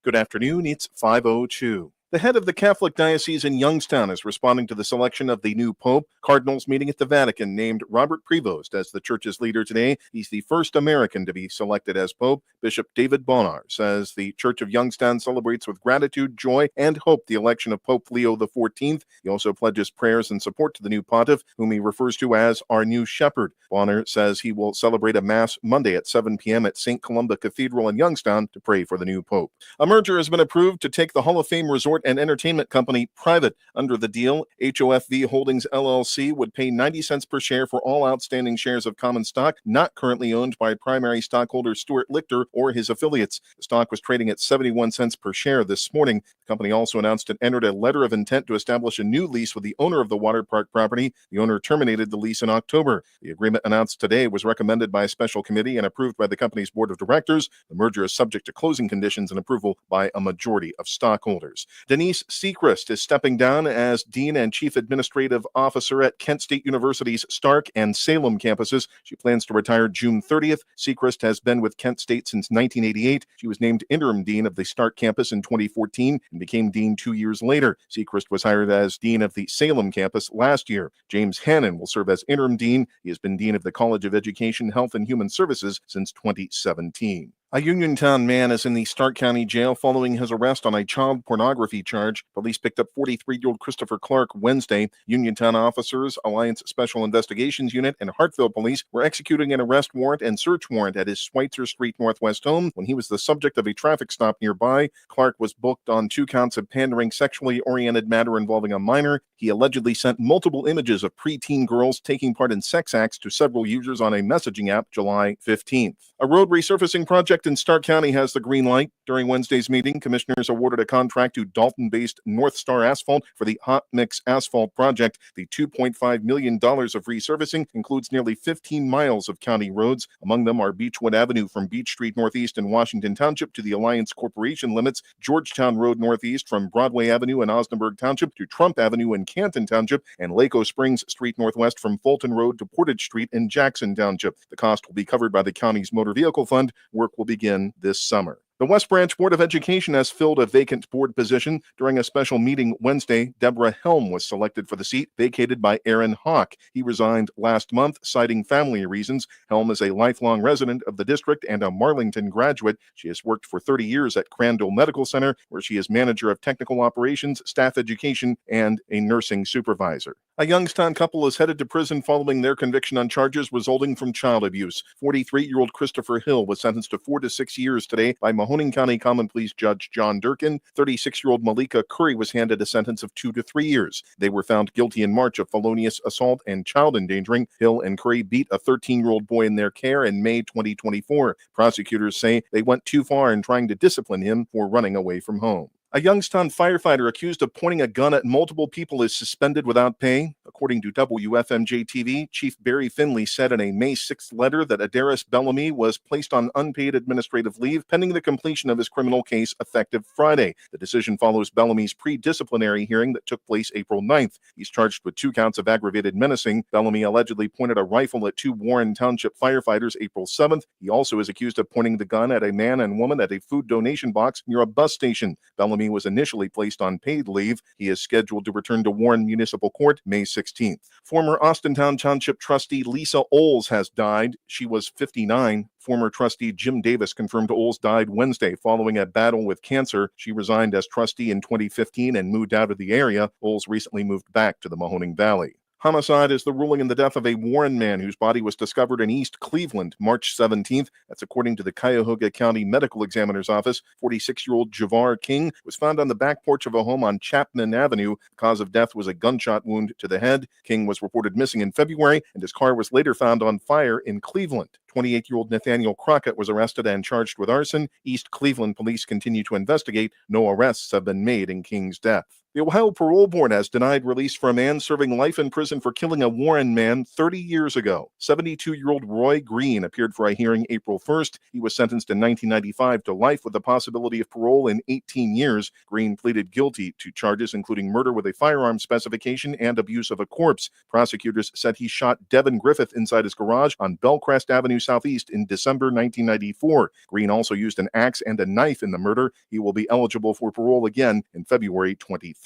Good afternoon, it's 5:02. The head of the Catholic Diocese in Youngstown is responding to the selection of the new Pope. Cardinals meeting at the Vatican named Robert Prevost as the church's leader today. He's the first American to be selected as Pope. Bishop David Bonar says the Church of Youngstown celebrates with gratitude, joy, and hope the election of Pope Leo XIV. He also pledges prayers and support to the new pontiff, whom he refers to as our new shepherd. Bonar says he will celebrate a mass Monday at 7 p.m. at St. Columba Cathedral in Youngstown to pray for the new Pope. A merger has been approved to take the Hall of Fame Resort and Entertainment Company private. Under the deal, HOFV Holdings LLC would pay 90 cents per share for all outstanding shares of common stock not currently owned by primary stockholder Stuart Lichter or his affiliates. The stock was trading at 71 cents per share this morning. The company also announced it entered a letter of intent to establish a new lease with the owner of the water park property. The owner terminated the lease in October. The agreement announced today was recommended by a special committee and approved by the company's board of directors. The merger is subject to closing conditions and approval by a majority of stockholders. Denise Sechrist is stepping down as Dean and Chief Administrative Officer at Kent State University's Stark and Salem campuses. She plans to retire June 30th. Sechrist has been with Kent State since 1988. She was named interim dean of the Stark campus in 2014 and became dean 2 years later. Sechrist was hired as dean of the Salem campus last year. James Hannon will serve as interim dean. He has been dean of the College of Education, Health, and Human Services since 2017. A Uniontown man is in the Stark County Jail following his arrest on a child pornography charge. Police picked up 43-year-old Christopher Clark Wednesday. Uniontown officers, Alliance Special Investigations Unit, and Hartville Police were executing an arrest warrant and search warrant at his Schweitzer Street Northwest home when he was the subject of a traffic stop nearby. Clark was booked on 2 counts of pandering sexually oriented matter involving a minor. He allegedly sent multiple images of preteen girls taking part in sex acts to several users on a messaging app July 15th. A road resurfacing project in Stark County has the green light. During Wednesday's meeting, commissioners awarded a contract to Dalton-based North Star Asphalt for the Hot Mix Asphalt project. The $2.5 million of resurfacing includes nearly 15 miles of county roads. Among them are Beechwood Avenue from Beach Street Northeast in Washington Township to the Alliance Corporation limits, Georgetown Road Northeast from Broadway Avenue in Osnaburg Township to Trump Avenue in Canton Township, and Laco Springs Street Northwest from Fulton Road to Portage Street in Jackson Township. The cost will be covered by the county's motor vehicle fund. Work will begin this summer. The West Branch Board of Education has filled a vacant board position. During a special meeting Wednesday, Deborah Helm was selected for the seat vacated by Aaron Hawk. He resigned last month, citing family reasons. Helm is a lifelong resident of the district and a Marlington graduate. She has worked for 30 years at Crandall Medical Center, where she is manager of technical operations, staff education, and a nursing supervisor. A Youngstown couple is headed to prison following their conviction on charges resulting from child abuse. 43-year-old Christopher Hill was sentenced to 4 to 6 years today by Mahoning County Common Pleas Judge John Durkin. 36-year-old Malika Curry was handed a sentence of 2 to 3 years. They were found guilty in March of felonious assault and child endangering. Hill and Curry beat a 13-year-old boy in their care in May 2024. Prosecutors say they went too far in trying to discipline him for running away from home. A Youngstown firefighter accused of pointing a gun at multiple people is suspended without pay. According to WFMJ-TV, Chief Barry Finley said in a May 6th letter that Adaris Bellamy was placed on unpaid administrative leave pending the completion of his criminal case effective Friday. The decision follows Bellamy's pre-disciplinary hearing that took place April 9th. He's charged with 2 counts of aggravated menacing. Bellamy allegedly pointed a rifle at 2 Warren Township firefighters April 7th. He also is accused of pointing the gun at a man and woman at a food donation box near a bus station. Bellamy was initially placed on paid leave. He is scheduled to return to Warren Municipal Court May 16th. Former Austintown Township trustee Lisa Oles has died. She was 59. Former trustee Jim Davis confirmed Oles died Wednesday following a battle with cancer. She resigned as trustee in 2015 and moved out of the area. Oles recently moved back to the Mahoning Valley. Homicide is the ruling in the death of a Warren man whose body was discovered in East Cleveland March 17th. That's according to the Cuyahoga County Medical Examiner's Office. 46-year-old Javar King was found on the back porch of a home on Chapman Avenue. The cause of death was a gunshot wound to the head. King was reported missing in February, and his car was later found on fire in Cleveland. 28-year-old Nathaniel Crockett was arrested and charged with arson. East Cleveland police continue to investigate. No arrests have been made in King's death. The Ohio Parole Board has denied release for a man serving life in prison for killing a Warren man 30 years ago. 72-year-old Roy Green appeared for a hearing April 1st. He was sentenced in 1995 to life with the possibility of parole in 18 years. Green pleaded guilty to charges including murder with a firearm specification and abuse of a corpse. Prosecutors said he shot Devin Griffith inside his garage on Bellcrest Avenue Southeast in December 1994. Green also used an axe and a knife in the murder. He will be eligible for parole again in February 2030.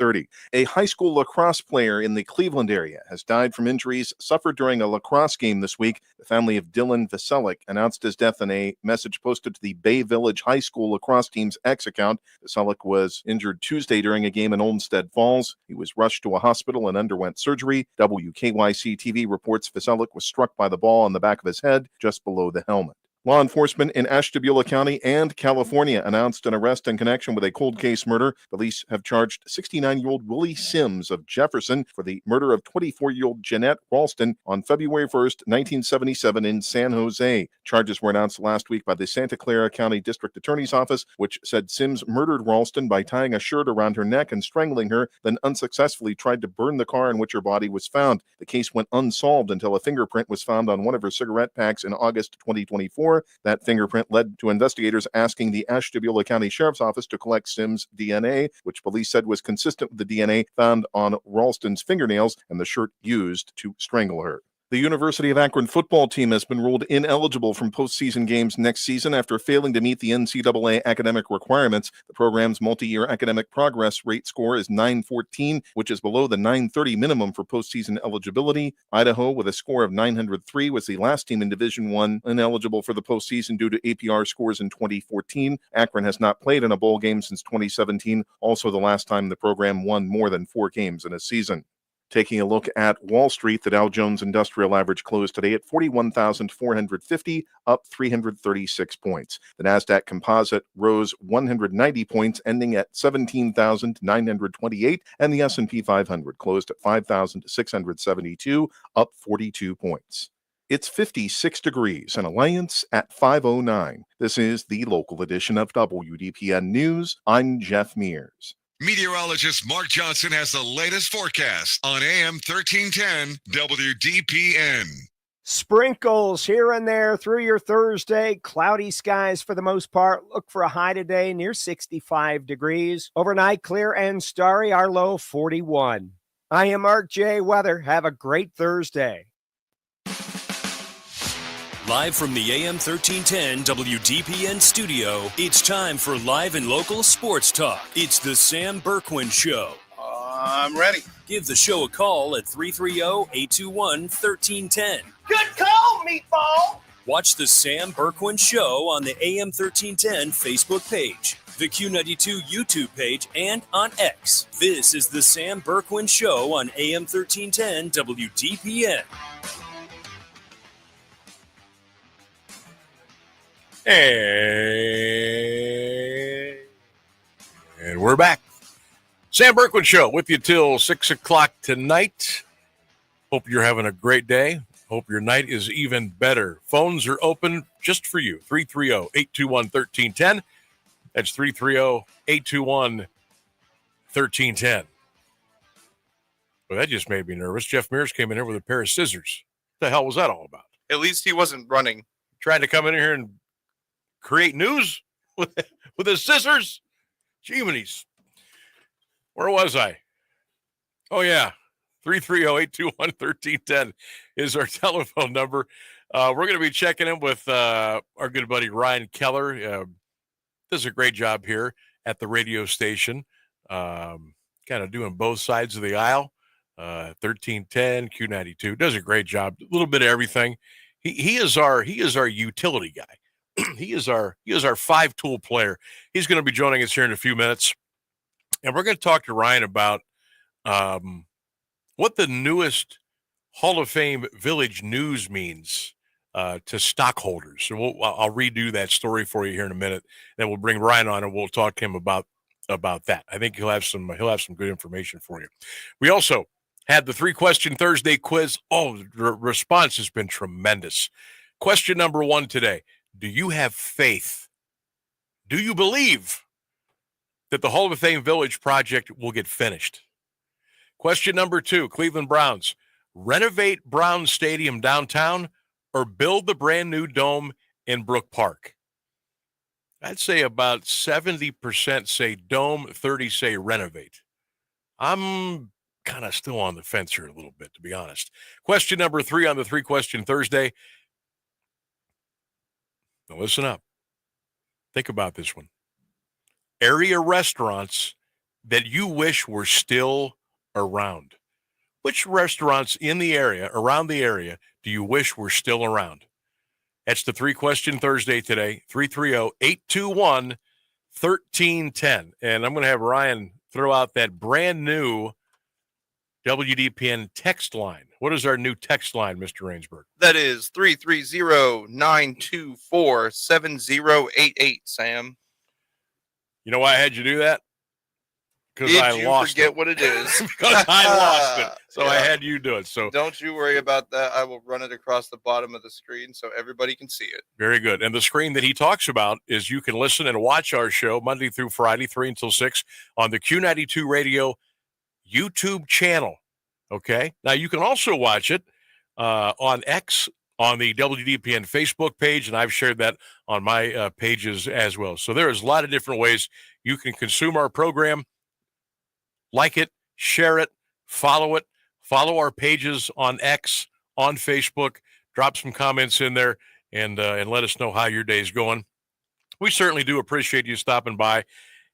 A high school lacrosse player in the Cleveland area has died from injuries suffered during a lacrosse game this week. The family of Dylan Vaselik announced his death in a message posted to the Bay Village High School lacrosse team's X account. Vaselik was injured Tuesday during a game in Olmsted Falls. He was rushed to a hospital and underwent surgery. WKYC TV reports Vaselik was struck by the ball on the back of his head just below the helmet. Law enforcement in Ashtabula County and California announced an arrest in connection with a cold case murder. Police have charged 69-year-old Willie Sims of Jefferson for the murder of 24-year-old Jeanette Ralston on February 1st, 1977 in San Jose. Charges were announced last week by the Santa Clara County District Attorney's Office, which said Sims murdered Ralston by tying a shirt around her neck and strangling her, then unsuccessfully tried to burn the car in which her body was found. The case went unsolved until a fingerprint was found on one of her cigarette packs in August 2024. That fingerprint led to investigators asking the Ashtabula County Sheriff's Office to collect Sims' DNA, which police said was consistent with the DNA found on Ralston's fingernails and the shirt used to strangle her. The University of Akron football team has been ruled ineligible from postseason games next season after failing to meet the NCAA academic requirements. The program's multi-year academic progress rate score is 914, which is below the 930 minimum for postseason eligibility. Idaho, with a score of 903, was the last team in Division I ineligible for the postseason due to APR scores in 2014. Akron has not played in a bowl game since 2017, also the last time the program won more than 4 games in a season. Taking a look at Wall Street, the Dow Jones Industrial Average closed today at 41,450, up 336 points. The Nasdaq Composite rose 190 points, ending at 17,928, and the S&P 500 closed at 5,672, up 42 points. It's 56 degrees and Alliance at 5:09. This is the local edition of WDPN News. I'm Jeff Mears. Meteorologist Mark Johnson has the latest forecast on AM 1310 WDPN. Sprinkles here and there through your Thursday. Cloudy skies for the most part. Look for a high today near 65 degrees. Overnight clear and starry. Our low 41. I am Mark J. Weather. Have a great Thursday. Live from the AM 1310 WDPN studio, it's time for live and local sports talk. It's the Sam Bourquin Show. I'm ready. Give the show a call at 330-821-1310. Good call, meatball. Watch the Sam Bourquin Show on the AM 1310 Facebook page, the Q92 YouTube page, and on X. This is the Sam Bourquin Show on AM 1310 WDPN. And we're back. Sam Bourquin Show with you till 6 o'clock tonight. Hope you're having a great day. Hope your night is even better. Phones are open just for you. 330-821-1310. That's 330-821-1310. Well, that just made me nervous. Jeff Mears came in here with a pair of scissors. What the hell was that all about? At least he wasn't running. Trying to come in here and create news with his scissors? Jiminies. Where was I? Oh, yeah. 330-821-1310 is our telephone number. We're going to be checking in with our good buddy Ryan Keller. Does a great job here at the radio station. Kind of doing both sides of the aisle. 1310, Q92. Does a great job. A little bit of everything. He is our utility guy. He is our 5-tool player. He's going to be joining us here in a few minutes. And we're going to talk to Ryan about what the newest Hall of Fame Village news means to stockholders. So I'll redo that story for you here in a minute. Then we'll bring Ryan on and we'll talk to him about that. I think he'll have some good information for you. We also had the 3-question Thursday quiz. Oh, the response has been tremendous. Question number 1 today. Do you have faith? Do you believe that the Hall of Fame Village project will get finished? Question number 2, Cleveland Browns. Renovate Browns Stadium downtown or build the brand new dome in Brook Park? I'd say about 70% say dome, 30 say renovate. I'm kind of still on the fence here a little bit, to be honest. Question number 3 on the 3-question Thursday. Now listen up. Think about this one. Area restaurants that you wish were still around. Which restaurants in the area, around the area, do you wish were still around? That's the 3-question Thursday today, 330-821-1310. And I'm going to have Ryan throw out that brand new WDPN text line. What is our new text line, Mr. Rainsberg? That is 330-924-7088, Sam. You know why I had you do that? Because Did I you lost forget it. what it is? Because I lost it. So Yeah. I had you do it. So Don't you worry about that. I will run it across the bottom of the screen so everybody can see it. very good. And the screen that he talks about is you can listen and watch our show Monday through Friday, 3 until 6 on the Q92 Radio YouTube channel. Okay. Now you can also watch it on X, on the WDPN Facebook page, and I've shared that on my pages as well. So there is a lot of different ways you can consume our program. Like it, share it, follow our pages on X, on Facebook, drop some comments in there, and let us know how your day's going. We certainly do appreciate you stopping by,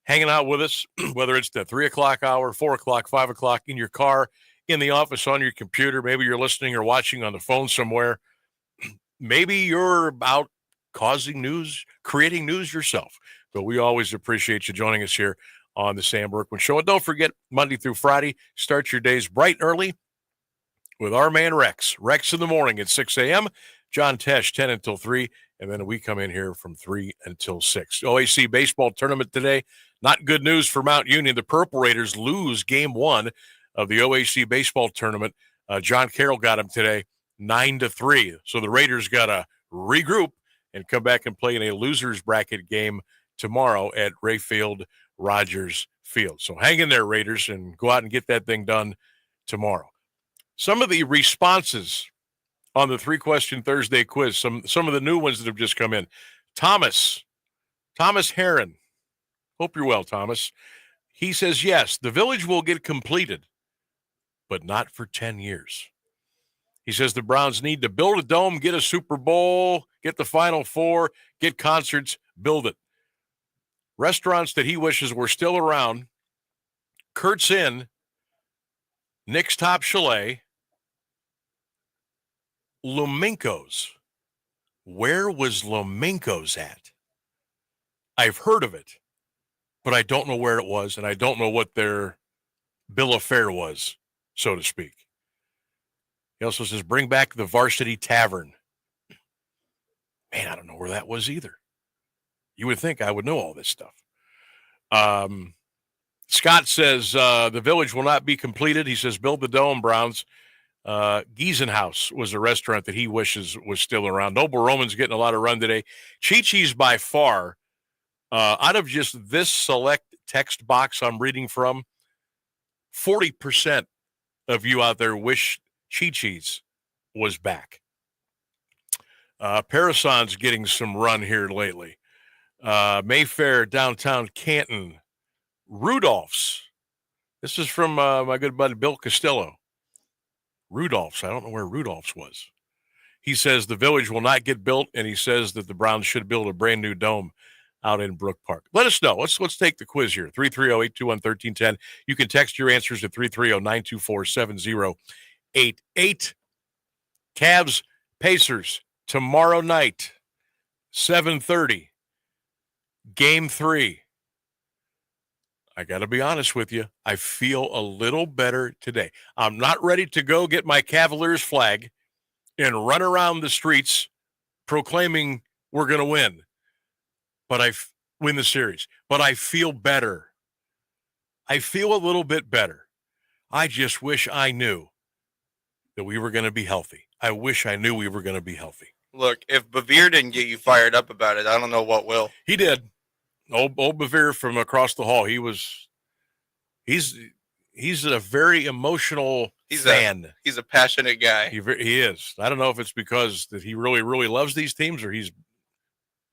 hanging out with us, whether it's the 3 o'clock hour, 4 o'clock, 5 o'clock, in your car, in the office, on your computer. Maybe you're listening or watching on the phone somewhere. Maybe you're out causing news, creating news yourself. But we always appreciate you joining us here on the Sam Bourquin Show. And don't forget, Monday through Friday, start your days bright and early with our man Rex. Rex in the morning at 6 a.m., John Tesh, 10 until 3, and then we come in here from 3 until 6. OAC baseball tournament today. Not good news for Mount Union. The Purple Raiders lose game 1 of the OAC baseball tournament. John Carroll got them today, 9-3. So the Raiders got to regroup and come back and play in a loser's bracket game tomorrow at Rayfield Rogers Field. So hang in there, Raiders, and go out and get that thing done tomorrow. Some of the responses on the 3-question Thursday quiz, some of the new ones that have just come in. Thomas Heron. Hope you're well, Thomas. He says, yes, the village will get completed, but not for 10 years. He says the Browns need to build a dome, get a Super Bowl, get the Final Four, get concerts, build it. Restaurants that he wishes were still around: Kurt's Inn, Nick's Top Chalet, Lominko's. Where was Lominko's at? I've heard of it, but I don't know where it was, and I don't know what their bill of fare was, so to speak. He also says, bring back the Varsity Tavern. Man, I don't know where that was either. You would think I would know all this stuff. Scott says the village will not be completed. He says, build the dome, Browns. Giesenhaus was a restaurant that he wishes was still around. Noble Roman's getting a lot of run today. Chi-Chi's by far, out of just this select text box I'm reading from, 40% of you out there wish Chi-Chi's was back. Parason's getting some run here lately. Mayfair, downtown Canton, Rudolph's. This is from my good buddy Bill Costello. Rudolph's. I don't know where Rudolph's was. He says the village will not get built, and he says that the Browns should build a brand new dome out in Brook Park. Let us know. Let's take the quiz here. 330-821-1310. You can text your answers at 330-924-7088. Cavs, Pacers, tomorrow night, 7:30. Game 3. I got to be honest with you. I feel a little better today. I'm not ready to go get my Cavaliers flag and run around the streets proclaiming we're going to win. But I win the series. But I feel better. I feel a little bit better. I just wish I knew that we were going to be healthy. I wish I knew we were going to be healthy. Look, if Bevere didn't get you fired up about it, I don't know what will. He did. Old Bevere from across the hall. He's a very emotional fan. He's a passionate guy. He is. I don't know if it's because that he really, really loves these teams or he's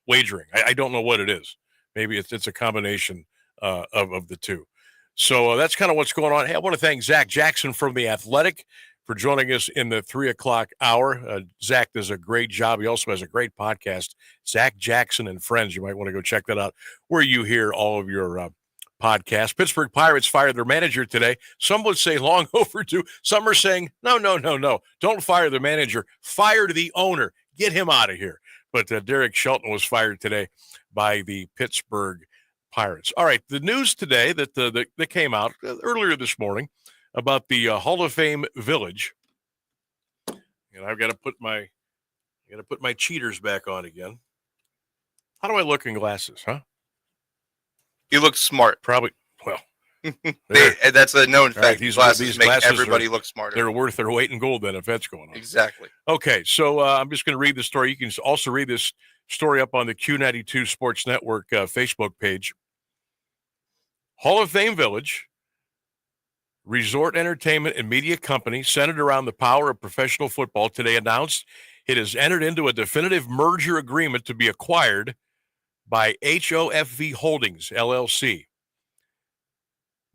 wagering. I don't know what it is. Maybe it's a combination of the two. So that's kind of what's going on. Hey, I want to thank Zac Jackson from The Athletic for joining us in the 3 o'clock hour. Zac does a great job. He also has a great podcast, Zac Jackson and Friends. You might want to go check that out where you hear all of your podcasts. Pittsburgh Pirates fired their manager today. Some would say long overdue. Some are saying, no. Don't fire the manager. Fire the owner. Get him out of here. But Derek Shelton was fired today by the Pittsburgh Pirates. All right, the news today that came out earlier this morning about the Hall of Fame Village, and I've got to put my cheaters back on again. How do I look in glasses, huh? You look smart. Probably. Well, that's a known fact. Right, these glasses make everybody look smarter. They're worth their weight in gold then if that's going on. Exactly. Okay, so I'm just going to read the story. You can also read this story up on the Q92 Sports Network Facebook page. Hall of Fame Village, resort entertainment and media company centered around the power of professional football, today announced it has entered into a definitive merger agreement to be acquired by HOFV Holdings, LLC.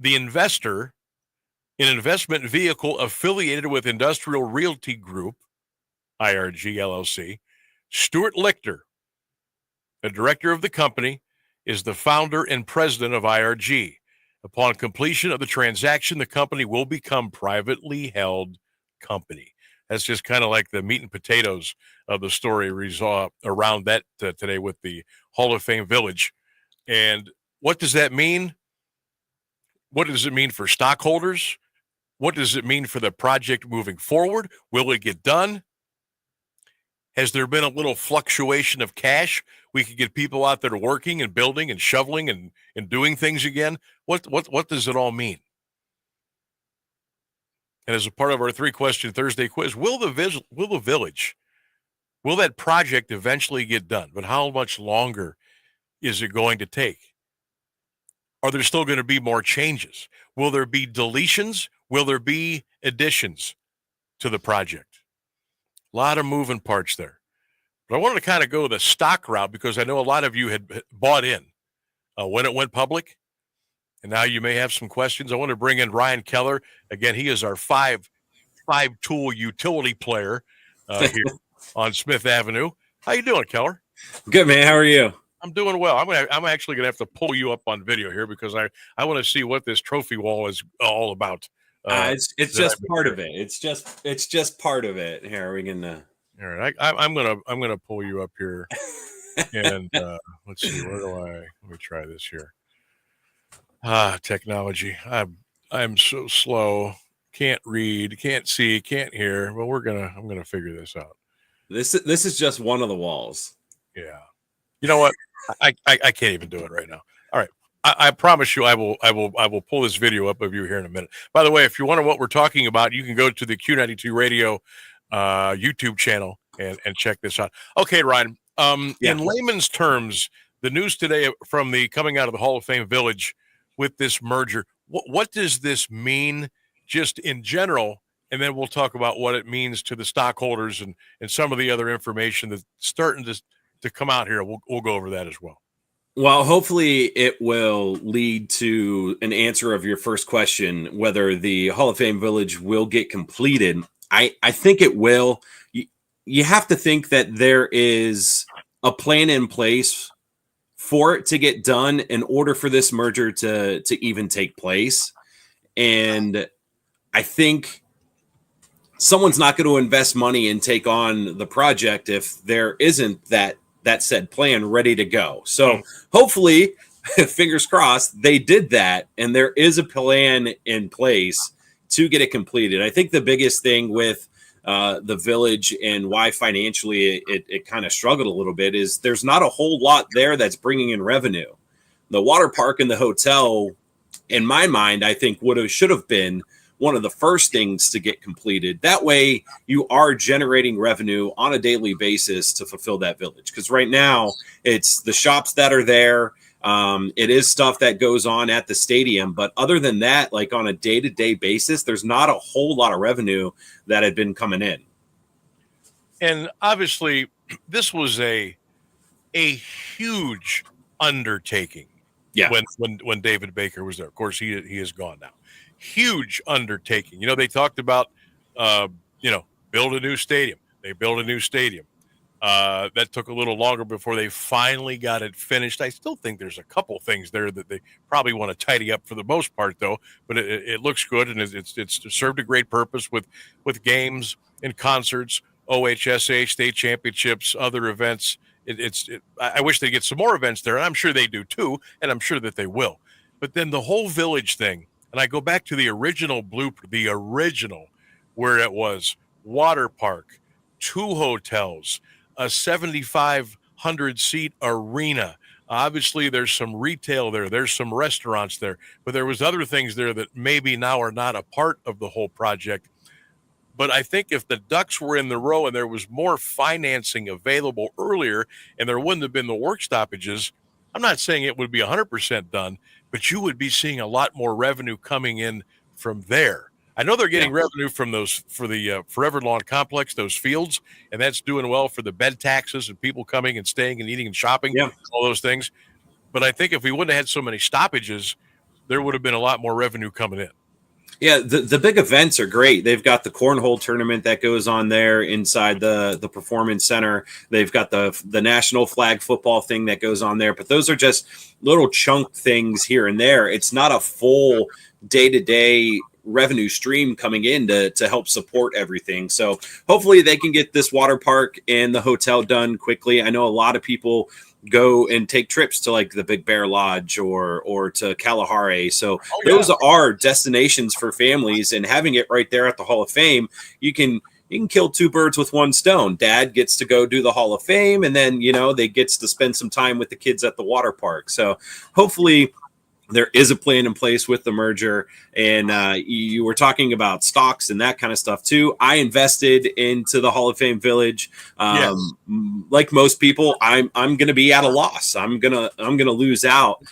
The investor, an investment vehicle affiliated with Industrial Realty Group, IRG, LLC, Stuart Lichter, the director of the company, is the founder and president of IRG. Upon completion of the transaction, the company will become privately held company. That's just kind of like the meat and potatoes of the story around that today with the Hall of Fame Village. And what does that mean? What does it mean for stockholders? What does it mean for the project moving forward? Will it get done? Has there been a little fluctuation of cash? We could get people out there working and building and shoveling and doing things again. What does it all mean? And as a part of our 3-question Thursday quiz, will the village, will that project eventually get done? But how much longer is it going to take? Are there still going to be more changes? Will there be deletions? Will there be additions to the project? A lot of moving parts there. But I wanted to kind of go the stock route because I know a lot of you had bought in when it went public. And now you may have some questions. I want to bring in Ryan Keller. Again, he is our five-tool utility player here on Smith Avenue. How you doing, Keller? Good, man. How are you? I'm doing well. I'm actually going to have to pull you up on video here because I want to see what this trophy wall is all about. It's just part of it. It's just part of it. Here we can. All right, I'm gonna pull you up here, and let's see. Let me try this here. Technology. I'm so slow. Can't read. Can't see. Can't hear. But I'm gonna figure this out. This is just one of the walls. Yeah. You know what? I can't even do it right now. All right. I promise you I will pull this video up of you here in a minute. By the way, if you wonder what we're talking about, you can go to the Q92 Radio YouTube channel and check this out. Okay, Ryan. In layman's terms, the news today from coming out of the Hall of Fame Village with this merger, what does this mean just in general? And then we'll talk about what it means to the stockholders and some of the other information that's starting to come out here. We'll go over that as well. Well, hopefully it will lead to an answer of your first question, whether the Hall of Fame Village will get completed. I think it will. You have to think that there is a plan in place for it to get done in order for this merger to even take place. And I think someone's not going to invest money and take on the project if there isn't that said plan ready to go. So hopefully, fingers crossed, they did that and there is a plan in place to get it completed. I think the biggest thing with the village and why financially it kind of struggled a little bit is there's not a whole lot there that's bringing in revenue. The water park and the hotel, in my mind, I think should have been one of the first things to get completed. That way you are generating revenue on a daily basis to fulfill that village. Because right now it's the shops that are there. It is stuff that goes on at the stadium. But other than that, like on a day-to-day basis, there's not a whole lot of revenue that had been coming in. And obviously this was a huge undertaking. Yeah. When David Baker was there. Of course, he is gone now. Huge undertaking. You know, they talked about, build a new stadium. They built a new stadium. That took a little longer before they finally got it finished. I still think there's a couple things there that they probably want to tidy up for the most part, though. But it looks good, and it's served a great purpose with games and concerts, OHSA, state championships, other events. I wish they get some more events there, and I'm sure they do too, and I'm sure that they will. But then the whole village thing, and I go back to the original blueprint, where it was water park, 2 hotels, a 7,500-seat arena. Obviously, there's some retail there. There's some restaurants there. But there was other things there that maybe now are not a part of the whole project. But I think if the ducks were in the row and there was more financing available earlier and there wouldn't have been the work stoppages, I'm not saying it would be 100% done, but you would be seeing a lot more revenue coming in from there. I know they're getting revenue from those for the Forever Lawn Complex, those fields, and that's doing well for the bed taxes and people coming and staying and eating and shopping, all those things. But I think if we wouldn't have had so many stoppages, there would have been a lot more revenue coming in. Yeah, the big events are great. They've got the cornhole tournament that goes on there inside the performance center. They've got the national flag football thing that goes on there. But those are just little chunk things here and there. It's not a full day-to-day revenue stream coming in to help support everything. So hopefully they can get this water park and the hotel done quickly. I know a lot of people go and take trips to like the Big Bear Lodge or to Kalahari. So those are destinations for families, and having it right there at the Hall of Fame, you can kill 2 birds with 1 stone. Dad gets to go do the Hall of Fame, and then, they gets to spend some time with the kids at the water park. So hopefully there is a plan in place with the merger, and you were talking about stocks and that kind of stuff too. I invested into the Hall of Fame Village. Like most people, I'm going to be at a loss. I'm gonna lose out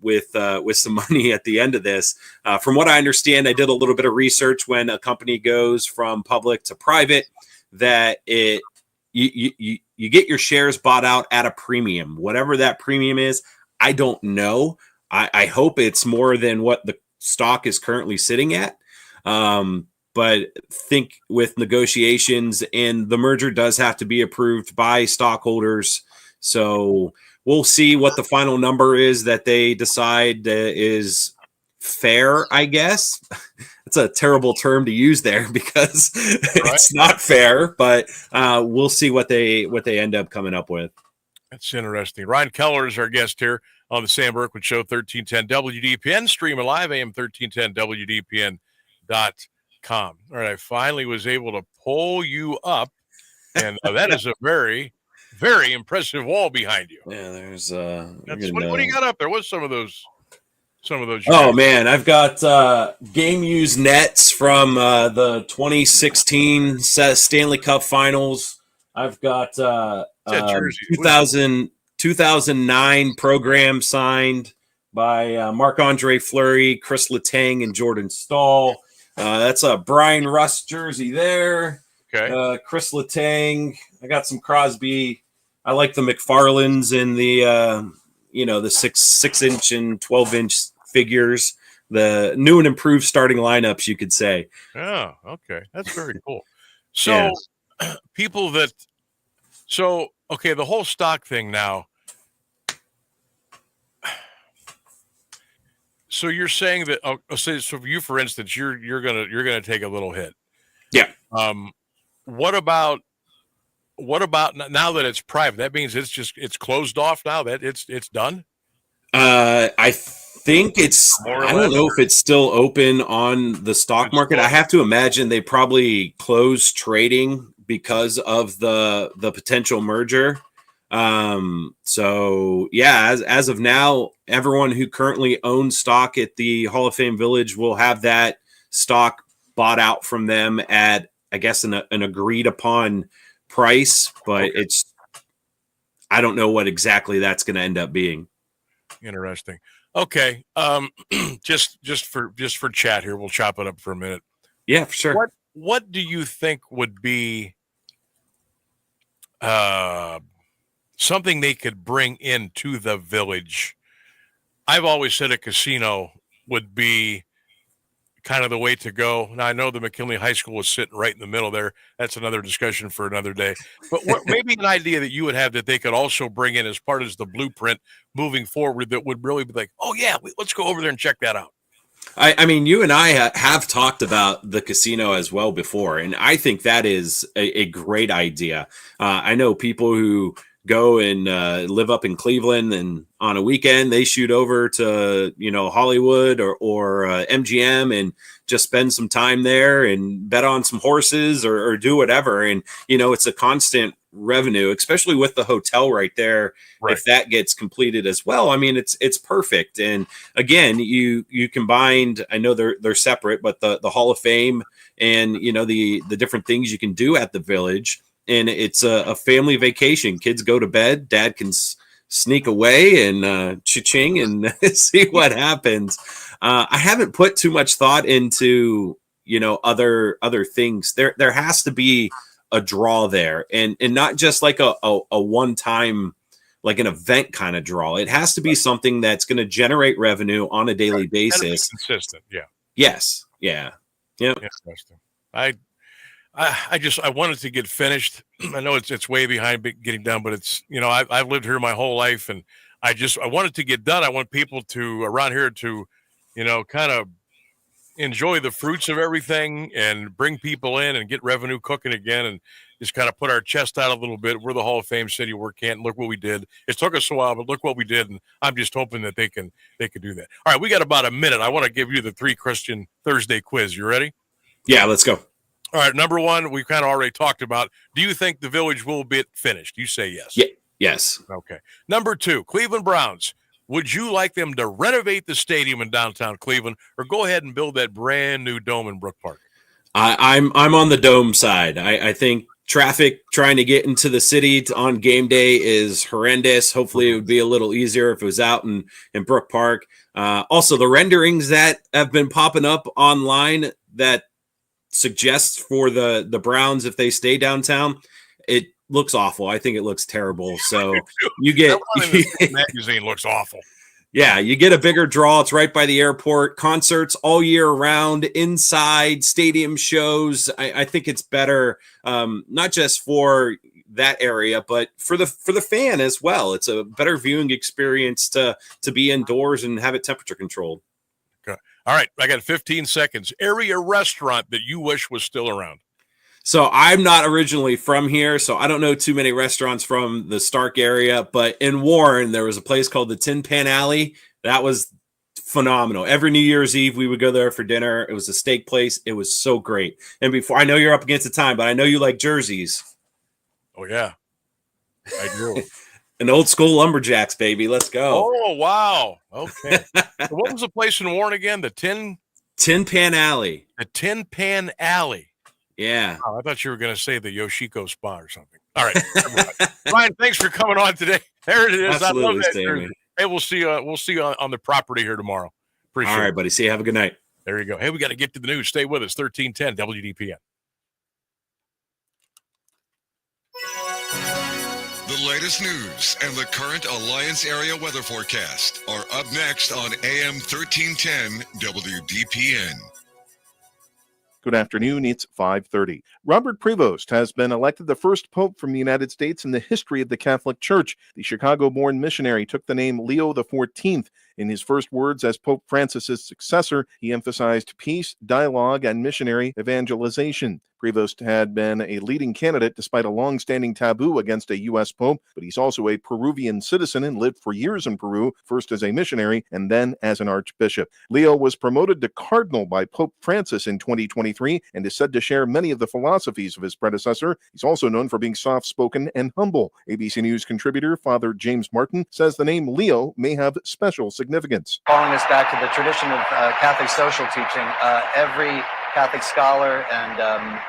with some money at the end of this. From what I understand, I did a little bit of research when a company goes from public to private, that you get your shares bought out at a premium, whatever that premium is. I don't know. I hope it's more than what the stock is currently sitting at. But think with negotiations, and the merger does have to be approved by stockholders. So we'll see what the final number is that they decide is fair, I guess. It's a terrible term to use there because it's not fair, but we'll see what they end up coming up with. That's interesting. Ryan Keller is our guest here on the Sam Bourquin Show, 1310 WDPN, streaming live, AM1310WDPN.com. All right, I finally was able to pull you up, and that is a very, very impressive wall behind you. Yeah, there's what do you got up there? What's some of those? Oh man, I've got game used nets from the 2016 Stanley Cup Finals. I've got 2009 program signed by Marc-Andre Fleury, Chris Letang, and Jordan Stahl. That's a Brian Rust jersey there. Okay. Chris Letang. I got some Crosby. I like the McFarlands and the the 6-inch and 12-inch figures. The new and improved starting lineups, you could say. Oh, okay. That's very cool. So people that the whole stock thing now. So you're saying that so for you, for instance, you're gonna take a little hit. Yeah. What about now that it's private? That means it's closed off now, that it's done? I think it's I don't know if it's still open on the stock market. I have to imagine they probably closed trading because of the potential merger. So yeah, as of now, everyone who currently owns stock at the Hall of Fame Village will have that stock bought out from them at, I guess, an agreed upon price, but I don't know what exactly that's going to end up being. Interesting. Okay. Just for chat here, we'll chop it up for a minute. Yeah, for sure. What do you think would be something they could bring into the village? I've always said a casino would be kind of the way to go. Now, I know the McKinley High School is sitting right in the middle there. That's another discussion for another day. But maybe an idea that you would have that they could also bring in as part of the blueprint moving forward that would really be like, oh, yeah, let's go over there and check that out. I mean, you and I have talked about the casino as well before, and I think that is a great idea. I know people who go and live up in Cleveland, and on a weekend they shoot over to Hollywood or MGM and just spend some time there and bet on some horses or do whatever. And it's a constant revenue, especially with the hotel right there. Right. If that gets completed as well, I mean, it's perfect. And again, you combined, I know they're separate, but the Hall of Fame and the different things you can do at the village. And it's a family vacation. Kids go to bed. Dad can sneak away and cha-ching and see what happens. I haven't put too much thought into, other things. There has to be a draw there, and not just like a one-time, like an event kind of draw. It has to be something that's going to generate revenue on a daily basis. Consistent. Yeah. Yes. Yeah. Yep. Interesting. I wanted to get finished. I know it's way behind getting done, but it's, I've lived here my whole life, and I wanted to get done. I want people around here to, kind of enjoy the fruits of everything and bring people in and get revenue cooking again, and just kind of put our chest out a little bit. We're the Hall of Fame city. We're Canton. Look what we did. It took us a while, but look what we did. And I'm just hoping that they can do that. All right. We got about a minute. I want to give you the 3 Christian Thursday quiz. You ready? Yeah, let's go. All right, number 1, we've kind of already talked about. Do you think the village will be finished? You say yes. Yeah. Yes. Okay. Number 2, Cleveland Browns. Would you like them to renovate the stadium in downtown Cleveland, or go ahead and build that brand new dome in Brook Park? I'm on the dome side. I think traffic trying to get into the city on game day is horrendous. Hopefully, it would be a little easier if it was out in Brook Park. Also, the renderings that have been popping up online that suggests for the Browns, if they stay downtown, it looks awful. I think it looks terrible. So you get that magazine looks awful. Yeah, you get a bigger draw. It's right by the airport. Concerts all year round, inside stadium shows. I think it's better, not just for that area, but for the fan as well. It's a better viewing experience to be indoors and have it temperature controlled. All right, I got 15 seconds. Area restaurant that you wish was still around. So I'm not originally from here, so I don't know too many restaurants from the Stark area. But in Warren, there was a place called the Tin Pan Alley. That was phenomenal. Every New Year's Eve, we would go there for dinner. It was a steak place. It was so great. And before, I know you're up against the time, but I know you like jerseys. Oh, yeah. I do. An old school Lumberjacks, baby. Let's go. Oh, wow. Okay. So what was the place in Warren again? The Tin Pan Alley. The Tin Pan Alley. Yeah. Oh, I thought you were going to say the Yoshiko Spa or something. All right. Ryan, thanks for coming on today. There it is. Absolutely, I love that. Sammy. Hey, we'll see you on the property here tomorrow. Appreciate it. All right, buddy. See you. Have a good night. There you go. Hey, we got to get to the news. Stay with us. 1310 WDPN. The latest news and the current Alliance area weather forecast are up next on AM 1310 WDPN. Good afternoon. It's 5:30. Robert Prevost has been elected the first pope from the United States in the history of the Catholic Church. The Chicago-born missionary took the name Leo XIV. In his first words as Pope Francis's successor, he emphasized peace, dialogue, and missionary evangelization. Prevost had been a leading candidate despite a long-standing taboo against a U.S. pope, but he's also a Peruvian citizen and lived for years in Peru, first as a missionary and then as an archbishop. Leo was promoted to cardinal by Pope Francis in 2023 and is said to share many of the philosophies of his predecessor. He's also known for being soft-spoken and humble. ABC News contributor Father James Martin says the name Leo may have special significance. Calling us back to the tradition of Catholic social teaching, every Catholic scholar and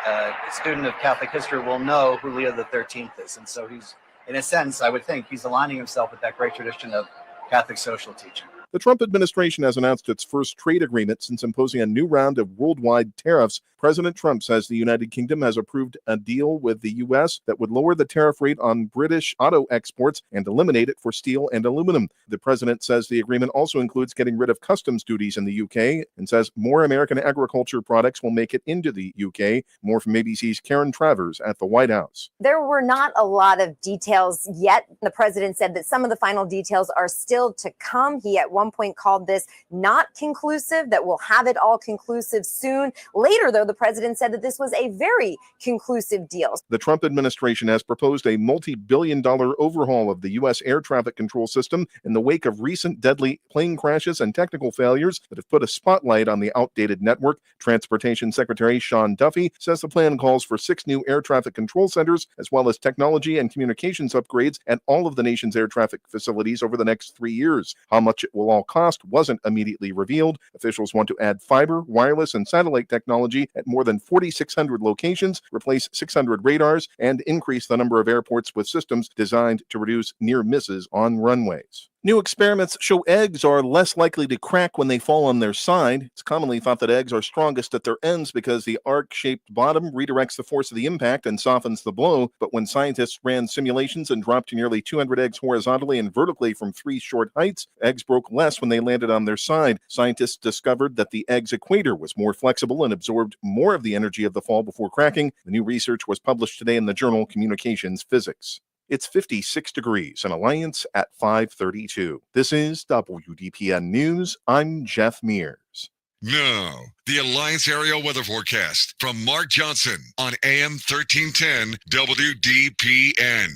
student of Catholic history will know who Leo XIII is. And so he's, in a sense, I would think, he's aligning himself with that great tradition of Catholic social teaching. The Trump administration has announced its first trade agreement since imposing a new round of worldwide tariffs. President Trump says the United Kingdom has approved a deal with the U.S. that would lower the tariff rate on British auto exports and eliminate it for steel and aluminum. The president says the agreement also includes getting rid of customs duties in the U.K. and says more American agriculture products will make it into the U.K. More from ABC's Karen Travers at the White House. There were not a lot of details yet. The president said that some of the final details are still to come. He at one point called this not conclusive, that we'll have it all conclusive soon. Later, though, the president said that this was a very conclusive deal. The Trump administration has proposed a multi-billion-dollar overhaul of the U.S. air traffic control system in the wake of recent deadly plane crashes and technical failures that have put a spotlight on the outdated network. Transportation Secretary Sean Duffy says the plan calls for 6 new air traffic control centers, as well as technology and communications upgrades at all of the nation's air traffic facilities over the next 3 years. How much it will all cost wasn't immediately revealed. Officials want to add fiber, wireless, and satellite technology at more than 4,600 locations, replace 600 radars, and increase the number of airports with systems designed to reduce near misses on runways. New experiments show eggs are less likely to crack when they fall on their side. It's commonly thought that eggs are strongest at their ends because the arc-shaped bottom redirects the force of the impact and softens the blow. But when scientists ran simulations and dropped nearly 200 eggs horizontally and vertically from 3 short heights, eggs broke less when they landed on their side. Scientists discovered that the egg's equator was more flexible and absorbed more of the energy of the fall before cracking. The new research was published today in the journal Communications Physics. It's 56 degrees in Alliance at 5:32. This is WDPN News. I'm Jeff Mears. Now, the Alliance Area Weather Forecast from Mark Johnson on AM 1310 WDPN.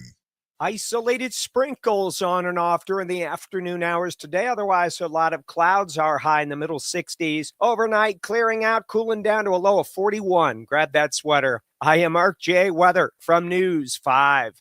Isolated sprinkles on and off during the afternoon hours today. Otherwise, a lot of clouds. Our high in the middle 60s. Overnight, clearing out, cooling down to a low of 41. Grab that sweater. I am Mark J. Weather from News 5.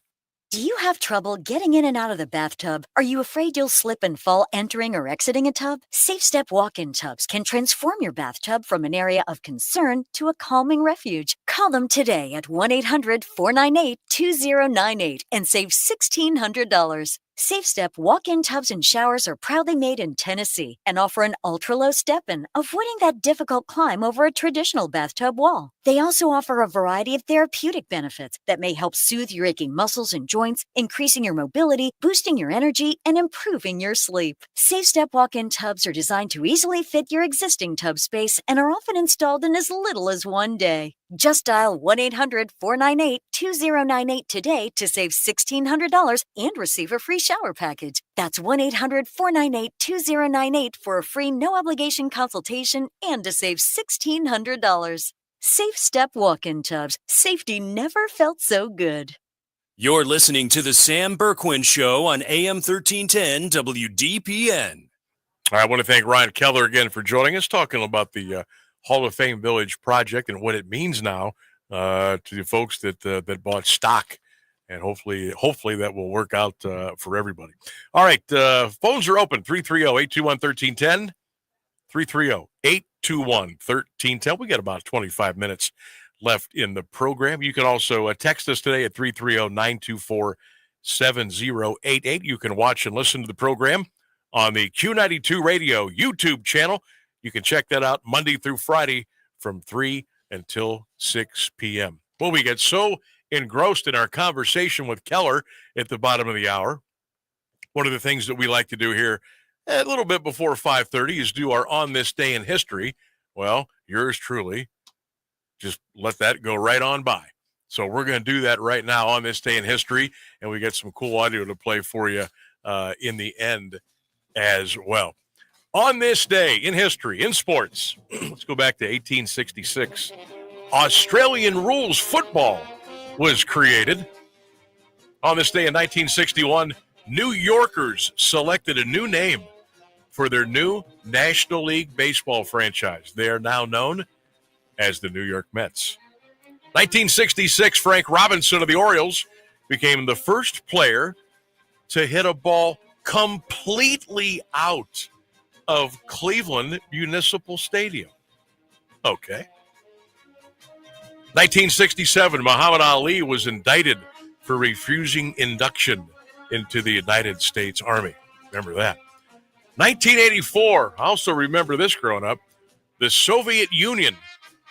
Do you have trouble getting in and out of the bathtub? Are you afraid you'll slip and fall entering or exiting a tub? Safe Step walk-in tubs can transform your bathtub from an area of concern to a calming refuge. Call them today at 1-800-498-2098 and save $1,600. Safe Step walk-in tubs and showers are proudly made in Tennessee and offer an ultra-low step-in, avoiding that difficult climb over a traditional bathtub wall. They also offer a variety of therapeutic benefits that may help soothe your aching muscles and joints, increasing your mobility, boosting your energy, and improving your sleep. Safe Step walk-in tubs are designed to easily fit your existing tub space and are often installed in as little as 1 day. Just dial 1-800-498-2098 today to save $1,600 and receive a free shower package. That's 1-800-498-2098 for a free no-obligation consultation and to save $1,600. Safe Step walk-in tubs. Safety never felt so good. You're listening to the Sam Bourquin Show on AM 1310 WDPN. I want to thank Ryan Keller again for joining us, talking about the Hall of Fame Village project and what it means now to the folks that bought stock, and hopefully that will work out for everybody. All right, phones are open: 330-821-1310, 330-821-1310. We got about 25 minutes left in the program. You can also text us today at 330-924-7088. You can watch and listen to the program on the Q92 Radio YouTube channel. You can check that out Monday through Friday from 3 until 6 p.m. Well, we get so engrossed in our conversation with Keller at the bottom of the hour. One of the things that we like to do here a little bit before 5:30 is do our On This Day in History. Well, yours truly just let that go right on by. So we're going to do that right now on this day in history, and we get some cool audio to play for you in the end as well. On this day in history, in sports, let's go back to 1866. Australian rules football was created. On this day in 1961, New Yorkers selected a new name for their new National League Baseball franchise. They are now known as the New York Mets. 1966, Frank Robinson of the Orioles became the first player to hit a ball completely out of Cleveland Municipal Stadium. Okay. 1967, Muhammad Ali was indicted for refusing induction into the United States Army. Remember that. 1984, I also remember this growing up, the Soviet Union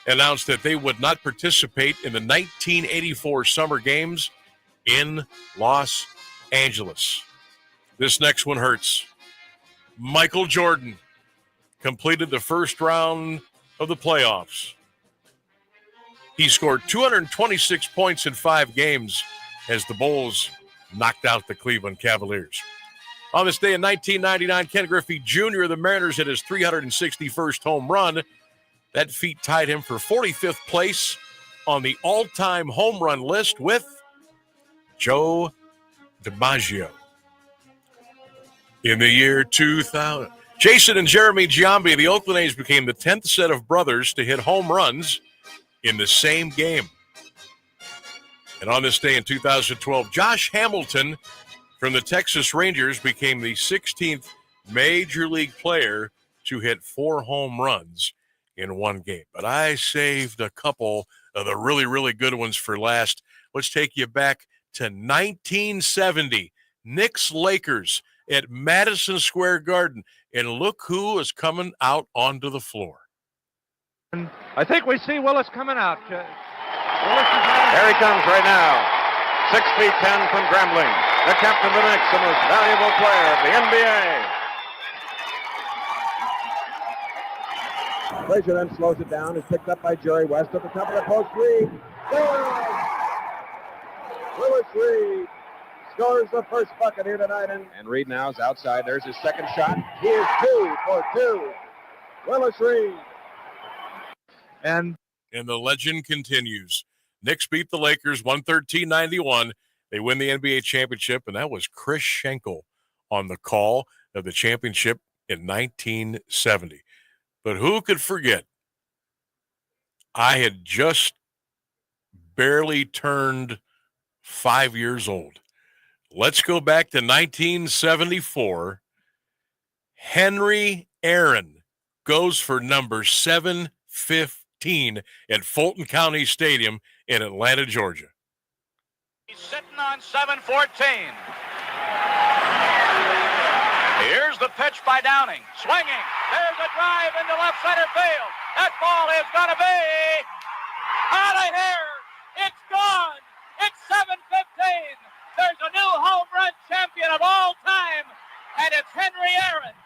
announced that they would not participate in the 1984 Summer Games in Los Angeles. This next one hurts. Michael Jordan completed the first round of the playoffs. He scored 226 points in 5 games as the Bulls knocked out the Cleveland Cavaliers. On this day in 1999, Ken Griffey Jr. of the Mariners hit his 361st home run. That feat tied him for 45th place on the all-time home run list with Joe DiMaggio. In the year 2000, Jason and Jeremy Giambi of the Oakland A's became the 10th set of brothers to hit home runs in the same game. And on this day in 2012, Josh Hamilton from the Texas Rangers became the 16th major league player to hit 4 home runs in one game. But I saved a couple of the really, really good ones for last. Let's take you back to 1970. Knicks Lakers at Madison Square Garden. And look who is coming out onto the floor. I think we see Willis coming out. Here he comes right now. 6'10" from Grambling. The captain of the Knicks, the most valuable player of the NBA. Frazier then slows it down. Is picked up by Jerry West at the top of the post. Reed. Willis Reed scores the first bucket here tonight. And Reed now is outside. There's his second shot. He is 2 for 2. Willis Reed. And the legend continues. Knicks beat the Lakers 113-91. They win the NBA championship, and that was Chris Schenkel on the call of the championship in 1970. But who could forget? I had just barely turned 5 years old. Let's go back to 1974. Henry Aaron goes for number 715 at Fulton County Stadium in Atlanta, Georgia. He's sitting on 714. Here's the pitch by Downing. Swinging. There's a drive into left center field. That ball is going to be out of here. It's gone. It's 7:15. There's a new home run champion of all time, and it's Henry Aaron.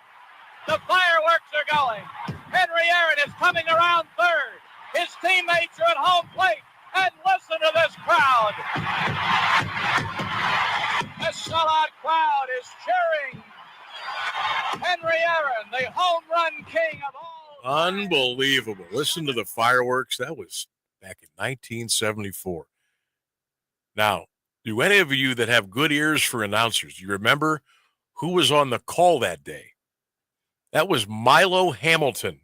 The fireworks are going. Henry Aaron is coming around third. His teammates are at home plate. And listen to this crowd. The sellout crowd is cheering Henry Aaron, the home run king of all time. Unbelievable. Listen to the fireworks. That was back in 1974. Now, do any of you that have good ears for announcers, you remember who was on the call that day? That was Milo Hamilton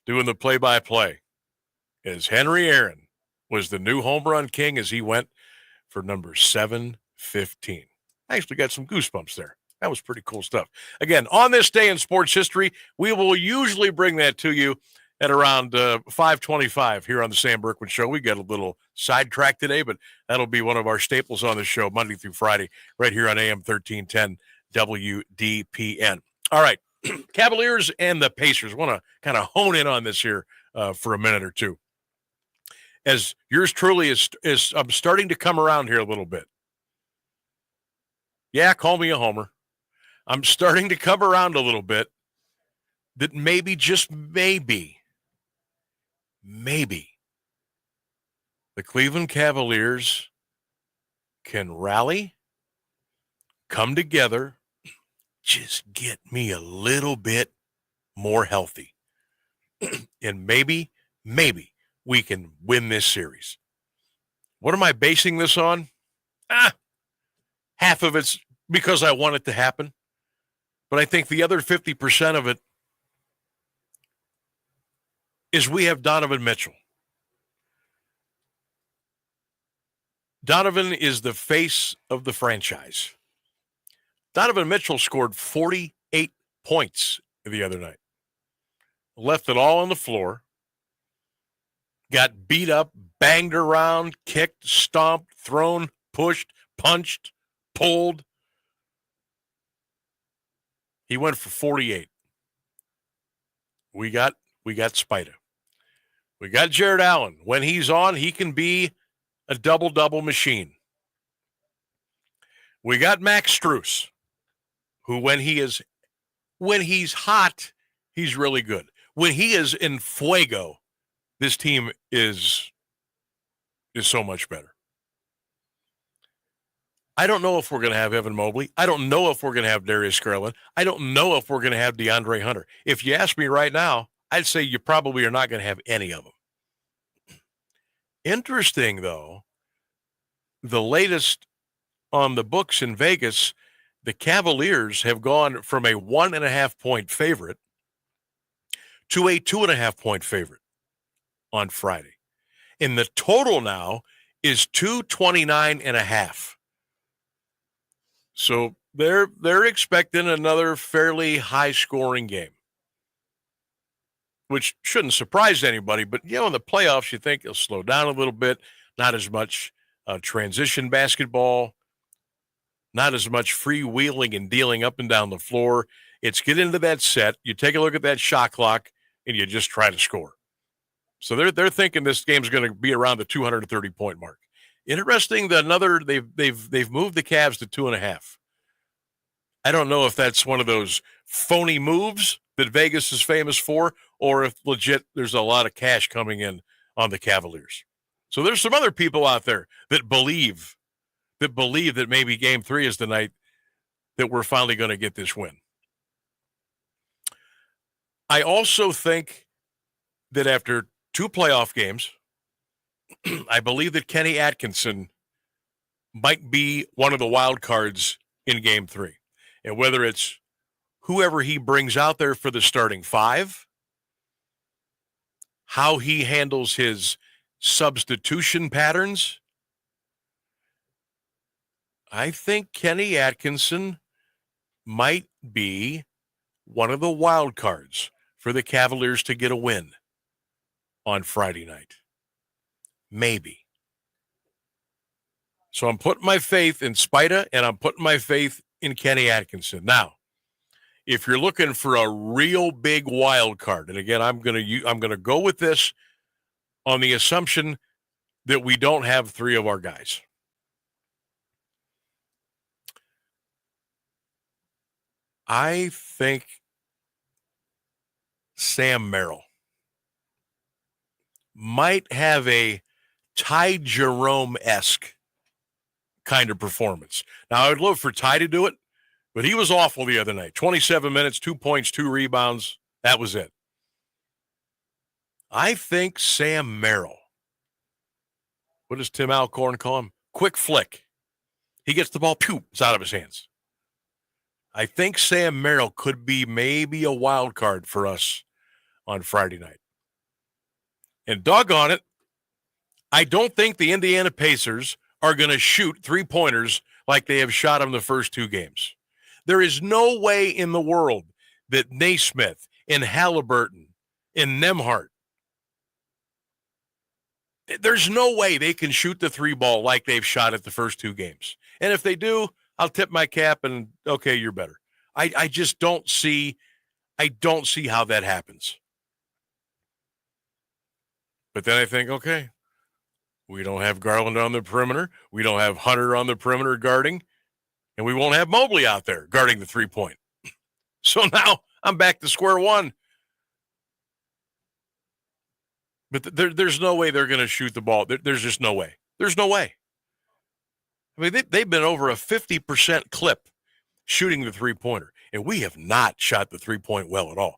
doing the play-by-play as Henry Aaron was the new home run king as he went for number 715. I actually got some goosebumps there. That was pretty cool stuff. Again, on this day in sports history, we will usually bring that to you at around 5:25 here on the Sam Bourquin Show. We got a little sidetrack today, but that'll be one of our staples on the show Monday through Friday right here on AM 1310 WDPN. All right, Cavaliers and the Pacers. Want to kind of hone in on this here for a minute or two. As yours truly is I'm starting to come around here a little bit. Yeah, call me a homer. I'm starting to come around a little bit that maybe, just maybe, the Cleveland Cavaliers can rally, come together, just get me a little bit more healthy. And maybe we can win this series. What am I basing this on? Half of it's because I want it to happen. But I think the other 50% of it is we have Donovan Mitchell. Donovan is the face of the franchise. Donovan Mitchell scored 48 points the other night. Left it all on the floor. Got beat up, banged around, kicked, stomped, thrown, pushed, punched, pulled. He went for 48. We got Spida. We got Jared Allen. When he's on, he can be a double-double machine. We got Max Strus, who when he's hot, he's really good. When he is in fuego, this team is so much better. I don't know if we're going to have Evan Mobley. I don't know if we're going to have Darius Garland. I don't know if we're going to have DeAndre Hunter. If you ask me right now, I'd say you probably are not going to have any of them. Interesting, though, the latest on the books in Vegas, the Cavaliers have gone from a 1.5-point favorite to a 2.5-point favorite on Friday. And the total now is 229.5. So they're expecting another fairly high-scoring game, which shouldn't surprise anybody. But, in the playoffs, you think it'll slow down a little bit, not as much transition basketball, not as much freewheeling and dealing up and down the floor. It's get into that set, you take a look at that shot clock, and you just try to score. So they're thinking this game's going to be around the 230-point mark. Interesting that they've moved the Cavs to 2.5. I don't know if that's one of those phony moves that Vegas is famous for, or if legit there's a lot of cash coming in on the Cavaliers. So there's some other people out there that believe that maybe Game 3 is the night that we're finally going to get this win. I also think that after 2 playoff games, I believe that Kenny Atkinson might be one of the wild cards in Game 3. And whether it's whoever he brings out there for the starting 5, how he handles his substitution patterns, I think Kenny Atkinson might be one of the wild cards for the Cavaliers to get a win on Friday night. Maybe. So I'm putting my faith in Spida, and I'm putting my faith in Kenny Atkinson. Now, if you're looking for a real big wild card, and again, I'm going to go with this on the assumption that we don't have 3 of our guys. I think Sam Merrill might have a Ty Jerome-esque kind of performance. Now, I would love for Ty to do it, but he was awful the other night. 27 minutes, 2 points, 2 rebounds. That was it. I think Sam Merrill, what does Tim Alcorn call him? Quick flick. He gets the ball, pew, it's out of his hands. I think Sam Merrill could be maybe a wild card for us on Friday night. And doggone it, I don't think the Indiana Pacers are going to shoot 3-pointers like they have shot them the first 2 games. There is no way in the world that Naismith and Halliburton and Nembhard, there's no way they can shoot the 3-ball like they've shot it the first 2 games. And if they do, I'll tip my cap and, okay, you're better. I just don't see how that happens. But then I think, okay, we don't have Garland on the perimeter. We don't have Hunter on the perimeter guarding. And we won't have Mobley out there guarding the 3-point. So now I'm back to square one. But there's no way they're going to shoot the ball. There's just no way. There's no way. I mean, they've been over a 50% clip shooting the 3-pointer. And we have not shot the 3-point well at all.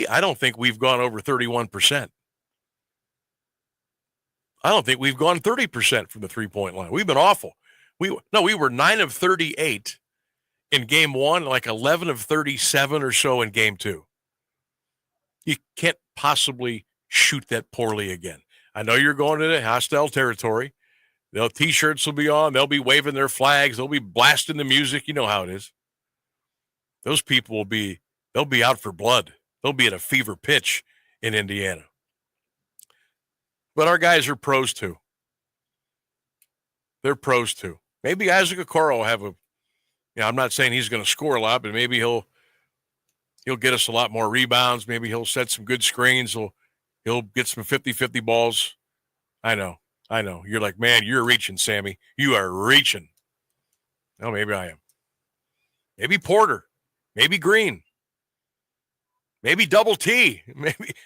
I don't think we've gone over 31%. I don't think we've gone 30% from the three-point line. We've been awful. We were 9 of 38 in game one, like 11 of 37 or so in game two. You can't possibly shoot that poorly again. I know you're going to the hostile territory. T-shirts will be on. They'll be waving their flags. They'll be blasting the music. You know how it is. Those people they'll be out for blood. They'll be at a fever pitch in Indiana. But our guys are pros too. They're pros too. Maybe Isaac Okoro will have I'm not saying he's going to score a lot, but maybe he'll get us a lot more rebounds. Maybe he'll set some good screens. He'll get some 50-50 balls. I know. You're like, man, you're reaching, Sammy. You are reaching. Oh, maybe I am. Maybe Porter. Maybe Green. Maybe Double T.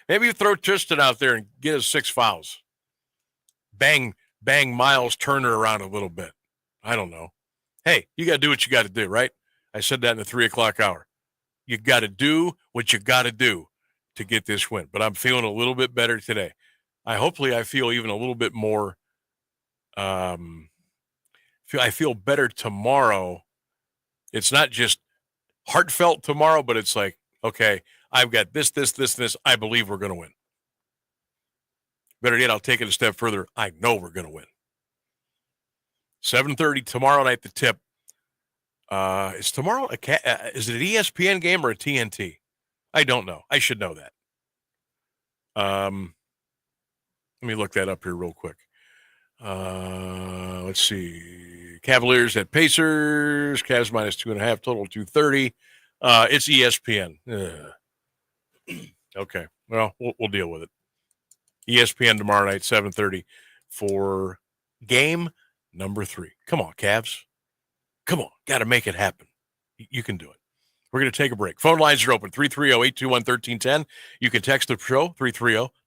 Maybe throw Tristan out there and get us 6 fouls. Bang Miles Turner around a little bit. I don't know. Hey, you got to do what you got to do, right? I said that in the 3 o'clock hour. You got to do what you got to do to get this win. But I'm feeling a little bit better today. Hopefully I feel even a little bit more. I feel better tomorrow. It's not just heartfelt tomorrow, but it's like, okay, I've got this. I believe we're going to win. Better yet, I'll take it a step further. I know we're going to win. 7:30 tomorrow night, the tip. Is tomorrow is it an ESPN game or a TNT? I don't know. I should know that. Let me look that up here real quick. Let's see. Cavaliers at Pacers. Cavs minus 2.5. Total 230. It's ESPN. Okay. Well, we'll deal with it. ESPN tomorrow night, 7:30 for game number 3. Come on, Cavs. Come on. Got to make it happen. You can do it. We're going to take a break. Phone lines are open, 330-821-1310. You can text the show,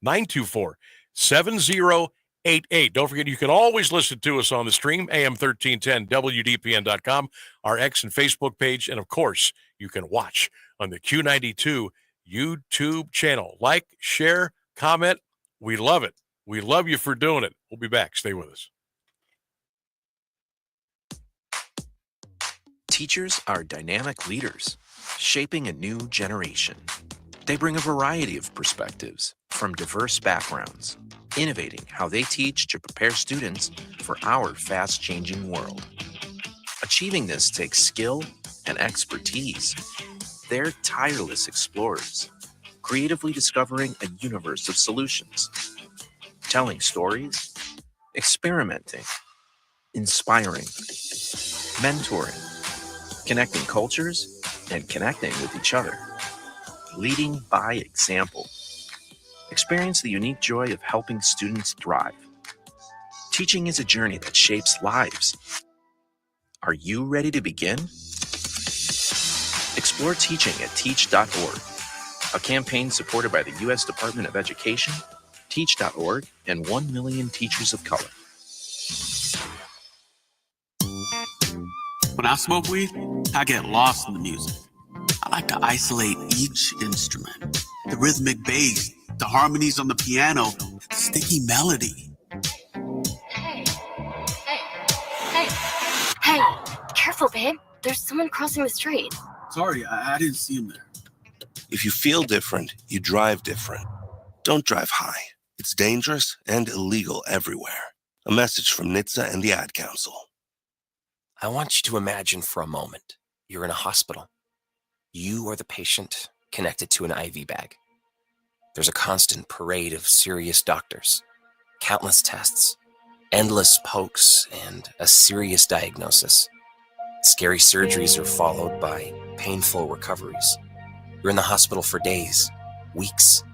330-924-7088. Don't forget, you can always listen to us on the stream, AM1310WDPN.com, our X and Facebook page, and, of course, you can watch on the Q92 YouTube channel. Like, share, comment. We love it. We love you for doing it. We'll be back. Stay with us. Teachers are dynamic leaders, shaping a new generation. They bring a variety of perspectives from diverse backgrounds, innovating how they teach to prepare students for our fast-changing world. Achieving this takes skill and expertise. They're tireless explorers, creatively discovering a universe of solutions, telling stories, experimenting, inspiring, mentoring, connecting cultures, and connecting with each other. Leading by example. Experience the unique joy of helping students thrive. Teaching is a journey that shapes lives. Are you ready to begin? Explore teaching at teach.org, a campaign supported by the U.S. Department of Education, teach.org, and 1 million teachers of color. When I smoke weed, I get lost in the music. I like to isolate each instrument. The rhythmic bass, the harmonies on the piano, the sticky melody. Hey, careful, babe. There's someone crossing the street. Sorry, I didn't see him there. If you feel different, you drive different. Don't drive high. It's dangerous and illegal everywhere. A message from NHTSA and the Ad Council. I want you to imagine for a moment you're in a hospital. You are the patient connected to an IV bag. There's a constant parade of serious doctors, countless tests, endless pokes, and a serious diagnosis. Scary surgeries are followed by painful recoveries. You're in the hospital for days, weeks,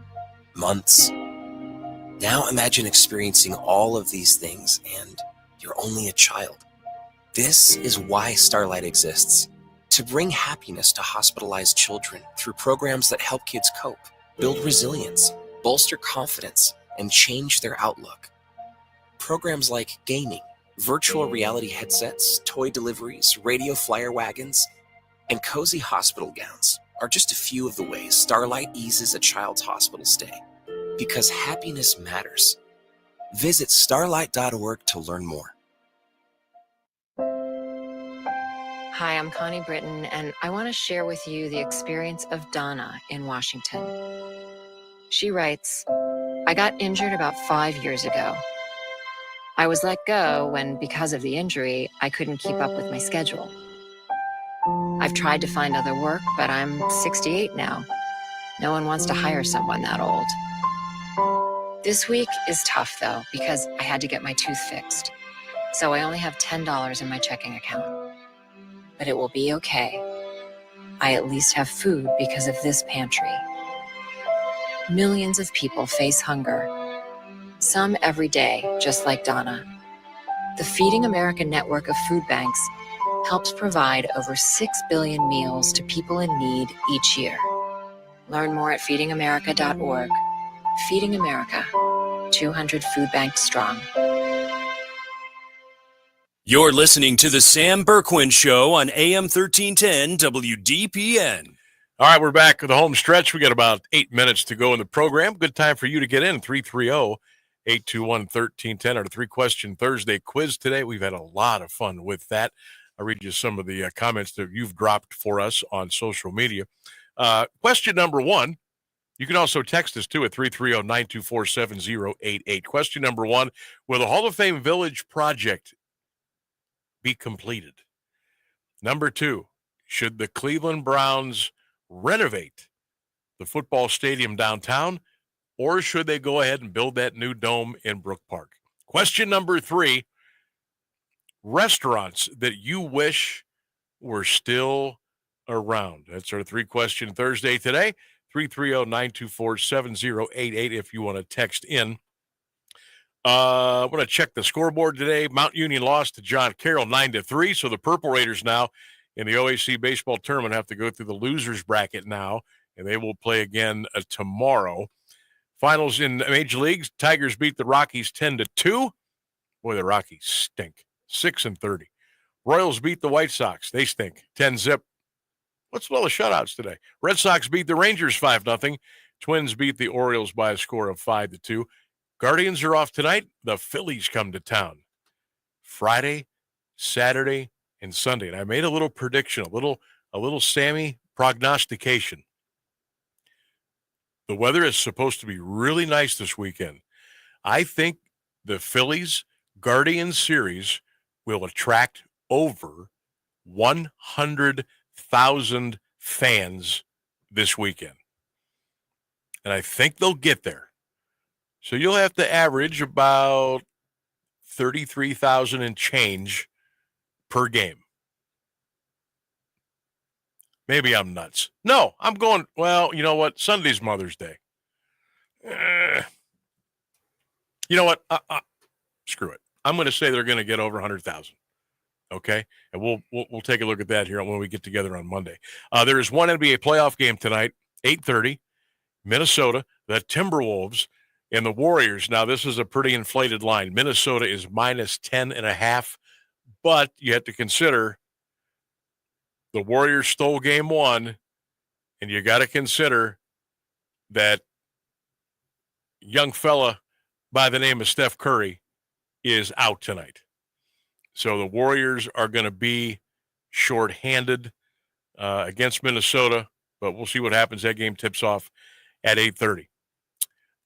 months. Now imagine experiencing all of these things and you're only a child. This is why Starlight exists, to bring happiness to hospitalized children through programs that help kids cope, build resilience, bolster confidence, and change their outlook. Programs like gaming, virtual reality headsets, toy deliveries, radio flyer wagons, and cozy hospital gowns are just a few of the ways Starlight eases a child's hospital stay. Because happiness matters. Visit starlight.org to learn more. Hi, I'm Connie Britton, and I want to share with you the experience of Donna in Washington. She writes, I got injured about 5 years ago. I was let go when, because of the injury, I couldn't keep up with my schedule. I've tried to find other work, but I'm 68 now. No one wants to hire someone that old. This week is tough, though, because I had to get my tooth fixed. So I only have $10 in my checking account. But it will be okay. I at least have food because of this pantry. Millions of people face hunger. Some every day, just like Donna. The Feeding America network of food banks helps provide over 6 billion meals to people in need each year. Learn more at feedingamerica.org. Feeding America, 200 food banks strong. You're listening to the Sam Bourquin Show on AM 1310 WDPN. All right, we're back with the home stretch. We got about 8 minutes to go in the program. Good time for you to get in. 330-821-1310. Our 3-question Thursday quiz today. We've had a lot of fun with that. I'll read you some of the comments that you've dropped for us on social media. Question number 1. You can also text us, too, at 330-924-7088. Question number 1. Will the Hall of Fame Village project be completed? Number 2, should the Cleveland Browns renovate the football stadium downtown, or should they go ahead and build that new dome in Brook Park? Question number 3, restaurants that you wish were still around. That's our 3-question Thursday today. 330-924-7088 if you want to text in. I want to check the scoreboard today. Mount Union lost to John Carroll 9-3. So the Purple Raiders now in the OAC baseball tournament have to go through the losers bracket now, and they will play again tomorrow. Finals in Major Leagues, Tigers beat the Rockies 10-2. Boy, the Rockies stink. 6-30. Royals beat the White Sox. They stink. 10-zip. What's with all the shutouts today? Red Sox beat the Rangers 5-0. Twins beat the Orioles by a score of 5-2. Guardians are off tonight. The Phillies come to town Friday, Saturday, and Sunday. And I made a little prediction, a little Sammy prognostication. The weather is supposed to be really nice this weekend. I think the Phillies Guardians series will attract over 100,000 fans this weekend. And I think they'll get there. So you'll have to average about 33,000 and change per game. Maybe I'm nuts. No, I'm going, well, you know what? Sunday's Mother's Day. You know what? Screw it. I'm going to say they're going to get over 100,000. Okay? And we'll take a look at that here when we get together on Monday. There is one NBA playoff game tonight, 8:30, Minnesota, the Timberwolves, and the Warriors. Now, this is a pretty inflated line. Minnesota is minus 10.5, but you have to consider the Warriors stole game 1, and you got to consider that young fella by the name of Steph Curry is out tonight. So the Warriors are going to be shorthanded against Minnesota, but we'll see what happens. That game tips off at 8:30.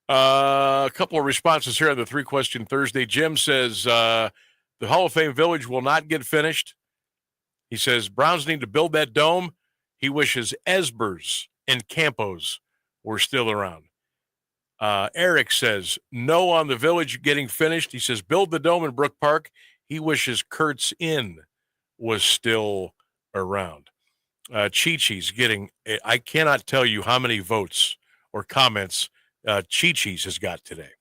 A couple of responses here on the 3-question Thursday. Jim says the Hall of Fame Village will not get finished. He says Browns need to build that dome. He wishes Esbers and Campos were still around. Eric says no on the Village getting finished. He says build the dome in Brook Park. He wishes Kurt's Inn was still around. Chi-Chi's getting, I cannot tell you how many votes or comments Chi-Chi's has got today.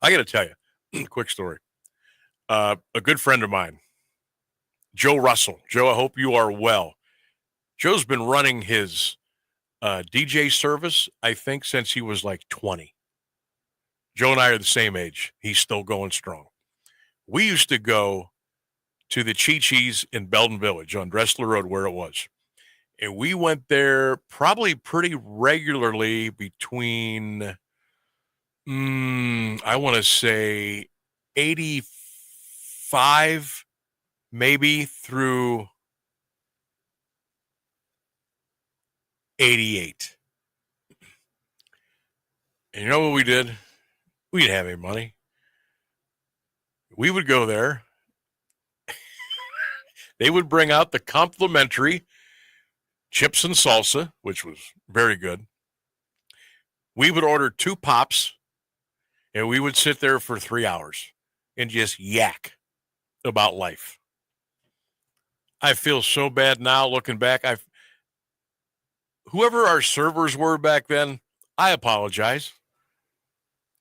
I got to tell you, quick story. A good friend of mine, Joe Russell. Joe, I hope you are well. Joe's been running his DJ service, I think, since he was like 20. Joe and I are the same age. He's still going strong. We used to go to the Chi-Chi's in Belden Village on Dressler Road where it was. And we went there probably pretty regularly between I want to say 85, maybe through 88. And you know what we did? We didn't have any money. We would go there. They would bring out the complimentary chips and salsa, which was very good. We would order 2 pops, and we would sit there for 3 hours and just yak about life. I feel so bad now looking back. Whoever our servers were back then, I apologize.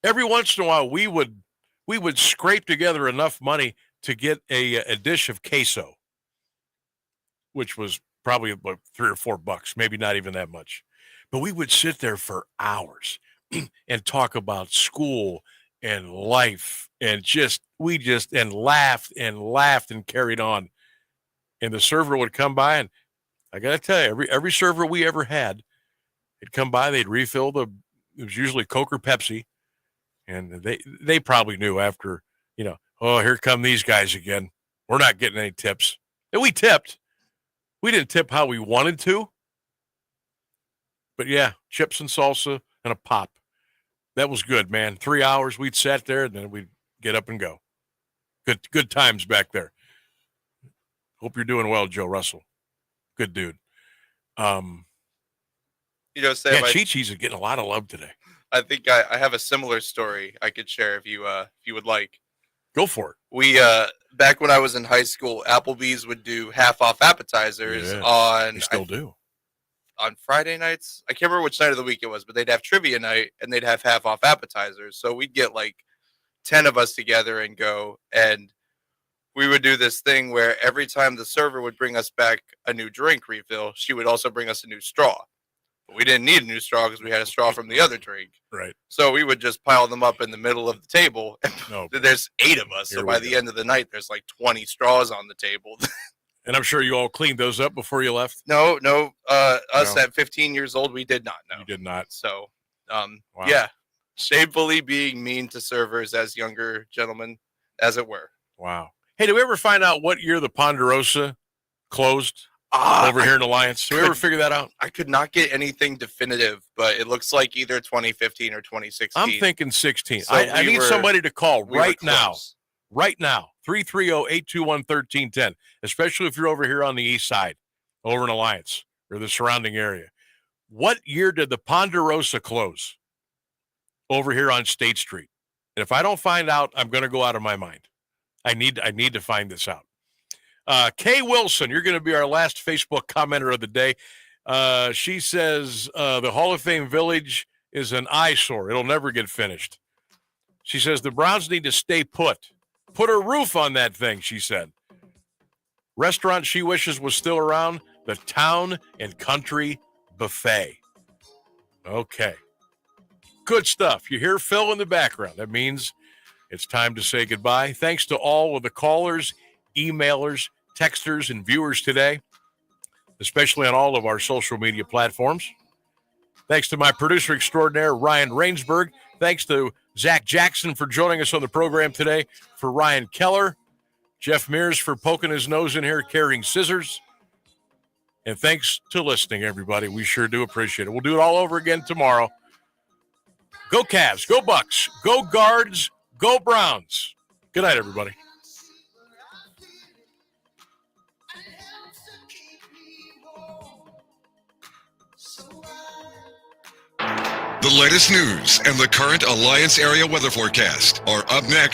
Every once in a while, we would scrape together enough money to get a dish of queso, which was probably about $3 or $4, maybe not even that much. But we would sit there for hours and talk about school and life and laughed and carried on. And the server would come by, and I got to tell you, every server we ever had, they'd come by, they'd refill it was usually Coke or Pepsi. And they probably knew after, oh, here come these guys again. We're not getting any tips. And we tipped. We didn't tip how we wanted to. But yeah, chips and salsa and a pop. That was good, man. 3 hours, we'd sat there, and then we'd get up and go. Good times back there. Hope you're doing well, Joe Russell. Good dude. Sam, Chi-Chi's are getting a lot of love today. I think I have a similar story I could share if you would like. Go for it. We back when I was in high school, Applebee's would do half-off appetizers on. They still do. On Friday nights. I can't remember which night of the week it was, but they'd have trivia night and they'd have half-off appetizers. So we'd get like 10 of us together and go, and we would do this thing where every time the server would bring us back a new drink refill, she would also bring us a new straw. We didn't need a new straw because we had a straw from the other drink. Right. So we would just pile them up in the middle of the table. There's 8 of us. So by the end of the night, there's like 20 straws on the table. And I'm sure you all cleaned those up before you left? No. Us at 15 years old, we did not know. You did not. So, Wow. yeah, shamefully being mean to servers as younger gentlemen, as it were. Wow. Hey, did we ever find out what year the Ponderosa closed over here in Alliance? Did we ever figure that out? I could not get anything definitive, but it looks like either 2015 or 2016. I'm thinking 16. So I need somebody to call right now. close. Right now. 330-821-1310, especially if you're over here on the east side, over in Alliance or the surrounding area. What year did the Ponderosa close over here on State Street? And if I don't find out, I'm going to go out of my mind. I need to find this out. Kay Wilson, you're going to be our last Facebook commenter of the day. She says the Hall of Fame Village is an eyesore. It'll never get finished. She says the Browns need to stay put. Put a roof on that thing, she said. Restaurant she wishes was still around, the Town and Country Buffet. Okay. Good stuff. You hear Phil in the background. That means it's time to say goodbye. Thanks to all of the callers, emailers, texters, and viewers today, especially on all of our social media platforms. Thanks to my producer extraordinaire, Ryan Rainsberg. Thanks to Zac Jackson for joining us on the program today. For Ryan Keller, Jeff Mears for poking his nose in here, carrying scissors. And thanks to listening, everybody. We sure do appreciate it. We'll do it all over again tomorrow. Go Cavs, go Bucks, go Guards, go Browns. Good night, everybody. The latest news and the current Alliance area weather forecast are up next.